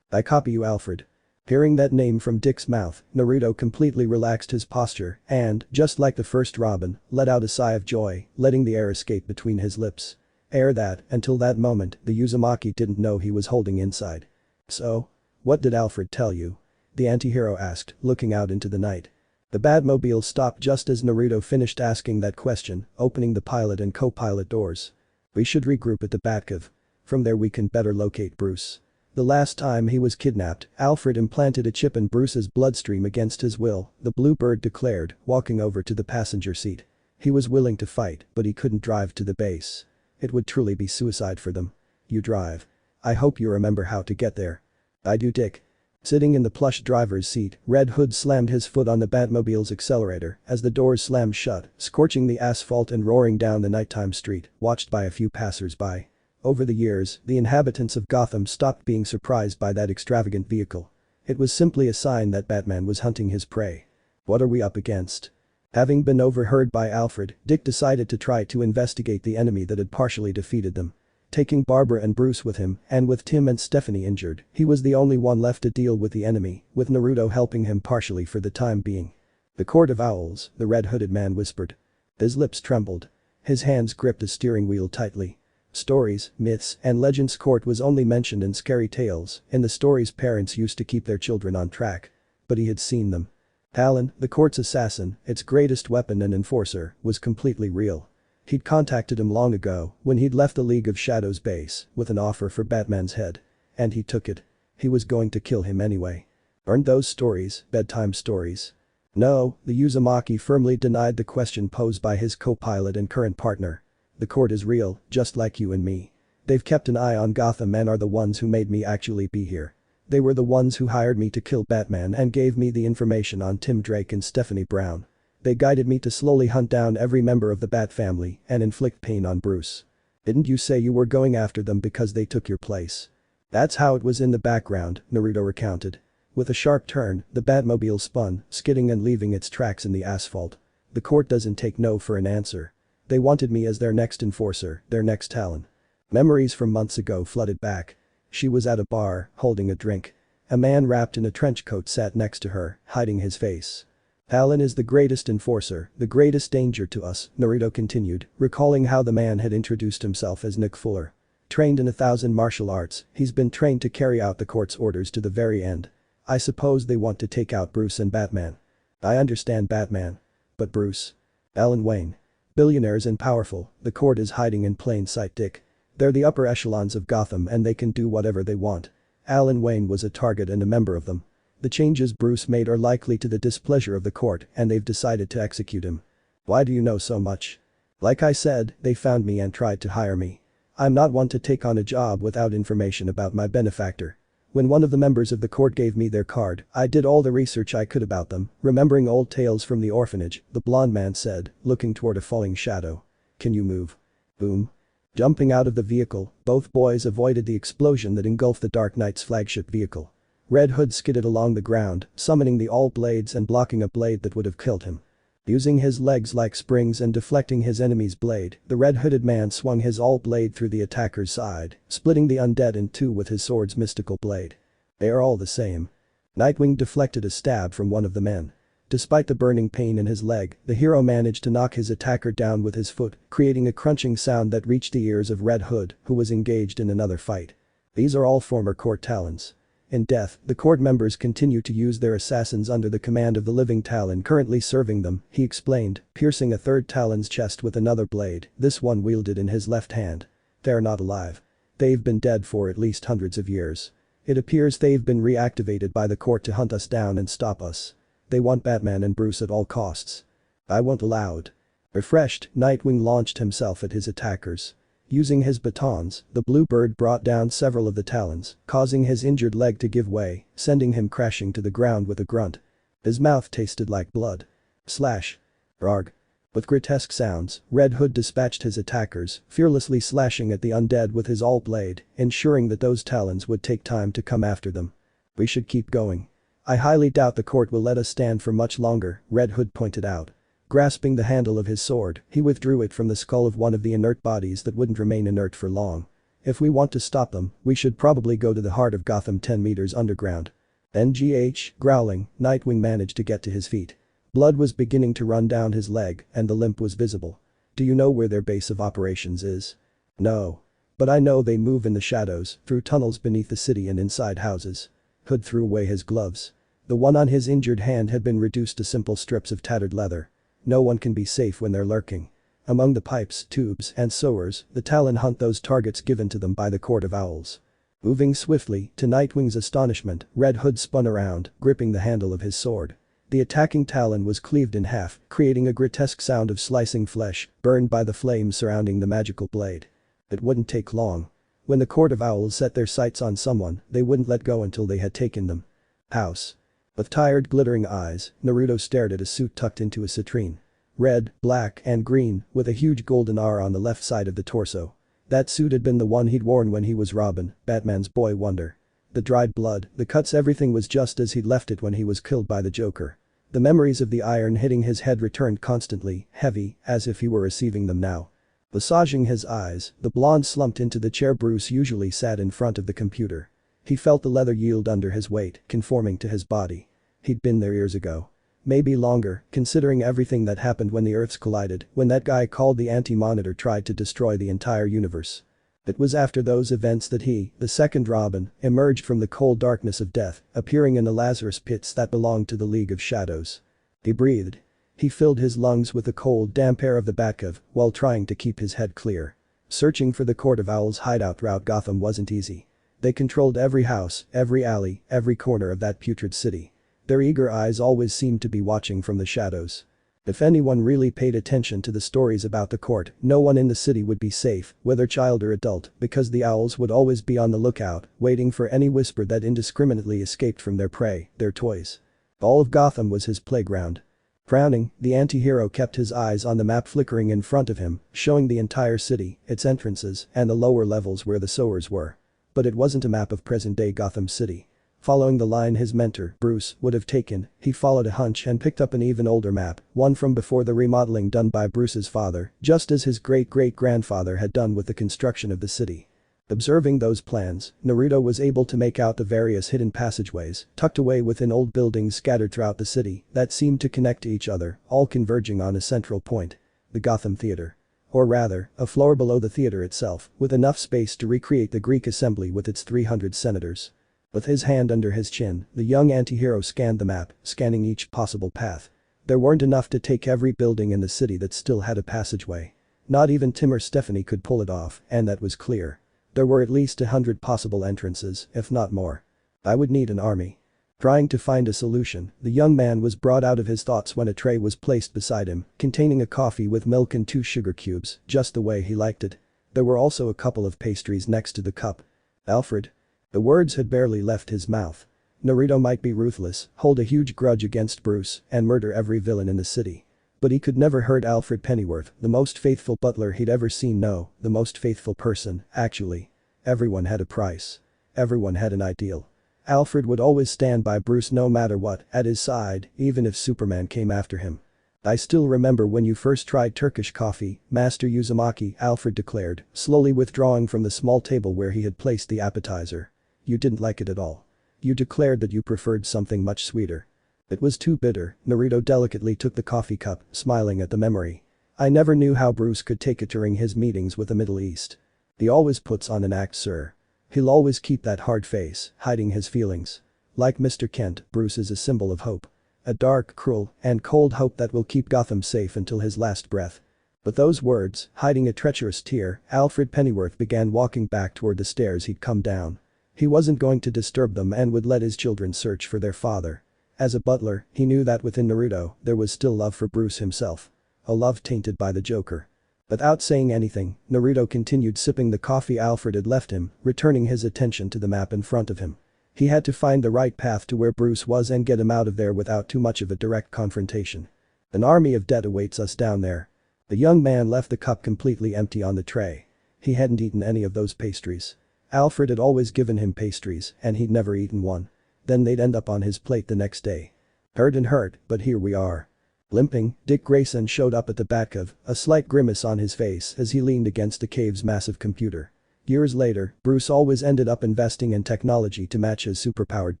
"I copy you, Alfred." Hearing that name from Dick's mouth, Naruto completely relaxed his posture and, just like the first Robin, let out a sigh of joy, letting the air escape between his lips. Air that, until that moment, the Uzumaki didn't know he was holding inside. "So? What did Alfred tell you?" the antihero asked, looking out into the night. The Batmobile stopped just as Naruto finished asking that question, opening the pilot and co-pilot doors. "We should regroup at the Batcave. From there we can better locate Bruce. The last time he was kidnapped, Alfred implanted a chip in Bruce's bloodstream against his will," the blue bird declared, walking over to the passenger seat. "He was willing to fight, but he couldn't drive to the base. It would truly be suicide for them. You drive. I hope you remember how to get there." "I do, Dick." Sitting in the plush driver's seat, Red Hood slammed his foot on the Batmobile's accelerator as the doors slammed shut, scorching the asphalt and roaring down the nighttime street, watched by a few passers-by. Over the years, the inhabitants of Gotham stopped being surprised by that extravagant vehicle. It was simply a sign that Batman was hunting his prey. "What are we up against?" Having been overheard by Alfred, Dick decided to try to investigate the enemy that had partially defeated them. Taking Barbara and Bruce with him, and with Tim and Stephanie injured, he was the only one left to deal with the enemy, with Naruto helping him partially for the time being. "The Court of Owls," the red-hooded man whispered. His lips trembled. His hands gripped the steering wheel tightly. Stories, myths, and legends. Court was only mentioned in scary tales. In the stories parents used to keep their children on track. But he had seen them. Talon, the court's assassin, its greatest weapon and enforcer, was completely real. He'd contacted him long ago when he'd left the League of Shadows base with an offer for Batman's head. And he took it. He was going to kill him anyway. Aren't those stories bedtime stories? No, the Uzumaki firmly denied the question posed by his co-pilot and current partner. "The court is real, just like you and me. They've kept an eye on Gotham and are the ones who made me actually be here. They were the ones who hired me to kill Batman and gave me the information on Tim Drake and Stephanie Brown. They guided me to slowly hunt down every member of the Bat family and inflict pain on Bruce. Didn't you say you were going after them because they took your place?" "That's how it was in the background," Naruto recounted. With a sharp turn, the Batmobile spun, skidding and leaving its tracks in the asphalt. "The court doesn't take no for an answer. They wanted me as their next enforcer, their next Talon." Memories from months ago flooded back. She was at a bar, holding a drink. A man wrapped in a trench coat sat next to her, hiding his face. "Talon is the greatest enforcer, the greatest danger to us," Naruto continued, recalling how the man had introduced himself as Nick Fuller. "Trained in 1,000 martial arts, he's been trained to carry out the court's orders to the very end. I suppose they want to take out Bruce and Batman." "I understand Batman. But Bruce?" "Alan Wayne. Billionaires and powerful, the court is hiding in plain sight, Dick. They're the upper echelons of Gotham and they can do whatever they want. Alan Wayne was a target and a member of them. The changes Bruce made are likely to the displeasure of the court and they've decided to execute him." "Why do you know so much?" "Like I said, they found me and tried to hire me. I'm not one to take on a job without information about my benefactor. When one of the members of the court gave me their card, I did all the research I could about them, remembering old tales from the orphanage," the blond man said, looking toward a falling shadow. "Can you move?" Boom. Jumping out of the vehicle, both boys avoided the explosion that engulfed the Dark Knight's flagship vehicle. Red Hood skidded along the ground, summoning the All Blades and blocking a blade that would have killed him. Using his legs like springs and deflecting his enemy's blade, the red-hooded man swung his All Blade through the attacker's side, splitting the undead in two with his sword's mystical blade. They are all the same. Nightwing deflected a stab from one of the men. Despite the burning pain in his leg, the hero managed to knock his attacker down with his foot, creating a crunching sound that reached the ears of Red Hood, who was engaged in another fight. These are all former court talons. In death, the court members continue to use their assassins under the command of the living Talon currently serving them, he explained, piercing a third Talon's chest with another blade, this one wielded in his left hand. They're not alive. They've been dead for at least hundreds of years. It appears they've been reactivated by the court to hunt us down and stop us. They want Batman and Bruce at all costs. I won't allow it. Refreshed, Nightwing launched himself at his attackers. Using his batons, the blue bird brought down several of the Talons, causing his injured leg to give way, sending him crashing to the ground with a grunt. His mouth tasted like blood. Slash. Arg. With grotesque sounds, Red Hood dispatched his attackers, fearlessly slashing at the undead with his all blade, ensuring that those Talons would take time to come after them. We should keep going. I highly doubt the court will let us stand for much longer, Red Hood pointed out. Grasping the handle of his sword, he withdrew it from the skull of one of the inert bodies that wouldn't remain inert for long. If we want to stop them, we should probably go to the heart of Gotham 10 meters underground. NGH, growling, Nightwing managed to get to his feet. Blood was beginning to run down his leg, and the limp was visible. Do you know where their base of operations is? No. But I know they move in the shadows, through tunnels beneath the city and inside houses. Hood threw away his gloves. The one on his injured hand had been reduced to simple strips of tattered leather. No one can be safe when they're lurking. Among the pipes, tubes, and sewers, the Talon hunt those targets given to them by the Court of Owls. Moving swiftly, to Nightwing's astonishment, Red Hood spun around, gripping the handle of his sword. The attacking Talon was cleaved in half, creating a grotesque sound of slicing flesh, burned by the flames surrounding the magical blade. It wouldn't take long. When the Court of Owls set their sights on someone, they wouldn't let go until they had taken them. House. With tired, glittering eyes, Naruto stared at a suit tucked into a citrine. Red, black, and green, with a huge golden R on the left side of the torso. That suit had been the one he'd worn when he was Robin, Batman's boy wonder. The dried blood, the cuts, everything was just as he'd left it when he was killed by the Joker. The memories of the iron hitting his head returned constantly, heavy, as if he were receiving them now. Massaging his eyes, the blonde slumped into the chair Bruce usually sat in front of the computer. He felt the leather yield under his weight, conforming to his body. He'd been there years ago. Maybe longer, considering everything that happened when the Earths collided, when that guy called the Anti-Monitor tried to destroy the entire universe. It was after those events that he, the second Robin, emerged from the cold darkness of death, appearing in the Lazarus pits that belonged to the League of Shadows. He breathed. He filled his lungs with the cold, damp air of the Batcave, while trying to keep his head clear. Searching for the Court of Owls' hideout throughout Gotham wasn't easy. They controlled every house, every alley, every corner of that putrid city. Their eager eyes always seemed to be watching from the shadows. If anyone really paid attention to the stories about the court, no one in the city would be safe, whether child or adult, because the owls would always be on the lookout, waiting for any whisper that indiscriminately escaped from their prey, their toys. All of Gotham was his playground. Frowning, the anti-hero kept his eyes on the map flickering in front of him, showing the entire city, its entrances, and the lower levels where the sewers were. But it wasn't a map of present-day Gotham City. Following the line his mentor, Bruce, would have taken, he followed a hunch and picked up an even older map, one from before the remodeling done by Bruce's father, just as his great-great-grandfather had done with the construction of the city. Observing those plans, Naruto was able to make out the various hidden passageways, tucked away within old buildings scattered throughout the city, that seemed to connect to each other, all converging on a central point. The Gotham Theater. Or rather, a floor below the theater itself, with enough space to recreate the Greek assembly with its 300 senators. With his hand under his chin, the young anti-hero scanned the map, scanning each possible path. There weren't enough to take every building in the city that still had a passageway. Not even Tim or Stephanie could pull it off, and that was clear. There were at least 100 possible entrances, if not more. I would need an army. Trying to find a solution, the young man was brought out of his thoughts when a tray was placed beside him, containing a coffee with milk and 2 sugar cubes, just the way he liked it. There were also a couple of pastries next to the cup. Alfred. The words had barely left his mouth. Naruto might be ruthless, hold a huge grudge against Bruce, and murder every villain in the city. But he could never hurt Alfred Pennyworth, the most faithful butler he'd ever seen, no, the most faithful person, actually. Everyone had a price. Everyone had an ideal. Alfred would always stand by Bruce no matter what, at his side, even if Superman came after him. I still remember when you first tried Turkish coffee, Master Uzumaki, Alfred declared, slowly withdrawing from the small table where he had placed the appetizer. You didn't like it at all. You declared that you preferred something much sweeter. It was too bitter. Naruto delicately took the coffee cup, smiling at the memory. I never knew how Bruce could take it during his meetings with the Middle East. He always puts on an act, sir. He'll always keep that hard face, hiding his feelings. Like Mr. Kent, Bruce is a symbol of hope. A dark, cruel, and cold hope that will keep Gotham safe until his last breath. With those words, hiding a treacherous tear, Alfred Pennyworth began walking back toward the stairs he'd come down. He wasn't going to disturb them and would let his children search for their father. As a butler, he knew that within Naruto, there was still love for Bruce himself. A love tainted by the Joker. Without saying anything, Naruto continued sipping the coffee Alfred had left him, returning his attention to the map in front of him. He had to find the right path to where Bruce was and get him out of there without too much of a direct confrontation. An army of debt awaits us down there. The young man left the cup completely empty on the tray. He hadn't eaten any of those pastries. Alfred had always given him pastries, and he'd never eaten one. Then they'd end up on his plate the next day. Hurt, but here we are. Limping, Dick Grayson showed up at the Batcave, a slight grimace on his face as he leaned against the cave's massive computer. Years later, Bruce always ended up investing in technology to match his superpowered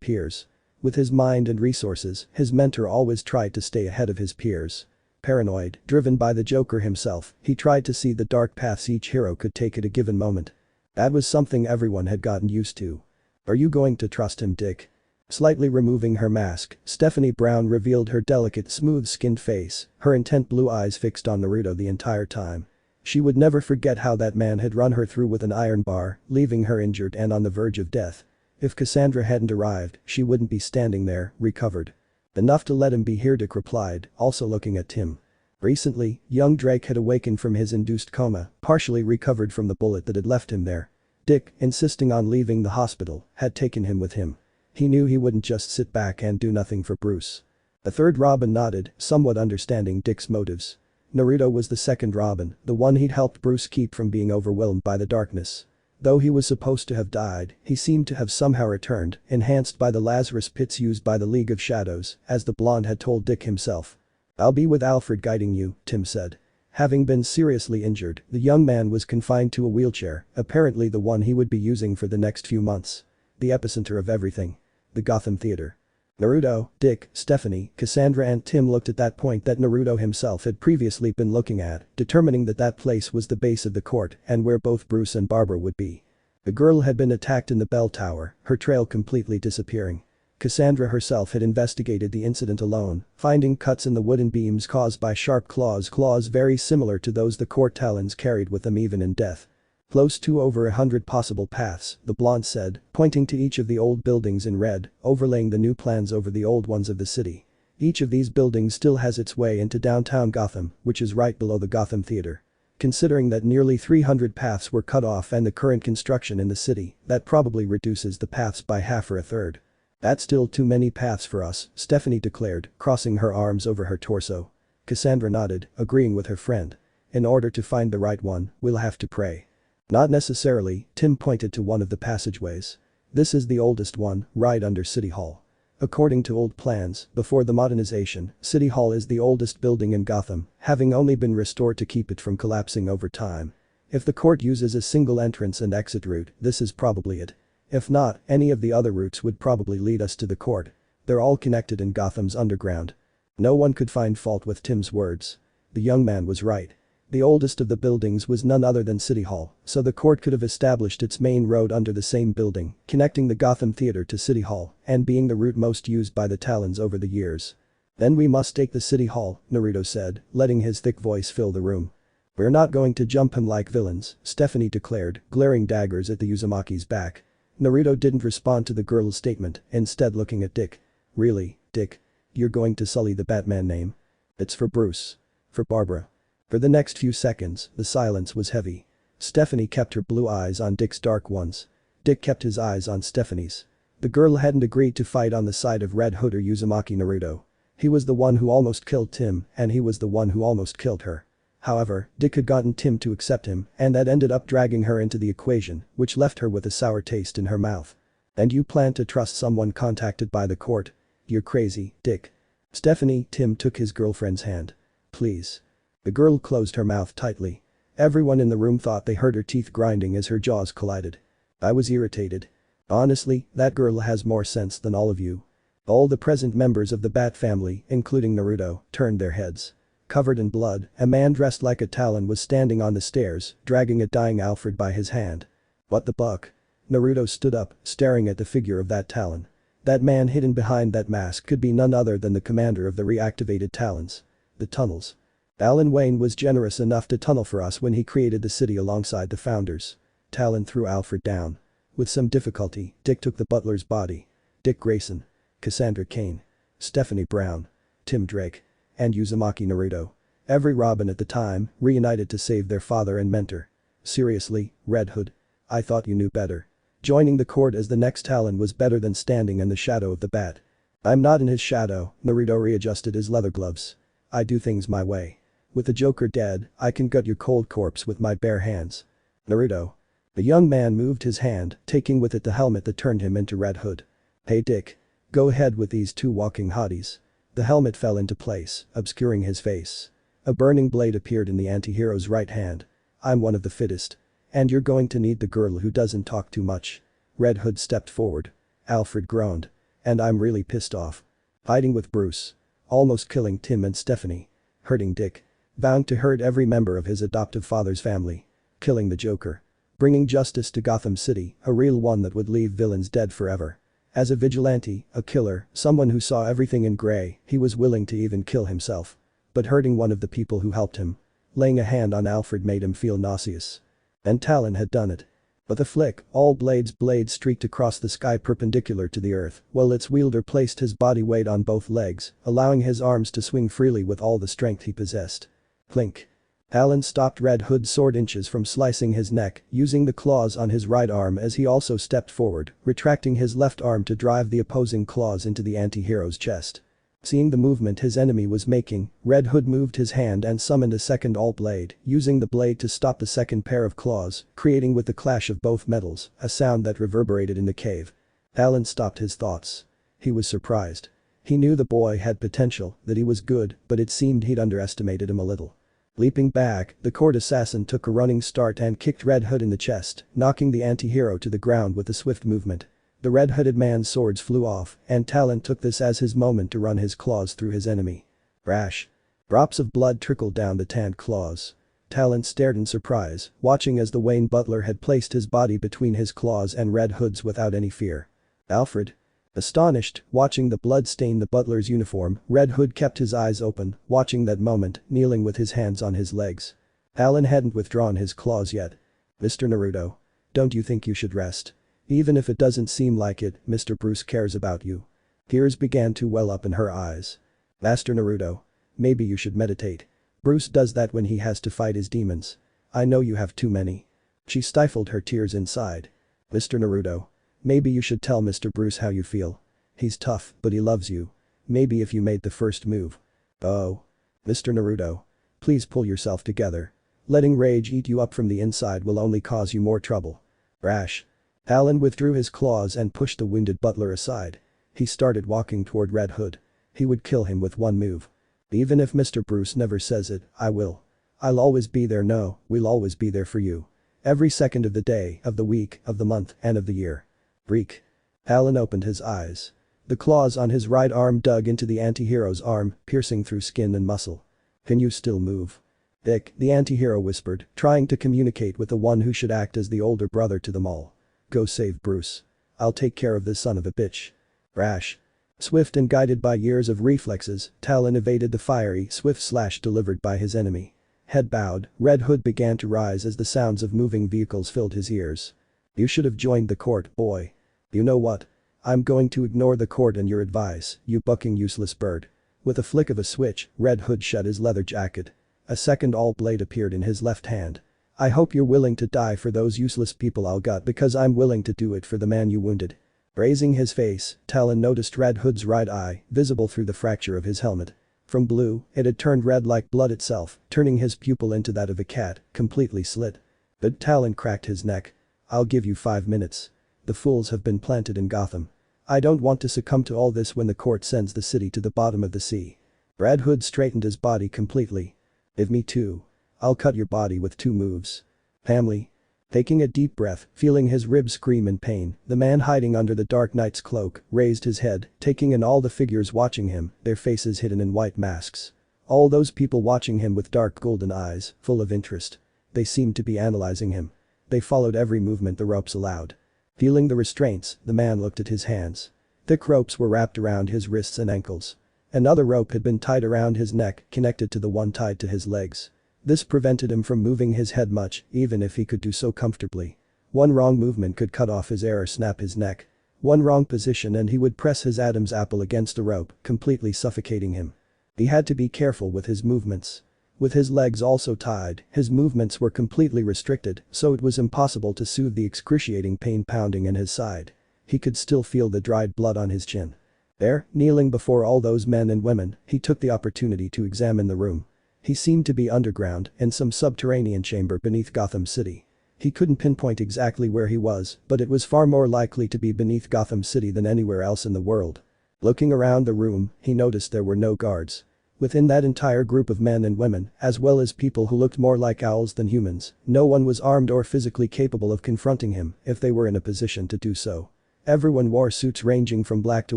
peers. With his mind and resources, his mentor always tried to stay ahead of his peers. Paranoid, driven by the Joker himself, he tried to see the dark paths each hero could take at a given moment. That was something everyone had gotten used to. Are you going to trust him, Dick? Slightly removing her mask, Stephanie Brown revealed her delicate smooth-skinned face, her intent blue eyes fixed on Naruto the entire time. She would never forget how that man had run her through with an iron bar, leaving her injured and on the verge of death. If Cassandra hadn't arrived, she wouldn't be standing there, recovered. Enough to let him be here, Dick replied, also looking at Tim. Recently, young Drake had awakened from his induced coma, partially recovered from the bullet that had left him there. Dick, insisting on leaving the hospital, had taken him with him. He knew he wouldn't just sit back and do nothing for Bruce. The third Robin nodded, somewhat understanding Dick's motives. Naruto was the second Robin, the one he'd helped Bruce keep from being overwhelmed by the darkness. Though he was supposed to have died, he seemed to have somehow returned, enhanced by the Lazarus pits used by the League of Shadows, as the blonde had told Dick himself. I'll be with Alfred guiding you, Tim said. Having been seriously injured, the young man was confined to a wheelchair, apparently the one he would be using for the next few months. The epicenter of everything. The Gotham Theater. Naruto, Dick, Stephanie, Cassandra and Tim looked at that point that Naruto himself had previously been looking at, determining that that place was the base of the court and where both Bruce and Barbara would be. The girl had been attacked in the bell tower, her trail completely disappearing. Cassandra herself had investigated the incident alone, finding cuts in the wooden beams caused by sharp claws very similar to those the court talons carried with them even in death. Close to over 100 possible paths, the blonde said, pointing to each of the old buildings in red, overlaying the new plans over the old ones of the city. Each of these buildings still has its way into downtown Gotham, which is right below the Gotham Theater. Considering that nearly 300 paths were cut off and the current construction in the city, that probably reduces the paths by half or a third. That's still too many paths for us, Stephanie declared, crossing her arms over her torso. Cassandra nodded, agreeing with her friend. In order to find the right one, we'll have to pray. Not necessarily, Tim pointed to one of the passageways. This is the oldest one, right under City Hall. According to old plans, before the modernization, City Hall is the oldest building in Gotham, having only been restored to keep it from collapsing over time. If the court uses a single entrance and exit route, this is probably it. If not, any of the other routes would probably lead us to the court. They're all connected in Gotham's underground. No one could find fault with Tim's words. The young man was right. The oldest of the buildings was none other than City Hall, so the court could have established its main road under the same building, connecting the Gotham Theater to City Hall, and being the route most used by the Talons over the years. Then we must take the City Hall, Naruto said, letting his thick voice fill the room. We're not going to jump him like villains, Stephanie declared, glaring daggers at the Uzumaki's back. Naruto didn't respond to the girl's statement, instead looking at Dick. Really, Dick? You're going to sully the Batman name? It's for Bruce. For Barbara. For the next few seconds, the silence was heavy. Stephanie kept her blue eyes on Dick's dark ones. Dick kept his eyes on Stephanie's. The girl hadn't agreed to fight on the side of Red Hood or Uzumaki Naruto. He was the one who almost killed Tim, and he was the one who almost killed her. However, Dick had gotten Tim to accept him, and that ended up dragging her into the equation, which left her with a sour taste in her mouth. And you plan to trust someone contacted by the court? You're crazy, Dick. Stephanie, Tim took his girlfriend's hand. Please. The girl closed her mouth tightly. Everyone in the room thought they heard her teeth grinding as her jaws collided. I was irritated. Honestly, that girl has more sense than all of you. All the present members of the Bat family, including Naruto, turned their heads. Covered in blood, a man dressed like a Talon was standing on the stairs, dragging a dying Alfred by his hand. What the buck? Naruto stood up, staring at the figure of that Talon. That man hidden behind that mask could be none other than the commander of the reactivated Talons. The tunnels. Alan Wayne was generous enough to tunnel for us when he created the city alongside the founders. Talon threw Alfred down. With some difficulty, Dick took the butler's body. Dick Grayson. Cassandra Cain. Stephanie Brown. Tim Drake. And Uzumaki Naruto. Every Robin at the time, reunited to save their father and mentor. Seriously, Red Hood? I thought you knew better. Joining the court as the next Talon was better than standing in the shadow of the Bat. I'm not in his shadow, Naruto readjusted his leather gloves. I do things my way. With the Joker dead, I can gut your cold corpse with my bare hands. Naruto. The young man moved his hand, taking with it the helmet that turned him into Red Hood. Hey Dick. Go ahead with these two walking hotties. The helmet fell into place, obscuring his face. A burning blade appeared in the anti-hero's right hand. I'm one of the fittest. And you're going to need the girl who doesn't talk too much. Red Hood stepped forward. Alfred groaned. And I'm really pissed off. Fighting with Bruce. Almost killing Tim and Stephanie. Hurting Dick. Bound to hurt every member of his adoptive father's family. Killing the Joker. Bringing justice to Gotham City, a real one that would leave villains dead forever. As a vigilante, a killer, someone who saw everything in gray, he was willing to even kill himself. But hurting one of the people who helped him. Laying a hand on Alfred made him feel nauseous. And Talon had done it. With a flick, all blades streaked across the sky perpendicular to the earth, while its wielder placed his body weight on both legs, allowing his arms to swing freely with all the strength he possessed. Clink. Talon stopped Red Hood's sword inches from slicing his neck, using the claws on his right arm as he also stepped forward, retracting his left arm to drive the opposing claws into the anti-hero's chest. Seeing the movement his enemy was making, Red Hood moved his hand and summoned a second all-blade, using the blade to stop the second pair of claws, creating with the clash of both metals, a sound that reverberated in the cave. Talon stopped his thoughts. He was surprised. He knew the boy had potential, that he was good, but it seemed he'd underestimated him a little. Leaping back, the court assassin took a running start and kicked Red Hood in the chest, knocking the anti-hero to the ground with a swift movement. The red-hooded man's swords flew off, and Talon took this as his moment to run his claws through his enemy. Rash. Drops of blood trickled down the tanned claws. Talon stared in surprise, watching as the Wayne butler had placed his body between his claws and Red Hood's without any fear. Alfred. Astonished, watching the blood stain the butler's uniform, Red Hood kept his eyes open, watching that moment, kneeling with his hands on his legs. Talon hadn't withdrawn his claws yet. Mr. Naruto. Don't you think you should rest? Even if it doesn't seem like it, Mr. Bruce cares about you. Tears began to well up in her eyes. Master Naruto. Maybe you should meditate. Bruce does that when he has to fight his demons. I know you have too many. She stifled her tears inside. Mr. Naruto. Maybe you should tell Mr. Bruce how you feel. He's tough, but he loves you. Maybe if you made the first move. Oh. Mr. Naruto. Please pull yourself together. Letting rage eat you up from the inside will only cause you more trouble. Rash. Talon withdrew his claws and pushed the wounded butler aside. He started walking toward Red Hood. He would kill him with one move. Even if Mr. Bruce never says it, I will. I'll always be there. No, we'll always be there for you. Every second of the day, of the week, of the month, and of the year. Reek. Talon opened his eyes. The claws on his right arm dug into the anti-hero's arm, piercing through skin and muscle. Can you still move? Dick, the anti-hero whispered, trying to communicate with the one who should act as the older brother to them all. Go save Bruce. I'll take care of this son of a bitch. Rash. Swift and guided by years of reflexes, Talon evaded the fiery, swift slash delivered by his enemy. Head bowed, Red Hood began to rise as the sounds of moving vehicles filled his ears. You should have joined the court, boy. You know what? I'm going to ignore the court and your advice, you bucking useless bird. With a flick of a switch, Red Hood shed his leather jacket. A second all-blade appeared in his left hand. I hope you're willing to die for those useless people I'll gut because I'm willing to do it for the man you wounded. Raising his face, Talon noticed Red Hood's right eye, visible through the fracture of his helmet. From blue, it had turned red like blood itself, turning his pupil into that of a cat, completely slit. But Talon cracked his neck. I'll give you 5 minutes. The fools have been planted in Gotham. I don't want to succumb to all this when the court sends the city to the bottom of the sea. Red Hood straightened his body completely. If me too. I'll cut your body with 2 moves. Family. Taking a deep breath, feeling his ribs scream in pain, the man hiding under the Dark Knight's cloak raised his head, taking in all the figures watching him, their faces hidden in white masks. All those people watching him with dark golden eyes, full of interest. They seemed to be analyzing him. They followed every movement the ropes allowed. Feeling the restraints, the man looked at his hands. Thick ropes were wrapped around his wrists and ankles. Another rope had been tied around his neck, connected to the one tied to his legs. This prevented him from moving his head much, even if he could do so comfortably. One wrong movement could cut off his hair or snap his neck. One wrong position and he would press his Adam's apple against the rope, completely suffocating him. He had to be careful with his movements. With his legs also tied, his movements were completely restricted, so it was impossible to soothe the excruciating pain pounding in his side. He could still feel the dried blood on his chin. There, kneeling before all those men and women, he took the opportunity to examine the room. He seemed to be underground, in some subterranean chamber beneath Gotham City. He couldn't pinpoint exactly where he was, but it was far more likely to be beneath Gotham City than anywhere else in the world. Looking around the room, he noticed there were no guards. Within that entire group of men and women, as well as people who looked more like owls than humans, no one was armed or physically capable of confronting him if they were in a position to do so. Everyone wore suits ranging from black to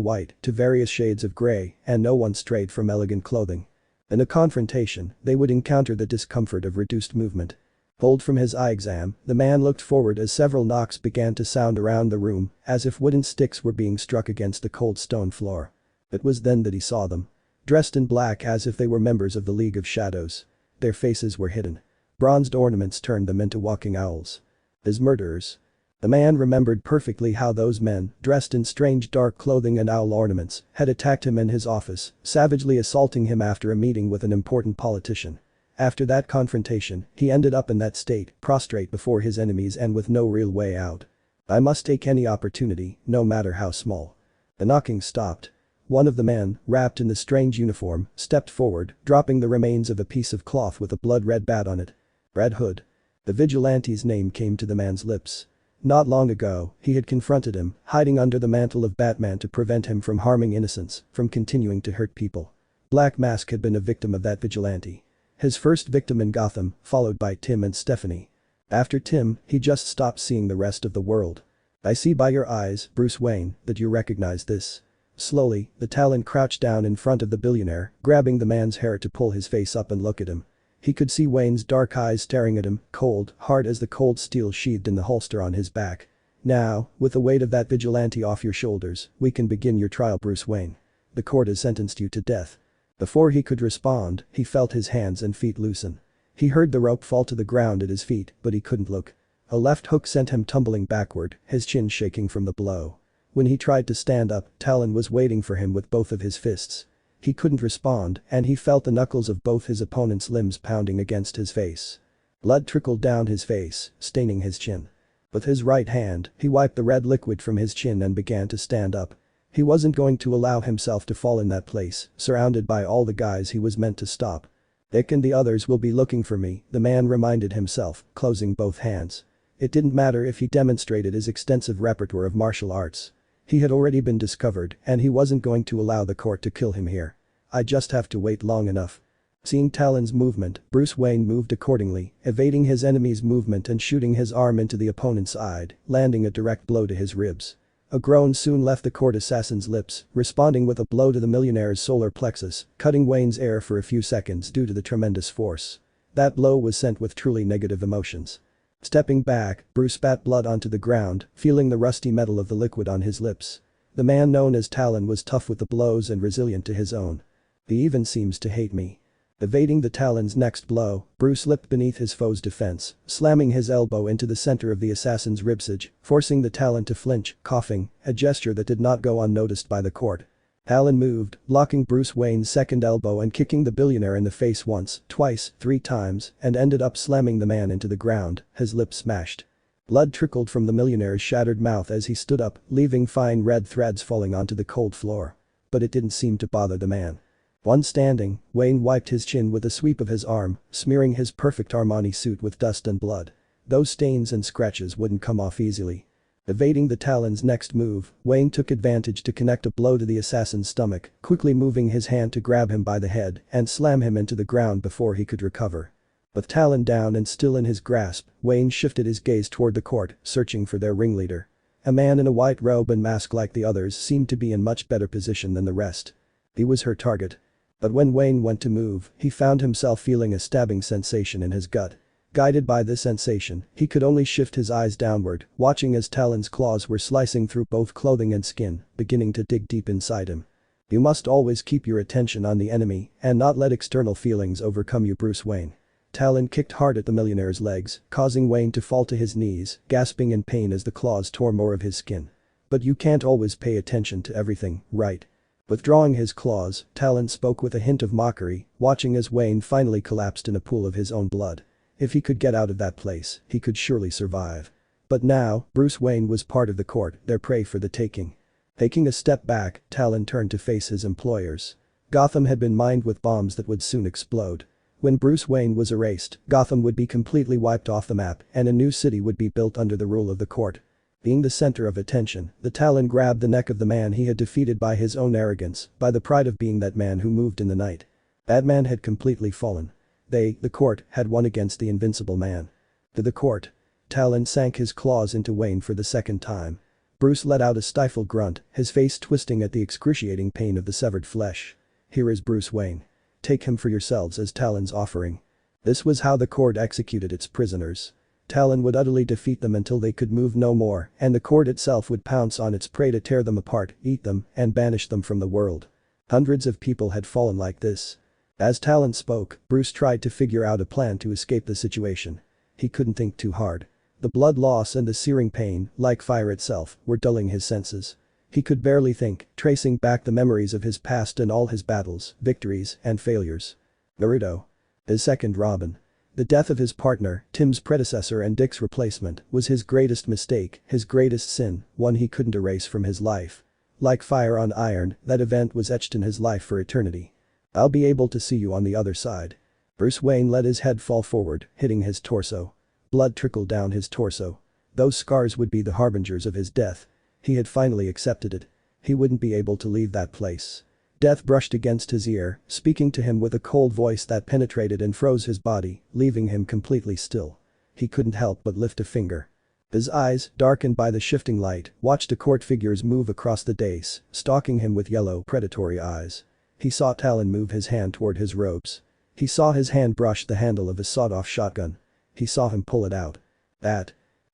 white to various shades of gray, and no one strayed from elegant clothing. In a confrontation, they would encounter the discomfort of reduced movement. Pulled from his eye exam, the man looked forward as several knocks began to sound around the room, as if wooden sticks were being struck against the cold stone floor. It was then that he saw them. Dressed in black as if they were members of the League of Shadows. Their faces were hidden. Bronzed ornaments turned them into walking owls. His murderers. The man remembered perfectly how those men, dressed in strange dark clothing and owl ornaments, had attacked him in his office, savagely assaulting him after a meeting with an important politician. After that confrontation, he ended up in that state, prostrate before his enemies and with no real way out. I must take any opportunity, no matter how small. The knocking stopped. One of the men, wrapped in the strange uniform, stepped forward, dropping the remains of a piece of cloth with a blood-red bat on it. Red Hood. The vigilante's name came to the man's lips. Not long ago, he had confronted him, hiding under the mantle of Batman to prevent him from harming innocents, from continuing to hurt people. Black Mask had been a victim of that vigilante. His first victim in Gotham, followed by Tim and Stephanie. After Tim, he just stopped seeing the rest of the world. I see by your eyes, Bruce Wayne, that you recognize this. Slowly, the Talon crouched down in front of the billionaire, grabbing the man's hair to pull his face up and look at him. He could see Wayne's dark eyes staring at him, cold, hard as the cold steel sheathed in the holster on his back. Now, with the weight of that vigilante off your shoulders, we can begin your trial, Bruce Wayne. The court has sentenced you to death. Before he could respond, he felt his hands and feet loosen. He heard the rope fall to the ground at his feet, but he couldn't look. A left hook sent him tumbling backward, his chin shaking from the blow. When he tried to stand up, Talon was waiting for him with both of his fists. He couldn't respond, and he felt the knuckles of both his opponent's limbs pounding against his face. Blood trickled down his face, staining his chin. With his right hand, he wiped the red liquid from his chin and began to stand up. He wasn't going to allow himself to fall in that place, surrounded by all the guys he was meant to stop. Dick and the others will be looking for me, the man reminded himself, closing both hands. It didn't matter if he demonstrated his extensive repertoire of martial arts. He had already been discovered, and he wasn't going to allow the court to kill him here. I just have to wait long enough. Seeing Talon's movement, Bruce Wayne moved accordingly, evading his enemy's movement and shooting his arm into the opponent's side, landing a direct blow to his ribs. A groan soon left the court assassin's lips, responding with a blow to the millionaire's solar plexus, cutting Wayne's air for a few seconds due to the tremendous force. That blow was sent with truly negative emotions. Stepping back, Bruce spat blood onto the ground, feeling the rusty metal of the liquid on his lips. The man known as Talon was tough with the blows and resilient to his own. He even seems to hate me. Evading the Talon's next blow, Bruce slipped beneath his foe's defense, slamming his elbow into the center of the assassin's ribcage, forcing the Talon to flinch, coughing, a gesture that did not go unnoticed by the court. Talon moved, blocking Bruce Wayne's second elbow and kicking the billionaire in the face once, twice, 3 times, and ended up slamming the man into the ground, his lips smashed. Blood trickled from the millionaire's shattered mouth as he stood up, leaving fine red threads falling onto the cold floor. But it didn't seem to bother the man. Once standing, Wayne wiped his chin with a sweep of his arm, smearing his perfect Armani suit with dust and blood. Those stains and scratches wouldn't come off easily. Evading the Talon's next move, Wayne took advantage to connect a blow to the assassin's stomach, quickly moving his hand to grab him by the head and slam him into the ground before he could recover. With Talon down and still in his grasp, Wayne shifted his gaze toward the court, searching for their ringleader. A man in a white robe and mask like the others seemed to be in much better position than the rest. He was her target. But when Wayne went to move, he found himself feeling a stabbing sensation in his gut. Guided by this sensation, he could only shift his eyes downward, watching as Talon's claws were slicing through both clothing and skin, beginning to dig deep inside him. You must always keep your attention on the enemy and not let external feelings overcome you, Bruce Wayne. Talon kicked hard at the millionaire's legs, causing Wayne to fall to his knees, gasping in pain as the claws tore more of his skin. But you can't always pay attention to everything, right? Withdrawing his claws, Talon spoke with a hint of mockery, watching as Wayne finally collapsed in a pool of his own blood. If he could get out of that place, he could surely survive. But now, Bruce Wayne was part of the court, their prey for the taking. Taking a step back, Talon turned to face his employers. Gotham had been mined with bombs that would soon explode. When Bruce Wayne was erased, Gotham would be completely wiped off the map and a new city would be built under the rule of the court. Being the center of attention, the Talon grabbed the neck of the man he had defeated by his own arrogance, by the pride of being that man who moved in the night. That man had completely fallen. They, the court, had won against the invincible man. To the court. Talon sank his claws into Wayne for the second time. Bruce let out a stifled grunt, his face twisting at the excruciating pain of the severed flesh. Here is Bruce Wayne. Take him for yourselves as Talon's offering. This was how the court executed its prisoners. Talon would utterly defeat them until they could move no more, and the court itself would pounce on its prey to tear them apart, eat them, and banish them from the world. Hundreds of people had fallen like this. As Talon spoke, Bruce tried to figure out a plan to escape the situation. He couldn't think too hard. The blood loss and the searing pain, like fire itself, were dulling his senses. He could barely think, tracing back the memories of his past and all his battles, victories, and failures. Naruto. His second Robin. The death of his partner, Tim's predecessor and Dick's replacement, was his greatest mistake, his greatest sin, one he couldn't erase from his life. Like fire on iron, that event was etched in his life for eternity. I'll be able to see you on the other side. Bruce Wayne let his head fall forward, hitting his torso. Blood trickled down his torso. Those scars would be the harbingers of his death. He had finally accepted it. He wouldn't be able to leave that place. Death brushed against his ear, speaking to him with a cold voice that penetrated and froze his body, leaving him completely still. He couldn't help but lift a finger. His eyes, darkened by the shifting light, watched the court figures move across the dais, stalking him with yellow, predatory eyes. He saw Talon move his hand toward his robes. He saw his hand brush the handle of his sawed-off shotgun. He saw him pull it out.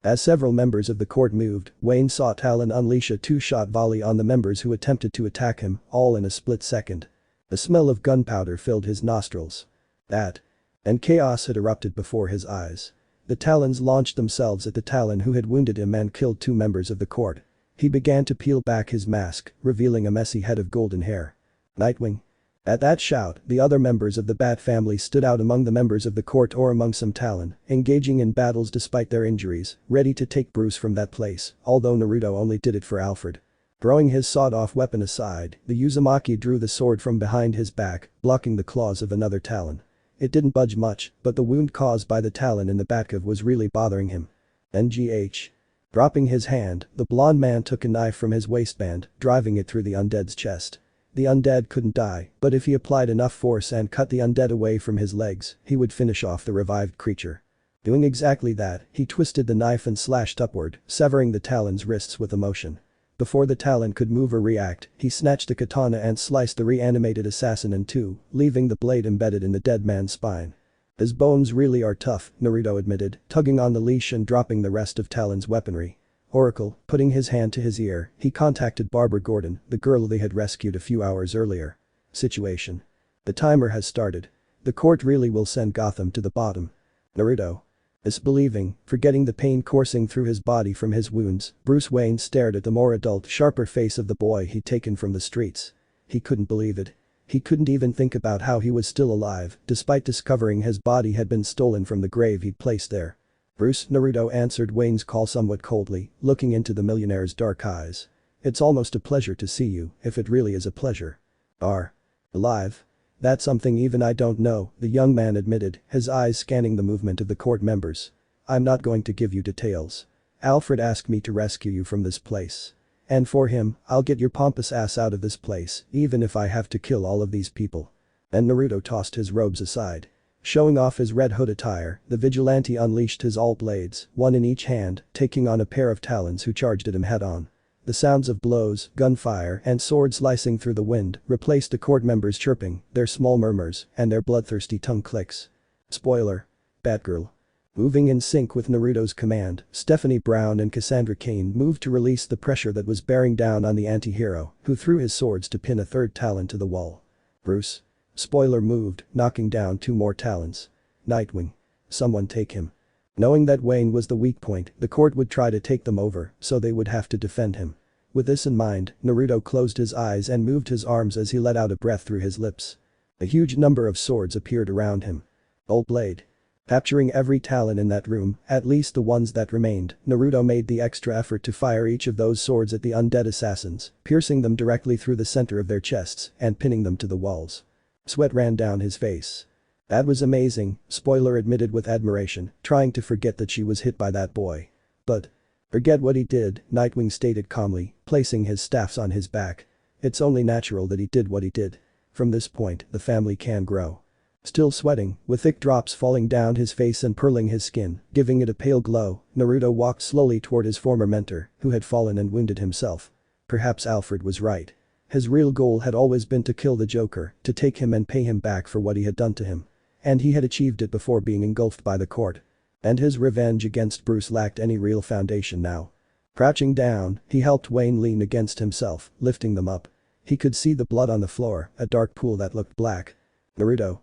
As several members of the court moved, Wayne saw Talon unleash a two-shot volley on the members who attempted to attack him, all in a split second. The smell of gunpowder filled his nostrils. And chaos had erupted before his eyes. The Talons launched themselves at the Talon who had wounded him and killed two members of the court. He began to peel back his mask, revealing a messy head of golden hair. Nightwing. At that shout, the other members of the Bat family stood out among the members of the court or among some Talon, engaging in battles despite their injuries, ready to take Bruce from that place, although Naruto only did it for Alfred. Throwing his sawed-off weapon aside, the Uzumaki drew the sword from behind his back, blocking the claws of another Talon. It didn't budge much, but the wound caused by the Talon in the Batcave was really bothering him. NGH. Dropping his hand, the blonde man took a knife from his waistband, driving it through the undead's chest. The undead couldn't die, but if he applied enough force and cut the undead away from his legs, he would finish off the revived creature. Doing exactly that, he twisted the knife and slashed upward, severing the Talon's wrists with emotion. Before the Talon could move or react, he snatched the katana and sliced the reanimated assassin in two, leaving the blade embedded in the dead man's spine. His bones really are tough, Naruto admitted, tugging on the leash and dropping the rest of Talon's weaponry. Oracle, putting his hand to his ear, he contacted Barbara Gordon, the girl they had rescued a few hours earlier. Situation. The timer has started. The court really will send Gotham to the bottom. Naruto. Disbelieving, forgetting the pain coursing through his body from his wounds, Bruce Wayne stared at the more adult, sharper face of the boy he'd taken from the streets. He couldn't believe it. He couldn't even think about how he was still alive, despite discovering his body had been stolen from the grave he'd placed there. Bruce, Naruto answered Wayne's call somewhat coldly, looking into the millionaire's dark eyes. It's almost a pleasure to see you, if it really is a pleasure. Are alive? That's something even I don't know, the young man admitted, his eyes scanning the movement of the court members. I'm not going to give you details. Alfred asked me to rescue you from this place. And for him, I'll get your pompous ass out of this place, even if I have to kill all of these people. Then Naruto tossed his robes aside. Showing off his Red Hood attire, the vigilante unleashed his all blades, one in each hand, taking on a pair of talons who charged at him head-on. The sounds of blows, gunfire, and swords slicing through the wind replaced the court members' chirping, their small murmurs, and their bloodthirsty tongue clicks. Spoiler. Batgirl. Moving in sync with Naruto's command, Stephanie Brown and Cassandra Cain moved to release the pressure that was bearing down on the anti-hero, who threw his swords to pin a third talon to the wall. Bruce. Spoiler moved, knocking down 2 more talons. Nightwing. Someone take him. Knowing that Wayne was the weak point, the court would try to take them over, so they would have to defend him. With this in mind, Naruto closed his eyes and moved his arms as he let out a breath through his lips. A huge number of swords appeared around him. Old blade. Capturing every talon in that room, at least the ones that remained, Naruto made the extra effort to fire each of those swords at the undead assassins, piercing them directly through the center of their chests and pinning them to the walls. Sweat ran down his face. That was amazing, Spoiler admitted with admiration, trying to forget that she was hit by that boy. But. Forget what he did, Nightwing stated calmly, placing his staffs on his back. It's only natural that he did what he did. From this point, the family can grow. Still sweating, with thick drops falling down his face and pearling his skin, giving it a pale glow, Naruto walked slowly toward his former mentor, who had fallen and wounded himself. Perhaps Alfred was right. His real goal had always been to kill the Joker, to take him and pay him back for what he had done to him. And he had achieved it before being engulfed by the court. And his revenge against Bruce lacked any real foundation now. Crouching down, he helped Wayne lean against himself, lifting them up. He could see the blood on the floor, a dark pool that looked black. Naruto,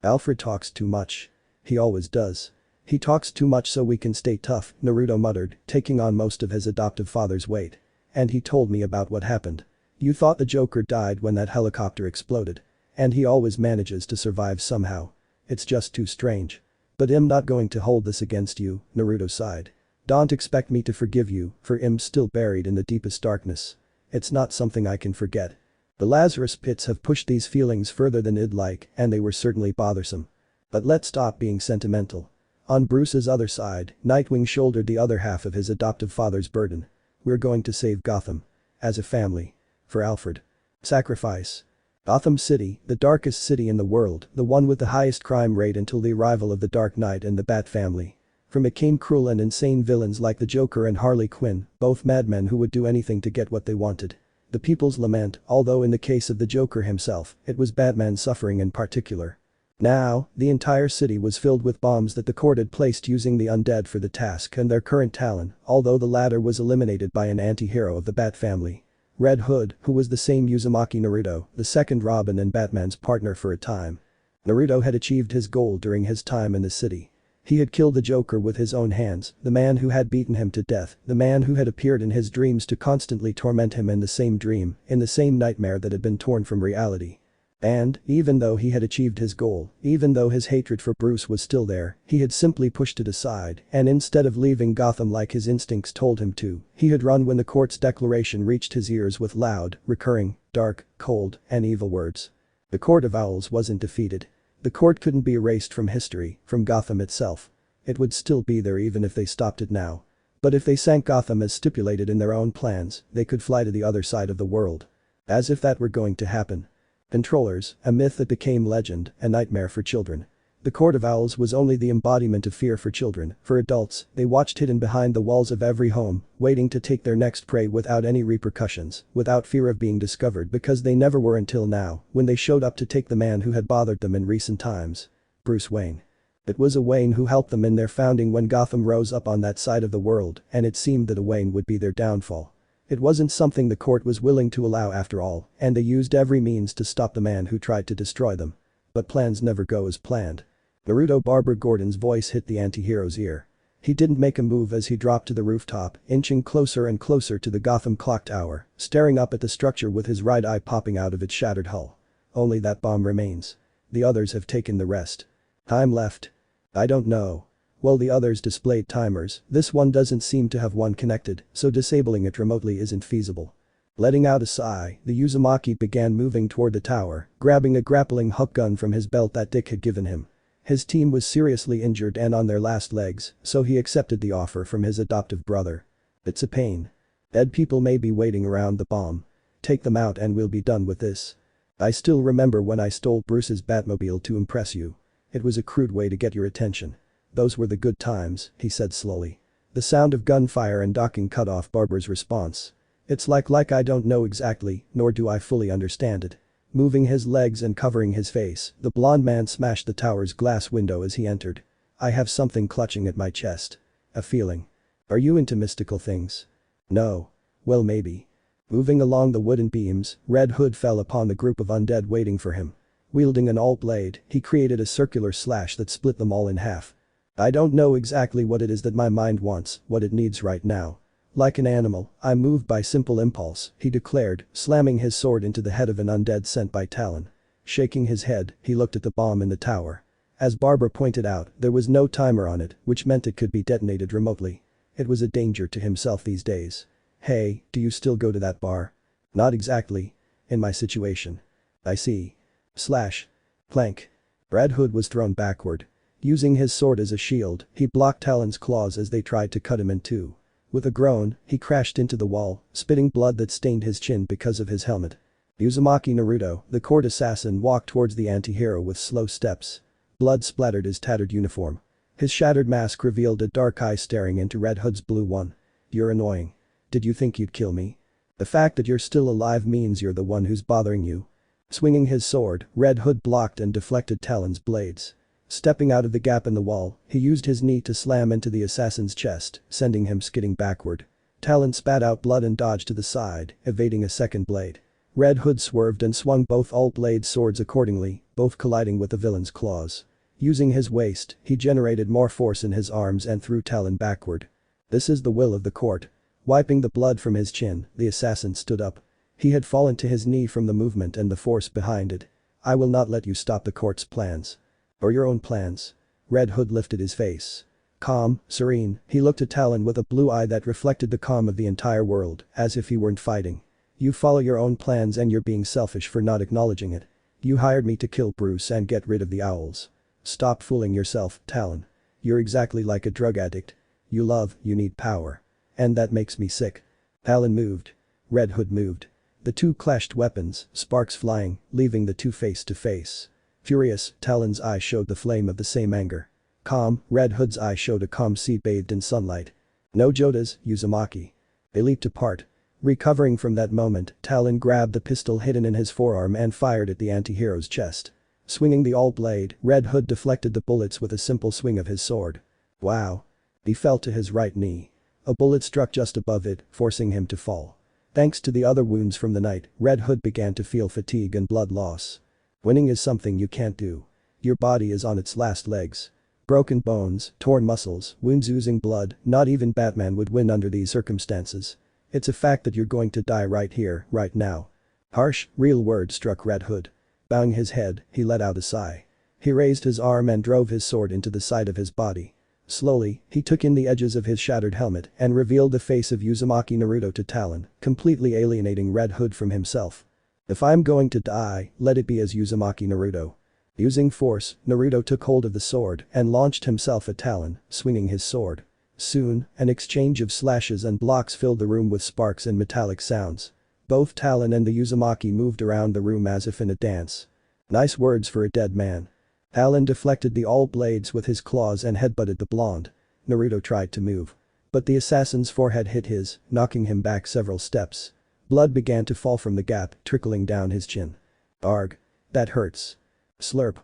Alfred talks too much. He always does. He talks too much so we can stay tough, Naruto muttered, taking on most of his adoptive father's weight. And he told me about what happened. You thought the Joker died when that helicopter exploded. And he always manages to survive somehow. It's just too strange. But I'm not going to hold this against you, Naruto sighed. Don't expect me to forgive you, for I'm still buried in the deepest darkness. It's not something I can forget. The Lazarus pits have pushed these feelings further than I'd like, and they were certainly bothersome. But let's stop being sentimental. On Bruce's other side, Nightwing shouldered the other half of his adoptive father's burden. We're going to save Gotham. As a family. For Alfred. Sacrifice. Gotham City, the darkest city in the world, the one with the highest crime rate until the arrival of the Dark Knight and the Bat family. From it came cruel and insane villains like the Joker and Harley Quinn, both madmen who would do anything to get what they wanted. The people's lament, although in the case of the Joker himself, it was Batman's suffering in particular. Now, the entire city was filled with bombs that the court had placed using the undead for the task and their current talent, although the latter was eliminated by an anti-hero of the Bat family. Red Hood, who was the same Uzumaki Naruto, the second Robin and Batman's partner for a time. Naruto had achieved his goal during his time in the city. He had killed the Joker with his own hands, the man who had beaten him to death, the man who had appeared in his dreams to constantly torment him in the same dream, in the same nightmare that had been torn from reality. And, even though he had achieved his goal, even though his hatred for Bruce was still there, he had simply pushed it aside, and instead of leaving Gotham like his instincts told him to, he had run when the court's declaration reached his ears with loud, recurring, dark, cold, and evil words. The Court of Owls wasn't defeated. The court couldn't be erased from history, from Gotham itself. It would still be there even if they stopped it now. But if they sank Gotham as stipulated in their own plans, they could fly to the other side of the world. As if that were going to happen. Controllers, a myth that became legend, a nightmare for children. The Court of Owls was only the embodiment of fear for children. For adults, they watched hidden behind the walls of every home, waiting to take their next prey without any repercussions, without fear of being discovered because they never were until now, when they showed up to take the man who had bothered them in recent times. Bruce Wayne. It was a Wayne who helped them in their founding when Gotham rose up on that side of the world, and it seemed that a Wayne would be their downfall. It wasn't something the court was willing to allow after all, and they used every means to stop the man who tried to destroy them. But plans never go as planned. Naruto Barber Gordon's voice hit the anti-hero's ear. He didn't make a move as he dropped to the rooftop, inching closer and closer to the Gotham clock tower, staring up at the structure with his right eye popping out of its shattered hull. Only that bomb remains. The others have taken the rest. Time left. I don't know. Well, the others displayed timers, this one doesn't seem to have one connected, so disabling it remotely isn't feasible. Letting out a sigh, the Uzumaki began moving toward the tower, grabbing a grappling hook gun from his belt that Dick had given him. His team was seriously injured and on their last legs, so he accepted the offer from his adoptive brother. It's a pain. Dead people may be waiting around the bomb. Take them out and we'll be done with this. I still remember when I stole Bruce's Batmobile to impress you. It was a crude way to get your attention. Those were the good times, he said slowly. The sound of gunfire and docking cut off Barber's response. It's like I don't know exactly, nor do I fully understand it. Moving his legs and covering his face, the blond man smashed the tower's glass window as he entered. I have something clutching at my chest. A feeling. Are you into mystical things? No. Well, maybe. Moving along the wooden beams, Red Hood fell upon the group of undead waiting for him. Wielding an all blade, he created a circular slash that split them all in half. I don't know exactly what it is that my mind wants, what it needs right now. Like an animal, I'm moved by simple impulse, he declared, slamming his sword into the head of an undead sent by Talon. Shaking his head, he looked at the bomb in the tower. As Barber pointed out, there was no timer on it, which meant it could be detonated remotely. It was a danger to himself these days. Hey, do you still go to that bar? Not exactly. In my situation. I see. Slash. Clank. Red Hood was thrown backward. Using his sword as a shield, he blocked Talon's claws as they tried to cut him in two. With a groan, he crashed into the wall, spitting blood that stained his chin because of his helmet. Uzumaki Naruto, the court assassin, walked towards the anti-hero with slow steps. Blood splattered his tattered uniform. His shattered mask revealed a dark eye staring into Red Hood's blue one. You're annoying. Did you think you'd kill me? The fact that you're still alive means you're the one who's bothering you. Swinging his sword, Red Hood blocked and deflected Talon's blades. Stepping out of the gap in the wall, he used his knee to slam into the assassin's chest, sending him skidding backward. Talon spat out blood and dodged to the side, evading a second blade. Red Hood swerved and swung both all-blade swords accordingly, both colliding with the villain's claws. Using his waist, he generated more force in his arms and threw Talon backward. This is the will of the court. Wiping the blood from his chin, the assassin stood up. He had fallen to his knee from the movement and the force behind it. I will not let you stop the court's plans. Or your own plans. Red Hood lifted his face. Calm, serene, he looked at Talon with a blue eye that reflected the calm of the entire world, as if he weren't fighting. You follow your own plans and you're being selfish for not acknowledging it. You hired me to kill Bruce and get rid of the owls. Stop fooling yourself, Talon. You're exactly like a drug addict. You love, you need power. And that makes me sick. Talon moved. Red Hood moved. The two clashed weapons, sparks flying, leaving the two face to face. Furious, Talon's eye showed the flame of the same anger. Calm, Red Hood's eye showed a calm sea bathed in sunlight. No Jodas, Uzumaki. They leaped apart. Recovering from that moment, Talon grabbed the pistol hidden in his forearm and fired at the anti-hero's chest. Swinging the all-blade, Red Hood deflected the bullets with a simple swing of his sword. Wow. He fell to his right knee. A bullet struck just above it, forcing him to fall. Thanks to the other wounds from the night, Red Hood began to feel fatigue and blood loss. Winning is something you can't do. Your body is on its last legs. Broken bones, torn muscles, wounds oozing blood, not even Batman would win under these circumstances. It's a fact that you're going to die right here, right now. Harsh, real words struck Red Hood. Bowing his head, he let out a sigh. He raised his arm and drove his sword into the side of his body. Slowly, he took in the edges of his shattered helmet and revealed the face of Uzumaki Naruto to Talon, completely alienating Red Hood from himself. If I'm going to die, let it be as Uzumaki Naruto. Using force, Naruto took hold of the sword and launched himself at Talon, swinging his sword. Soon, an exchange of slashes and blocks filled the room with sparks and metallic sounds. Both Talon and the Uzumaki moved around the room as if in a dance. Nice words for a dead man. Talon deflected the all blades with his claws and headbutted the blonde. Naruto tried to move. But the assassin's forehead hit his, knocking him back several steps. Blood began to fall from the gap, trickling down his chin. Arg. That hurts. Slurp.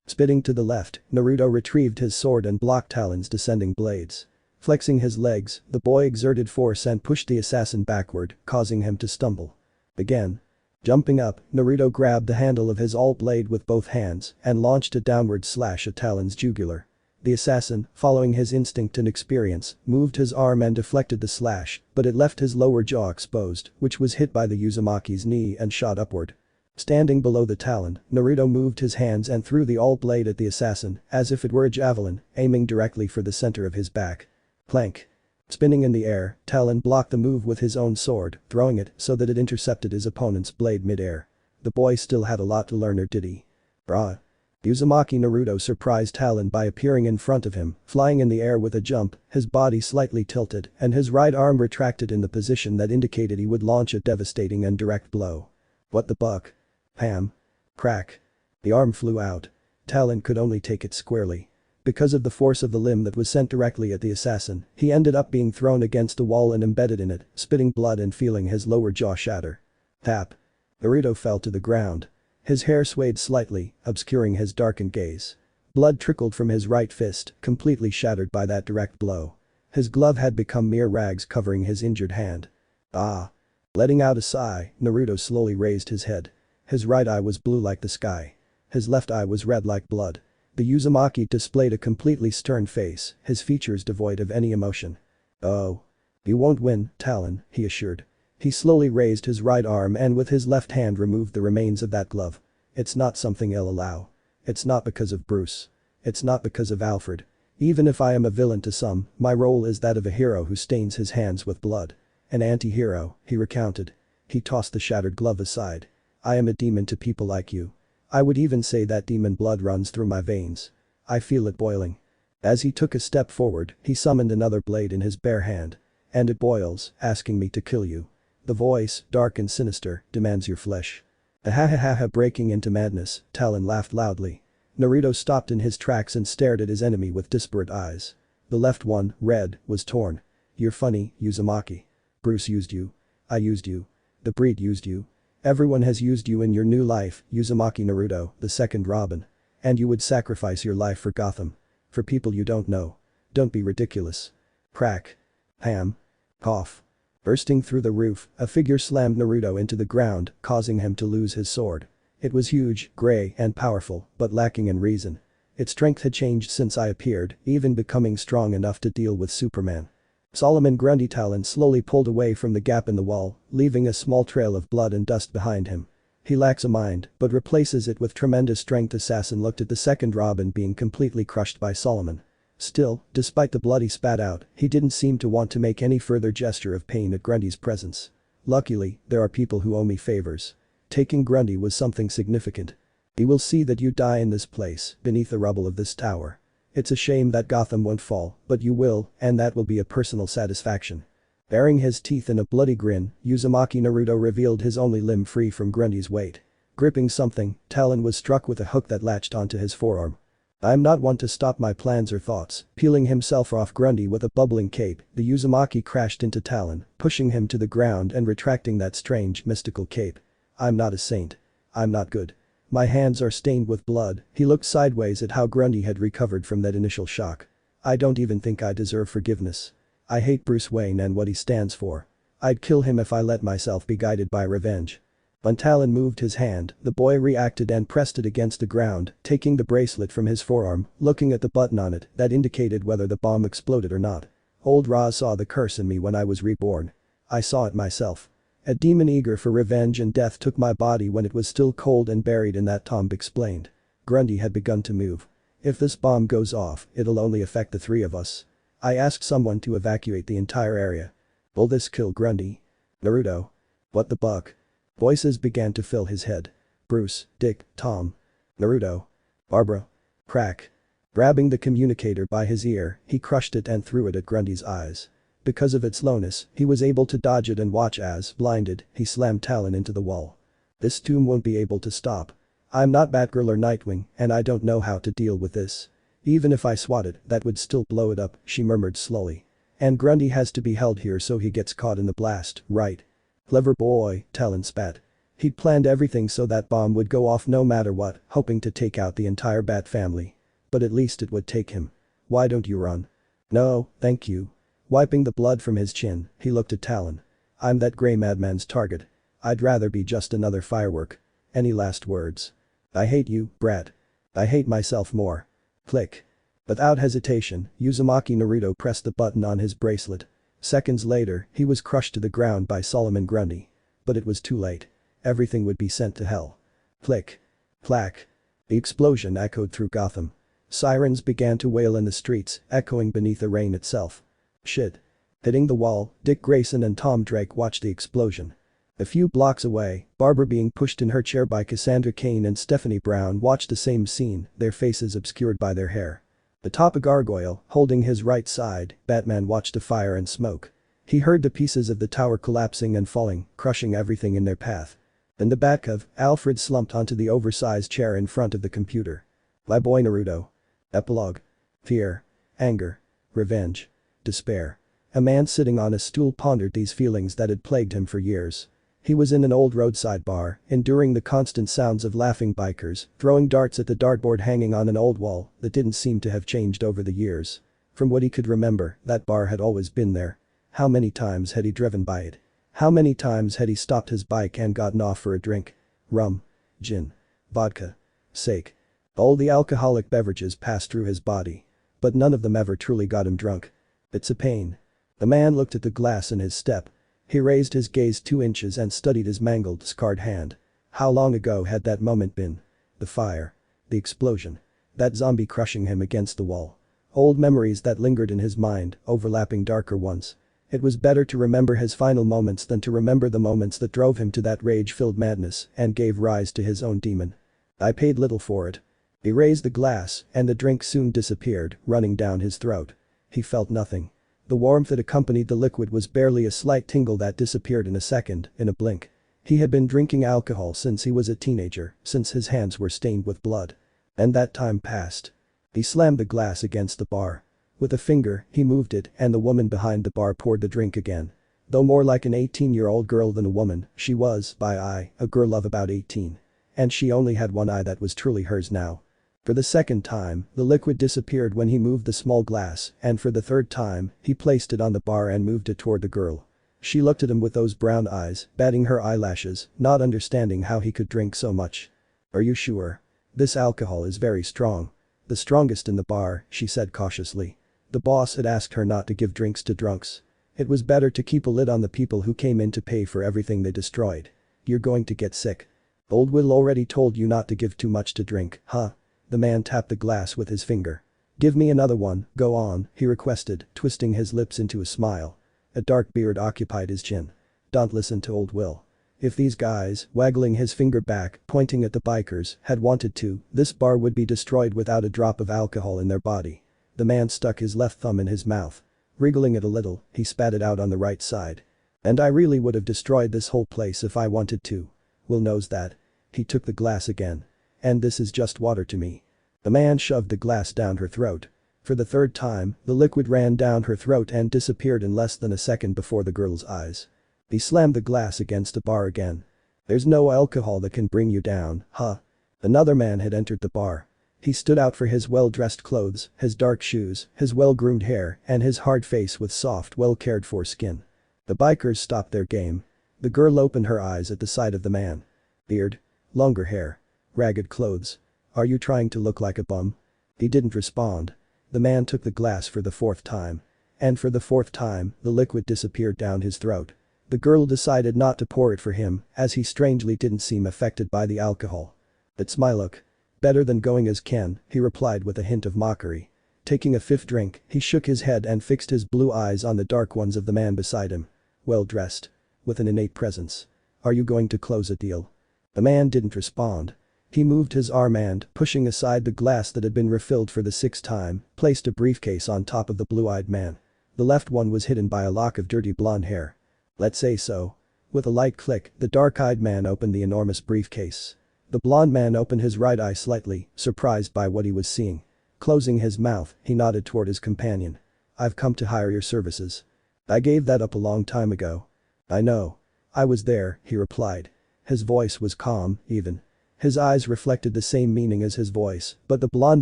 Spitting to the left, Naruto retrieved his sword and blocked Talon's descending blades. Flexing his legs, the boy exerted force and pushed the assassin backward, causing him to stumble. Again. Jumping up, Naruto grabbed the handle of his all-blade with both hands and launched a downward slash at Talon's jugular. The assassin, following his instinct and experience, moved his arm and deflected the slash, but it left his lower jaw exposed, which was hit by the Uzumaki's knee and shot upward. Standing below the Talon, Naruto moved his hands and threw the all-blade at the assassin, as if it were a javelin, aiming directly for the center of his back. Clank. Spinning in the air, Talon blocked the move with his own sword, throwing it so that it intercepted his opponent's blade mid-air. The boy still had a lot to learn, or did he? Brah. Uzumaki Naruto surprised Talon by appearing in front of him, flying in the air with a jump, his body slightly tilted and his right arm retracted in the position that indicated he would launch a devastating and direct blow. What the buck? Pam. Crack. The arm flew out. Talon could only take it squarely. Because of the force of the limb that was sent directly at the assassin, he ended up being thrown against a wall and embedded in it, spitting blood and feeling his lower jaw shatter. Tap. Naruto fell to the ground. His hair swayed slightly, obscuring his darkened gaze. Blood trickled from his right fist, completely shattered by that direct blow. His glove had become mere rags covering his injured hand. Ah. Letting out a sigh, Naruto slowly raised his head. His right eye was blue like the sky. His left eye was red like blood. The Uzumaki displayed a completely stern face, his features devoid of any emotion. "Oh. You won't win, Talon," he assured. He slowly raised his right arm and with his left hand removed the remains of that glove. "It's not something I'll allow. It's not because of Bruce. It's not because of Alfred. Even if I am a villain to some, my role is that of a hero who stains his hands with blood. An anti-hero," he recounted. He tossed the shattered glove aside. "I am a demon to people like you. I would even say that demon blood runs through my veins. I feel it boiling." As he took a step forward, he summoned another blade in his bare hand. "And it boils, asking me to kill you. The voice, dark and sinister, demands your flesh." Ahahaha, breaking into madness, Talon laughed loudly. Naruto stopped in his tracks and stared at his enemy with disparate eyes. The left one, red, was torn. "You're funny, Uzumaki. Bruce used you. I used you. The breed used you. Everyone has used you in your new life, Uzumaki Naruto, the second Robin. And you would sacrifice your life for Gotham. For people you don't know. Don't be ridiculous." Crack. Ham. Cough. Bursting through the roof, a figure slammed Naruto into the ground, causing him to lose his sword. It was huge, gray, and powerful, but lacking in reason. Its strength had changed since I appeared, even becoming strong enough to deal with Superman. Solomon Grundy Talon slowly pulled away from the gap in the wall, leaving a small trail of blood and dust behind him. "He lacks a mind, but replaces it with tremendous strength." Assassin looked at the second Robin being completely crushed by Solomon. Still, despite the blood he spat out, he didn't seem to want to make any further gesture of pain at Grundy's presence. "Luckily, there are people who owe me favors." Taking Grundy was something significant. "He will see that you die in this place, beneath the rubble of this tower. It's a shame that Gotham won't fall, but you will, and that will be a personal satisfaction." Baring his teeth in a bloody grin, Uzumaki Naruto revealed his only limb free from Grundy's weight. Gripping something, Talon was struck with a hook that latched onto his forearm. "I'm not one to stop my plans or thoughts." Peeling himself off Grundy with a bubbling cape, the Uzumaki crashed into Talon, pushing him to the ground and retracting that strange, mystical cape. "I'm not a saint. I'm not good. My hands are stained with blood." He looked sideways at how Grundy had recovered from that initial shock. "I don't even think I deserve forgiveness. I hate Bruce Wayne and what he stands for. I'd kill him if I let myself be guided by revenge." When Talon moved his hand, the boy reacted and pressed it against the ground, taking the bracelet from his forearm, looking at the button on it that indicated whether the bomb exploded or not. "Old Ra saw the curse in me when I was reborn. I saw it myself. A demon eager for revenge and death took my body when it was still cold and buried in that tomb," explained. Grundy had begun to move. "If this bomb goes off, it'll only affect the three of us. I asked someone to evacuate the entire area." "Will this kill Grundy?" "Naruto. What the buck?" Voices began to fill his head. "Bruce, Dick, Tom. Naruto. Barbara." Crack. Grabbing the communicator by his ear, he crushed it and threw it at Grundy's eyes. Because of its slowness, he was able to dodge it and watch as, blinded, he slammed Talon into the wall. "This tomb won't be able to stop. I'm not Batgirl or Nightwing, and I don't know how to deal with this. Even if I swat it, that would still blow it up," she murmured slowly. "And Grundy has to be held here so he gets caught in the blast, right?" "Clever boy," Talon spat. He'd planned everything so that bomb would go off no matter what, hoping to take out the entire Bat family. But at least it would take him. "Why don't you run?" "No, thank you." Wiping the blood from his chin, he looked at Talon. "I'm that gray madman's target. I'd rather be just another firework. Any last words?" "I hate you, brat. I hate myself more." Click. Without hesitation, Uzumaki Naruto pressed the button on his bracelet. Seconds later, he was crushed to the ground by Solomon Grundy. But it was too late. Everything would be sent to hell. Click. Clack. The explosion echoed through Gotham. Sirens began to wail in the streets, echoing beneath the rain itself. "Shit." Hitting the wall, Dick Grayson and Tom Drake watched the explosion. A few blocks away, Barbara being pushed in her chair by Cassandra Cain and Stephanie Brown watched the same scene, their faces obscured by their hair. Atop a gargoyle, holding his right side, Batman watched the fire and smoke. He heard the pieces of the tower collapsing and falling, crushing everything in their path. In the Batcave, Alfred slumped onto the oversized chair in front of the computer. My boy Naruto. Epilogue. Fear. Anger. Revenge. Despair. A man sitting on a stool pondered these feelings that had plagued him for years. He was in an old roadside bar, enduring the constant sounds of laughing bikers, throwing darts at the dartboard hanging on an old wall that didn't seem to have changed over the years. From what he could remember, that bar had always been there. How many times had he driven by it? How many times had he stopped his bike and gotten off for a drink? Rum. Gin. Vodka. Sake. All the alcoholic beverages passed through his body. But none of them ever truly got him drunk. It's a pain. The man looked at the glass in his step. He raised his gaze 2 inches and studied his mangled, scarred hand. How long ago had that moment been? The fire. The explosion. That zombie crushing him against the wall. Old memories that lingered in his mind, overlapping darker ones. It was better to remember his final moments than to remember the moments that drove him to that rage-filled madness and gave rise to his own demon. I paid little for it. He raised the glass, and the drink soon disappeared, running down his throat. He felt nothing. The warmth that accompanied the liquid was barely a slight tingle that disappeared in a second, in a blink. He had been drinking alcohol since he was a teenager, since his hands were stained with blood. And that time passed. He slammed the glass against the bar. With a finger, he moved it, and the woman behind the bar poured the drink again. Though more like an 18-year-old girl than a woman, she was, by eye, a girl of about 18. And she only had one eye that was truly hers now. For the second time, the liquid disappeared when he moved the small glass, and for the third time, he placed it on the bar and moved it toward the girl. She looked at him with those brown eyes, batting her eyelashes, not understanding how he could drink so much. Are you sure? This alcohol is very strong. The strongest in the bar, she said cautiously. The boss had asked her not to give drinks to drunks. It was better to keep a lid on the people who came in to pay for everything they destroyed. You're going to get sick. Old Will already told you not to give too much to drink, huh? The man tapped the glass with his finger. Give me another one, go on, he requested, twisting his lips into a smile. A dark beard occupied his chin. Don't listen to Old Will. If these guys, waggling his finger back, pointing at the bikers, had wanted to, this bar would be destroyed without a drop of alcohol in their body. The man stuck his left thumb in his mouth. Wriggling it a little, he spat it out on the right side. And I really would have destroyed this whole place if I wanted to. Will knows that. He took the glass again. And this is just water to me. The man shoved the glass down her throat. For the third time, the liquid ran down her throat and disappeared in less than a second before the girl's eyes. He slammed the glass against the bar again. There's no alcohol that can bring you down, huh? Another man had entered the bar. He stood out for his well-dressed clothes, his dark shoes, his well-groomed hair, and his hard face with soft, well-cared-for skin. The bikers stopped their game. The girl opened her eyes at the sight of the man. Beard. Longer hair. Ragged clothes. Are you trying to look like a bum? He didn't respond. The man took the glass for the 4th time. And for the 4th time, the liquid disappeared down his throat. The girl decided not to pour it for him, as he strangely didn't seem affected by the alcohol. It's my look. Better than going as Ken, he replied with a hint of mockery. Taking a 5th drink, he shook his head and fixed his blue eyes on the dark ones of the man beside him. Well dressed. With an innate presence. Are you going to close a deal? The man didn't respond. He moved his arm and, pushing aside the glass that had been refilled for the 6th time, placed a briefcase on top of the blue-eyed man. The left one was hidden by a lock of dirty blonde hair. Let's say so. With a light click, the dark-eyed man opened the enormous briefcase. The blonde man opened his right eye slightly, surprised by what he was seeing. Closing his mouth, he nodded toward his companion. I've come to hire your services. I gave that up a long time ago. I know. I was there, he replied. His voice was calm, even. His eyes reflected the same meaning as his voice, but the blonde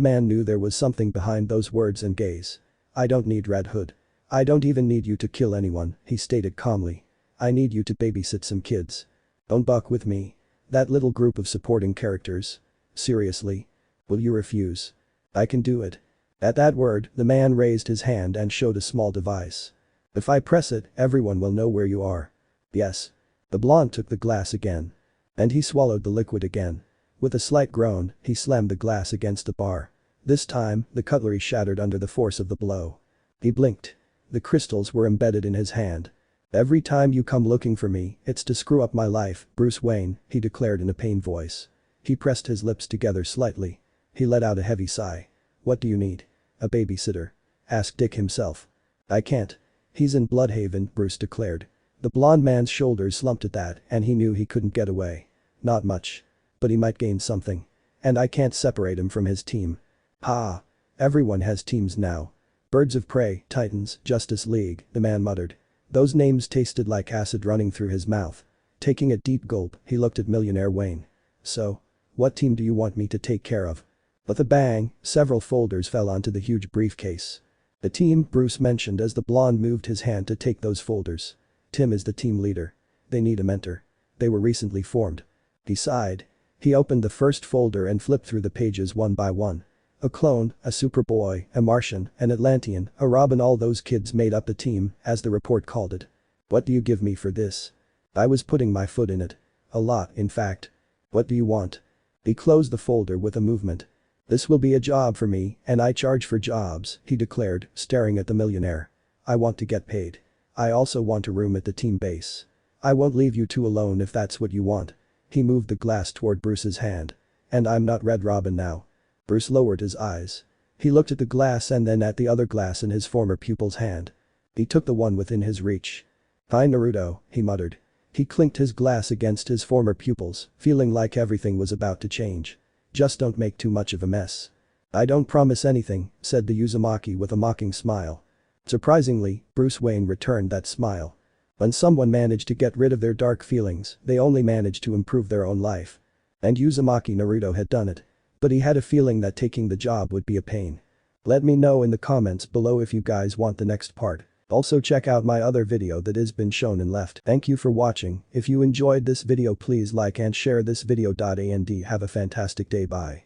man knew there was something behind those words and gaze. I don't need Red Hood. I don't even need you to kill anyone, he stated calmly. I need you to babysit some kids. Don't buck with me. That little group of supporting characters. Seriously? Will you refuse? I can do it. At that word, the man raised his hand and showed a small device. If I press it, everyone will know where you are. Yes. The blonde took the glass again. And he swallowed the liquid again. With a slight groan, he slammed the glass against the bar. This time, the cutlery shattered under the force of the blow. He blinked. The crystals were embedded in his hand. Every time you come looking for me, it's to screw up my life, Bruce Wayne, he declared in a pained voice. He pressed his lips together slightly. He let out a heavy sigh. What do you need? A babysitter? Asked Dick himself. I can't. He's in Bloodhaven, Bruce declared. The blonde man's shoulders slumped at that, and he knew he couldn't get away. Not much. But he might gain something. And I can't separate him from his team. Ha. Everyone has teams now. Birds of Prey, Titans, Justice League, the man muttered. Those names tasted like acid running through his mouth. Taking a deep gulp, he looked at Millionaire Wayne. So? What team do you want me to take care of? With a bang, several folders fell onto the huge briefcase. The team, Bruce mentioned as the blonde moved his hand to take those folders. Tim is the team leader. They need a mentor. They were recently formed. He sighed. He opened the first folder and flipped through the pages one by one. A clone, a Superboy, a Martian, an Atlantean, a Robin, all those kids made up the team, as the report called it. What do you give me for this? I was putting my foot in it. A lot, in fact. What do you want? He closed the folder with a movement. This will be a job for me, and I charge for jobs, he declared, staring at the millionaire. I want to get paid. I also want a room at the team base. I won't leave you two alone if that's what you want. He moved the glass toward Bruce's hand. And I'm not Red Robin now. Bruce lowered his eyes. He looked at the glass and then at the other glass in his former pupil's hand. He took the one within his reach. Hi Naruto, he muttered. He clinked his glass against his former pupil's, feeling like everything was about to change. Just don't make too much of a mess. I don't promise anything, said the Uzumaki with a mocking smile. Surprisingly, Bruce Wayne returned that smile. When someone managed to get rid of their dark feelings, they only managed to improve their own life. And Uzumaki Naruto had done it. But he had a feeling that taking the job would be a pain. Let me know in the comments below if you guys want the next part. Also check out my other video that has been shown and left. Thank you for watching. If you enjoyed this video please like and share this video. And have a fantastic day. Bye.